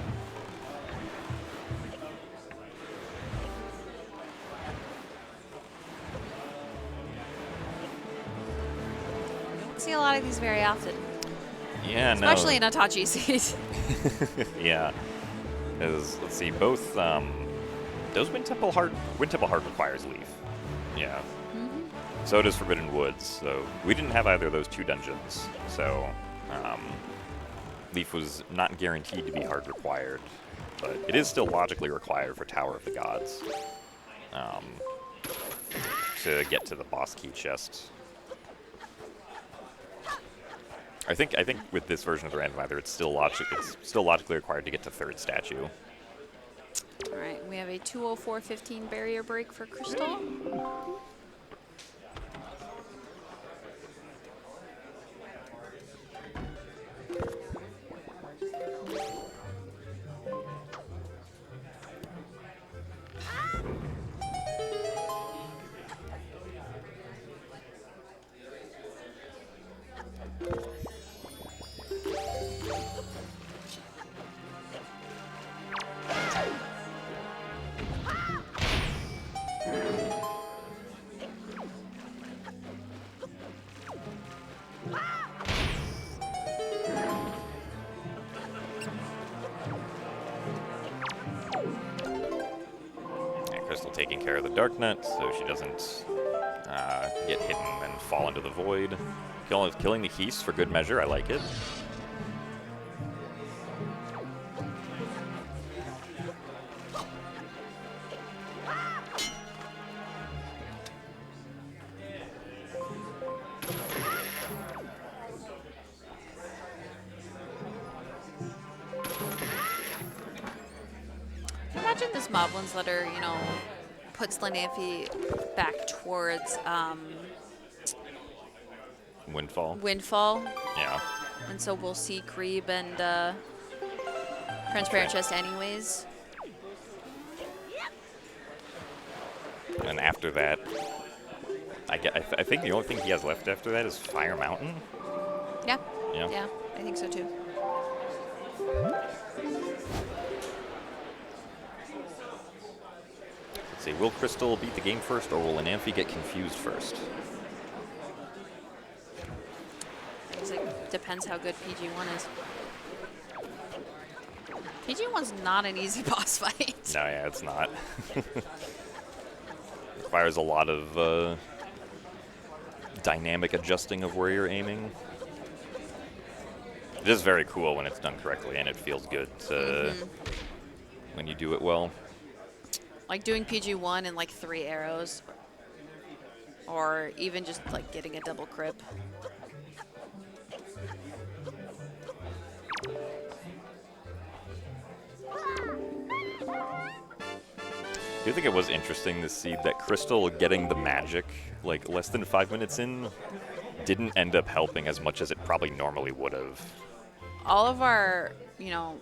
See a lot of these very often. Yeah, especially in Itachi seed. Yeah. Let's see, both those Wind Temple Heart requires Leaf. Yeah. So does Forbidden Woods. So we didn't have either of those two dungeons. So Leaf was not guaranteed to be hard required, but it is still logically required for Tower of the Gods to get to the boss key chest. I think with this version of the randomizer, it's still logically required to get to third statue. All right, we have a 204.15 barrier break for Crystal. Taking care of the Dark Nut so she doesn't get hit and fall into the void. Killing the Heist for good measure, I like it. Imagine this Moblin's letter, you know, puts Lenamphy back towards Windfall. Yeah. And so we'll see Creeb and Transparent Chest anyways. And after that, I think the only thing he has left after that is Fire Mountain. Yeah. Yeah. Yeah, I think so too. Let's see, will Crystal beat the game first, or will Lenamphy get confused first? It depends how good PG1 is. PG1's not an easy boss fight. No, yeah, it's not. Requires a lot of dynamic adjusting of where you're aiming. It is very cool when it's done correctly, and it feels good when you do it well. Like doing PG1 in like 3 arrows, or even just like getting a double crip. Do you think it was interesting to see that Crystal getting the magic like less than 5 minutes in didn't end up helping as much as it probably normally would have? All of our, you know,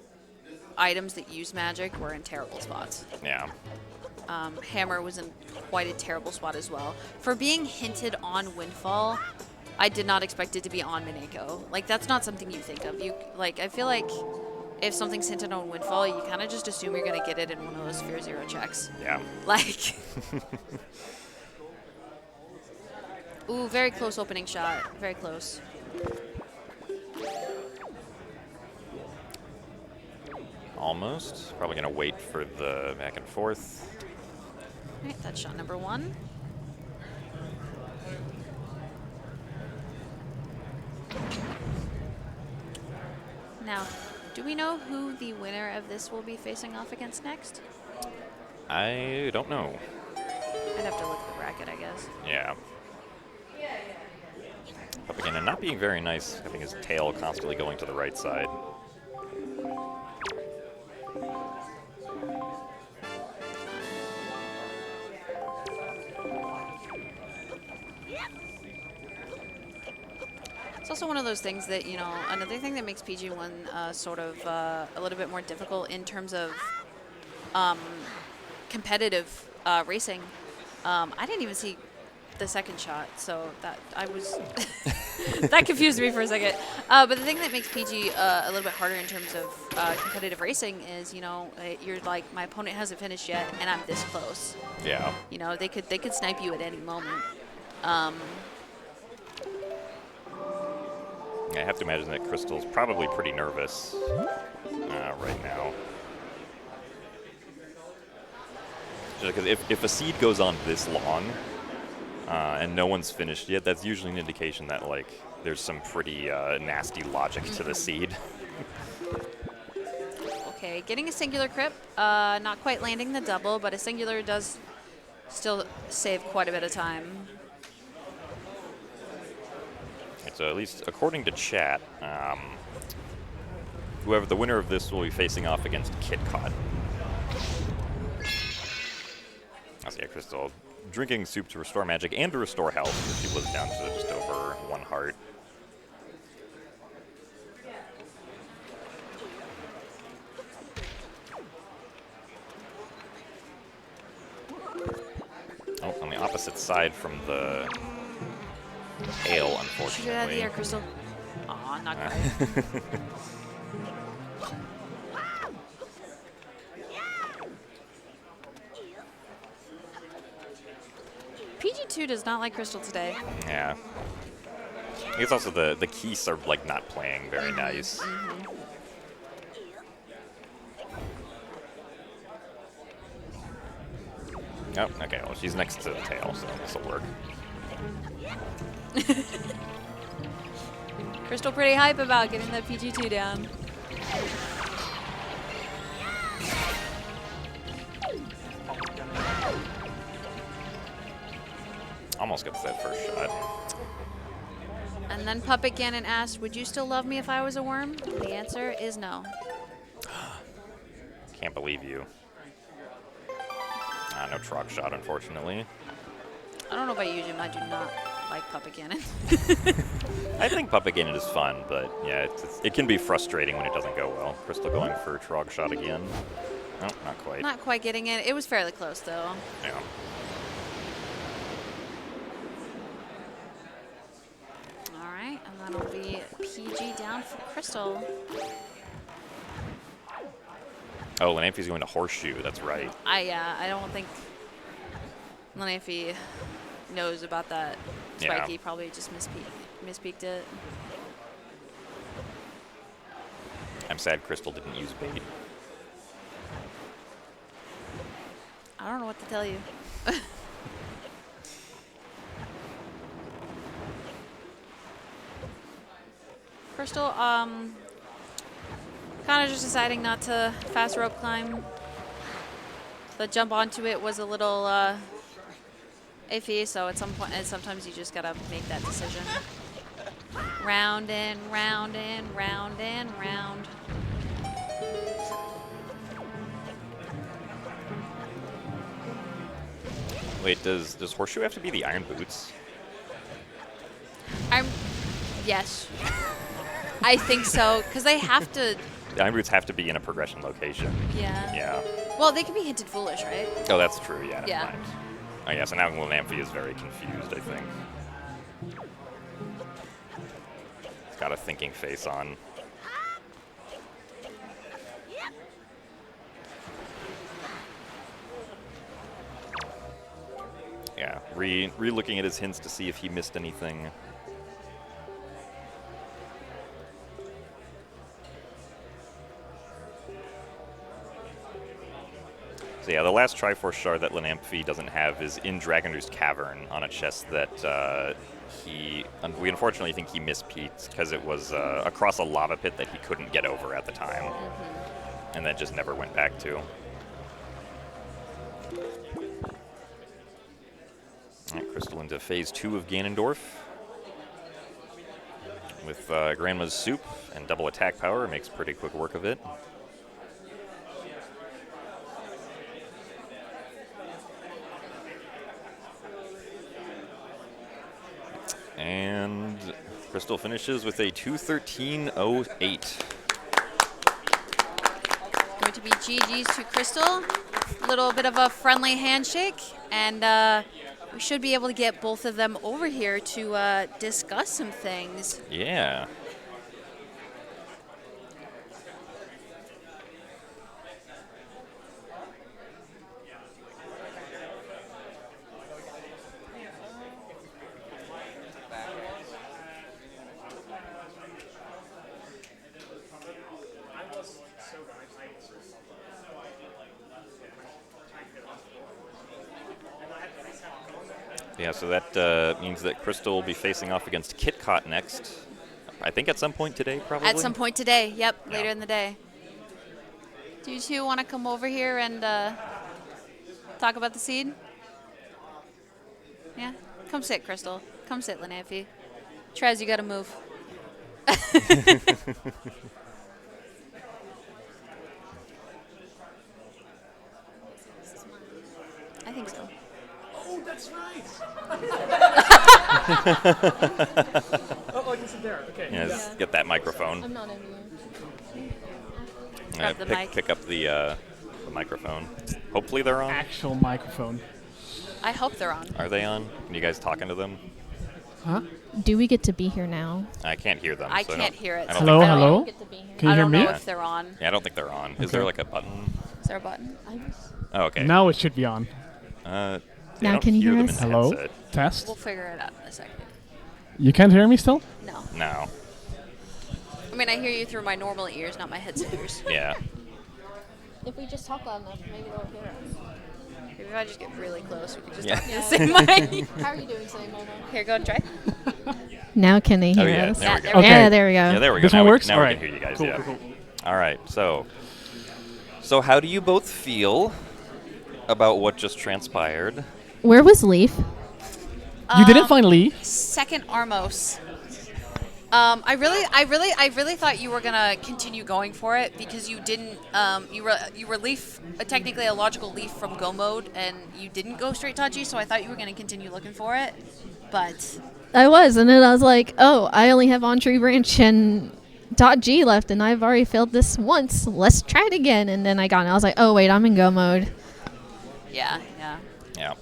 items that use magic were in terrible spots. Yeah. Hammer was in quite a terrible spot as well. For being hinted on Windfall, I did not expect it to be on Mineko. Like, that's not something you think of. I feel like if something's hinted on Windfall, you kind of just assume you're going to get it in one of those Fear Zero checks. Yeah. Like... Ooh, very close opening shot. Very close. Almost. Probably going to wait for the back and forth. All right, that's shot number 1. Now, do we know who the winner of this will be facing off against next? I don't know. I'd have to look at the bracket, I guess. Yeah. Up again, and not being very nice, having his tail constantly going to the right side. It's also one of those things that, you know, another thing that makes PG1 sort of a little bit more difficult in terms of competitive racing. I didn't even see the second shot, so that I was that confused me for a second. But the thing that makes PG a little bit harder in terms of competitive racing is, you know, you're like, my opponent hasn't finished yet, and I'm this close. Yeah. You know, they could snipe you at any moment. I have to imagine that Crystal's probably pretty nervous right now. Because if a seed goes on this long and no one's finished yet, that's usually an indication that, like, there's some pretty nasty logic to the seed. Okay, getting a singular crip, not quite landing the double, but a singular does still save quite a bit of time. So at least according to chat, whoever the winner of this will be facing off against KitKat. I see, Crystal drinking soup to restore magic and to restore health. She was down to just over 1 heart. Oh, on the opposite side from the tail, unfortunately. Shoot it out of the air, Crystal. Aw, not quite. PG2 does not like Crystal today. Yeah. I guess also the keys are, like, not playing very nice. Oh, okay, well, she's next to the tail, so this will work. Crystal pretty hype about getting that PG2 down. Almost gets that first shot. And then Puppet Ganon asked, would you still love me if I was a worm? The answer is no. Can't believe you. No Trog shot, unfortunately. I don't know about you, Jim. I do not like Puppet Ganon. I think Puppet Ganon is fun, but yeah, it can be frustrating when it doesn't go well. Crystal going for Trog shot again. No, not quite. Not quite getting it. It was fairly close, though. Yeah. All right, and that'll be PG down for Crystal. Oh, Lenamphy's going to Horseshoe. That's right. I don't think Lenamphy knows about that spike. Yeah. He probably just mispeaked it. I'm sad Crystal didn't use bait. I don't know what to tell you. Crystal, kind of just deciding not to fast rope climb. The jump onto it was a little iffy, so at some point, and sometimes you just gotta make that decision. Round and round and round and round. Wait, does Horseshoe have to be the Iron Boots? Yes. I think so, because they have to. The Iron Boots have to be in a progression location. Yeah. Yeah. Well, they can be hinted foolish, right? Oh, that's true, yeah. Yeah. Never mind. Oh, yeah, so now Lenamphy is very confused, I think. He's got a thinking face on. Yeah, re-looking at his hints to see if he missed anything. So yeah, the last Triforce shard that Lenamphy doesn't have is in Dragon Roost Cavern on a chest that we unfortunately think he mispeaked because it was across a lava pit that he couldn't get over at the time, and that just never went back to. All right, Crystal into phase 2 of Ganondorf. With Grandma's Soup and double attack power, makes pretty quick work of it. And Crystal finishes with a 2:13.08. Going to be GG's to Crystal. A little bit of a friendly handshake, and we should be able to get both of them over here to discuss some things. Yeah. Yeah, so that means that Crystal will be facing off against KitKat next. I think at some point today, probably? At some point today, yep, Yeah. later in the day. Do you two want to come over here and talk about the seed? Yeah? Come sit, Crystal. Come sit, Lenamphy. Trez, you got to move. I think so. Oh, that's right. Oh, I can sit there. Okay. Yeah, just get that microphone. I'm not in Grab the mic. Pick up the microphone. Hopefully they're on. Actual microphone. I hope they're on. Are they on? Are you guys talking to them? Huh? Do we get to be here now? I can't hear them. I so can't don't- hear it. I don't Hello, think they're hello? on. Get to be here. Can you I hear don't me? know if they're on. Yeah, I don't think they're on. Is there like a button? Is there a button? Oh, okay. Now it should be on. I Now don't can you hear them us? in the Hello? headset. Test. We'll figure it out in a second. You can't hear me still? No. No. I mean, I hear you through my normal ears, not my headset ears. Yeah. If we just talk loud enough, maybe they'll hear us. Maybe if I just get really close, we can just Yeah. talk in the same mic. How are you doing today, Momo? Here, go and try. Now can they hear Oh, yeah. us? There we go. Okay. Yeah, there we go. Yeah, there we go. This now one we, works? now All we right. can hear you guys. Cool, Yeah. cool, cool. All right. So how do you both feel about what just transpired? Where was Leaf? You didn't find Lee? Second Armos. I really thought you were gonna continue going for it because you didn't. You were leaf, technically a logical leaf from Go mode, and you didn't go straight Taji. So I thought you were gonna continue looking for it, but I was, and then I was like, oh, I only have on tree branch and dot G left, and I've already failed this once. Let's try it again. And then I got it. I was like, oh wait, I'm in Go mode. yeah. Yeah.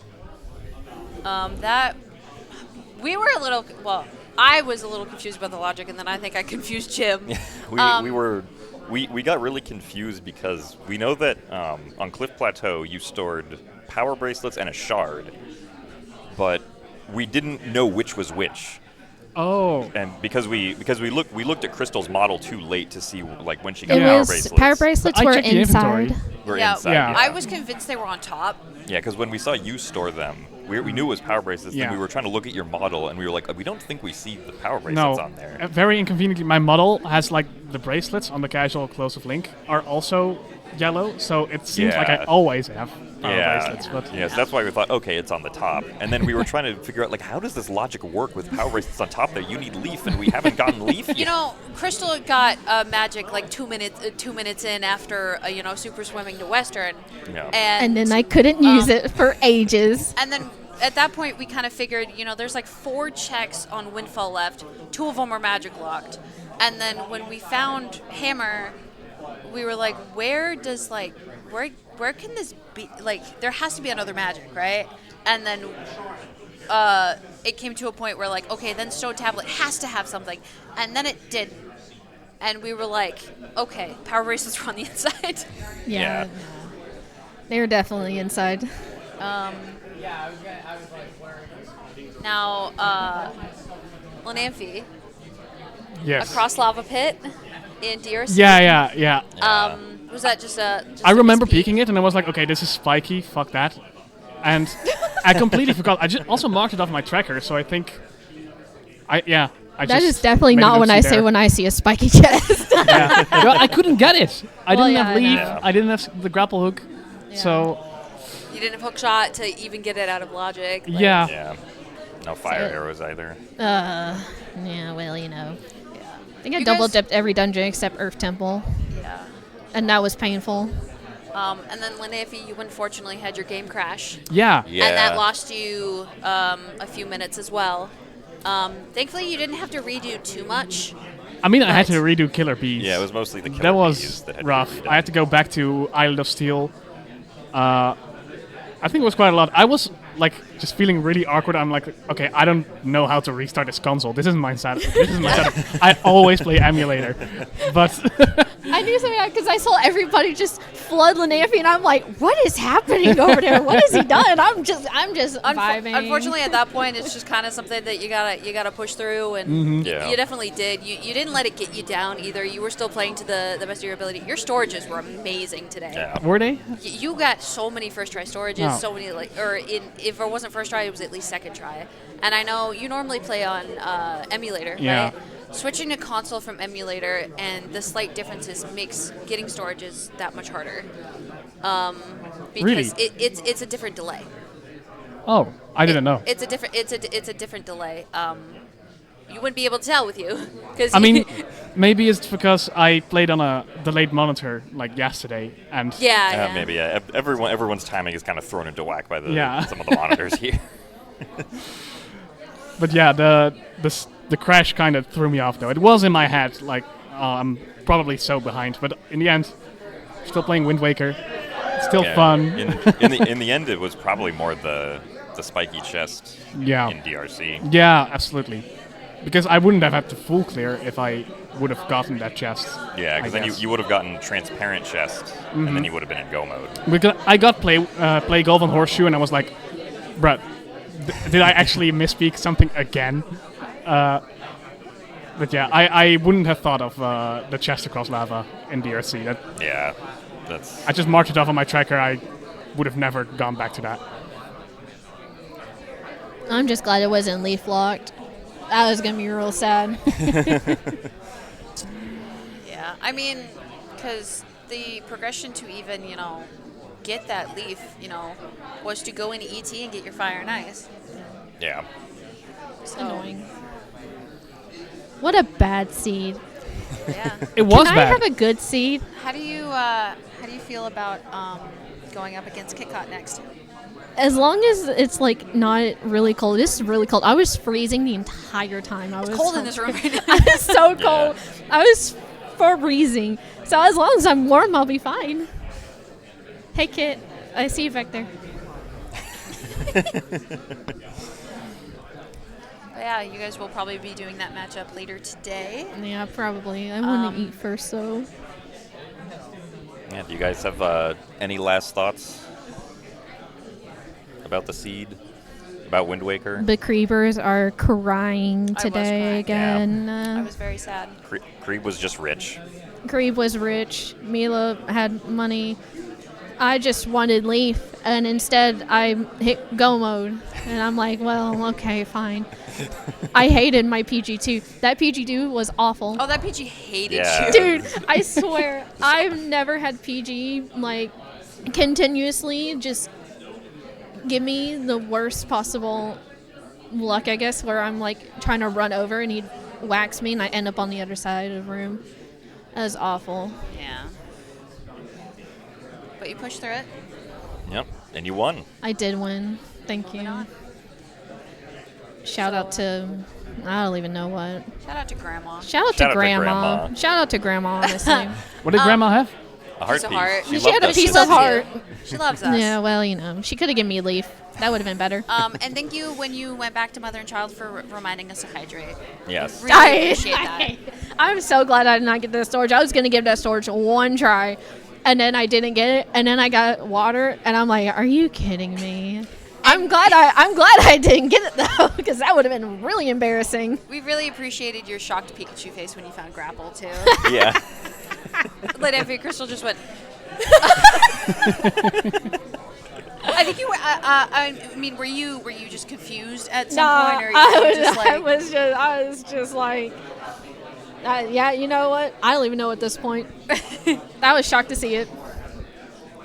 That we were a little. Well, I was a little confused about the logic, and then I think I confused Jim. We got really confused because we know that on Cliff Plateau you stored power bracelets and a shard, but we didn't know which was which. Oh. And because we looked at Crystal's model too late to see like when she got It power was bracelets. power bracelets I were checked the inside. inventory. We're Yeah, inside. Yeah. I was convinced they were on top. Yeah, because when we saw you store them, we knew it was power bracelets. Yeah. Then we were trying to look at your model, and we were like, we don't think we see the power No. bracelets on there. Very inconveniently, my model has like the bracelets on the casual close of Link are also yellow, so it seems like I Yeah. always have power Yeah, bracelets. But yes, that's why we thought, okay, it's on the top. And then we were trying to figure out, like, how does this logic work with power bracelets on top there? You need Leaf, and we haven't gotten Leaf yet. You know, Crystal got magic like 2 minutes in after super swimming to Western, Yeah. And then I couldn't use it for ages. And then at that point, we kind of figured, there's like 4 checks on Windfall left. 2 of them are magic locked. And then when we found Hammer, we were like, where can this be? Like, there has to be another magic, right? And then it came to a point where, like, okay, then Stone Tablet has to have something. And then it didn't. And we were like, okay, power bracelets were on the inside. Yeah. No. They were definitely inside. Now, Lenamphy, yes. across Lava Pit in DRC. Yeah. Was that just a? Just I a remember mispeak? peeking it, and I was like, okay, this is spiky. Fuck that. And I completely forgot. I just also marked it off my tracker, so I think I That just is definitely made a not what I oopsie say there. when I see a spiky chest. Yeah. Well, I couldn't get it. I Well, didn't yeah, have I leaf. know. I didn't have the grapple hook. So You didn't have hook shot to even get it out of logic. like- yeah. Yeah. No fire arrows either. Yeah, well, Yeah. I think I You double guys- dipped every dungeon except Earth Temple, Yeah. and that was painful. And then Lenamphy, you unfortunately had your game crash. Yeah. Yeah. And that lost you a few minutes as well. Thankfully, you didn't have to redo too much. I mean, I had to But- redo Killer Bees. Yeah, it was mostly the killer That bees was that had rough. to be I had to go back to Island of Steel. I think it was quite a lot. I was like just feeling really awkward. I'm like, okay, I don't know how to restart this console. This isn't my setup. This is my setup. I always play emulator, but I knew something because I saw everybody just flood Lenamphy, and I'm like, what is happening over there? What has he done? I'm just vibing. Unfortunately, at that point, it's just kind of something that you gotta push through, and Yeah. you definitely did. You didn't let it get you down either. You were still playing to the best of your ability. Your storages were amazing today. Yeah. were they? You got so many first try storages, Oh. so many if it wasn't first try, it was at least second try. And I know you normally play on emulator, Yeah. right? Switching to console from emulator and the slight differences makes getting storages that much harder. Because Really? it's a different delay. Oh, I didn't know. It's a different delay. You wouldn't be able to tell with you, because I mean, maybe it's because I played on a delayed monitor like yesterday, and yeah. Maybe. Yeah. Everyone's timing is kind of thrown into whack by some of the monitors here. But yeah, the crash kind of threw me off though. It was in my head, like I'm probably so behind, but in the end, still playing Wind Waker. It's still Yeah. fun. In the end, it was probably more the spiky chest Yeah. in DRC. Yeah, absolutely. Because I wouldn't have had the full clear if I would have gotten that chest. Yeah, because then guess. you would have gotten transparent chest, and then you would have been in go mode. Because I got play golf on horseshoe, and I was like, bruh, did I actually misspeak something again? But yeah, I wouldn't have thought of the chest across lava in DRC. Yeah, that's I just marked it off on my tracker. I would have never gone back to that. I'm just glad it wasn't leaf locked. That was gonna be real sad. Yeah, I mean, because the progression to even, get that leaf, was to go into ET and get your fire and ice. yeah. So, Annoying. What a bad seed. yeah. It was Can I bad. have a good seed? How do you feel about going up against KitKat next? As long as it's like not really cold. This is really cold. I was freezing the entire time. I was Cold in this room right now. I was so Yeah. cold. I was freezing. So as long as I'm warm, I'll be fine. Hey, Kit. I see you back there. But yeah, you guys will probably be doing that matchup later today. Yeah, probably. I want to eat first, though. Yeah. Do you guys have any last thoughts about the seed? About Wind Waker? The creepers are crying was today crying. again. I was very sad. Creeb was just rich. Creep was rich. Mila had money. I just wanted Leaf, and instead I hit go mode. And I'm like, well, okay, fine. I hated my PG2. That PG2 was awful. Oh, that PG hated Yeah. you. Dude, I swear, I've never had PG, like, continuously just give me the worst possible luck, I guess, where I'm, like, trying to run over and he whacks me and I end up on the other side of the room. That was awful. Yeah. But you pushed through it. Yep. And you won. I did win. Thank you. Shout out to, I don't even know what. Shout out to Grandma. Shout out Shout out to to Grandma. Grandma. Shout out to Grandma, honestly. What did Grandma have? A heart Piece of piece. heart. She She loved had a us. piece She of loves heart. you. She loves us. Yeah, well, she could have given me Leaf. That would have been better. And thank you when you went back to Mother and Child for reminding us to hydrate. Yes. Really appreciate that. I'm so glad I did not get that storage. I was going to give that storage one try, and then I didn't get it, and then I got water, and I'm like, are you kidding me? I'm glad I didn't get it, though, because that would have been really embarrassing. We really appreciated your shocked Pikachu face when you found Grapple, too. Yeah. Lenamphy Crystal just went, I think you were. I mean, were you just confused at some point, or you were just like? I was just like, yeah, you know what? I don't even know at this point. I was shocked to see it.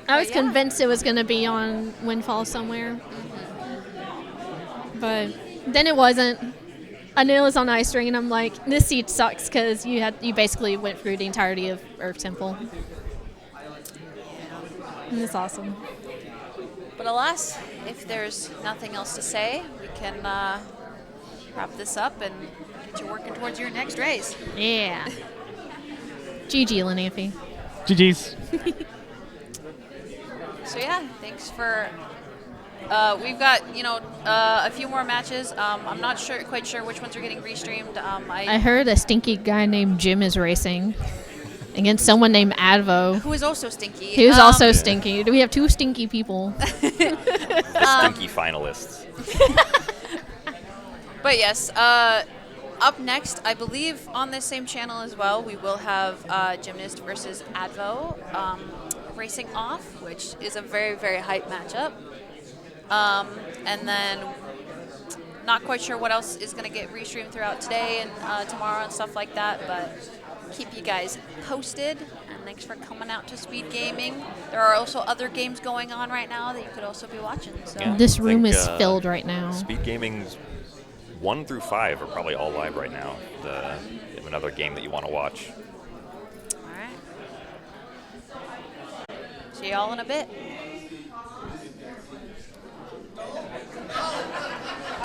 I was convinced it was going to be on Windfall somewhere, but then it wasn't. I knew it was on Ice Ring, and I'm like, this seed sucks because you basically went through the entirety of Earth Temple. And it's awesome. But alas, if there's nothing else to say, we can wrap this up and get you working towards your next race. Yeah. GG, Lenamphy. GG's. So yeah, thanks for. We've got a few more matches. I'm not quite sure which ones are getting restreamed. I heard a stinky guy named Jim is racing against someone named Advo. Who is also stinky. Who's also stinky. Do we have two stinky people? The stinky finalists. But yes, up next, I believe on this same channel as well, we will have Gymnast versus Advo racing off, which is a very, very hype matchup. And then not quite sure what else is going to get restreamed throughout today and tomorrow and stuff like that, but keep you guys posted. And thanks for coming out to Speed Gaming. There are also other games going on right now that you could also be watching. So. Yeah. This room is filled right now. Speed Gaming's 1 through 5 are probably all live right now. You have another game that you want to watch. All right. See y'all in a bit.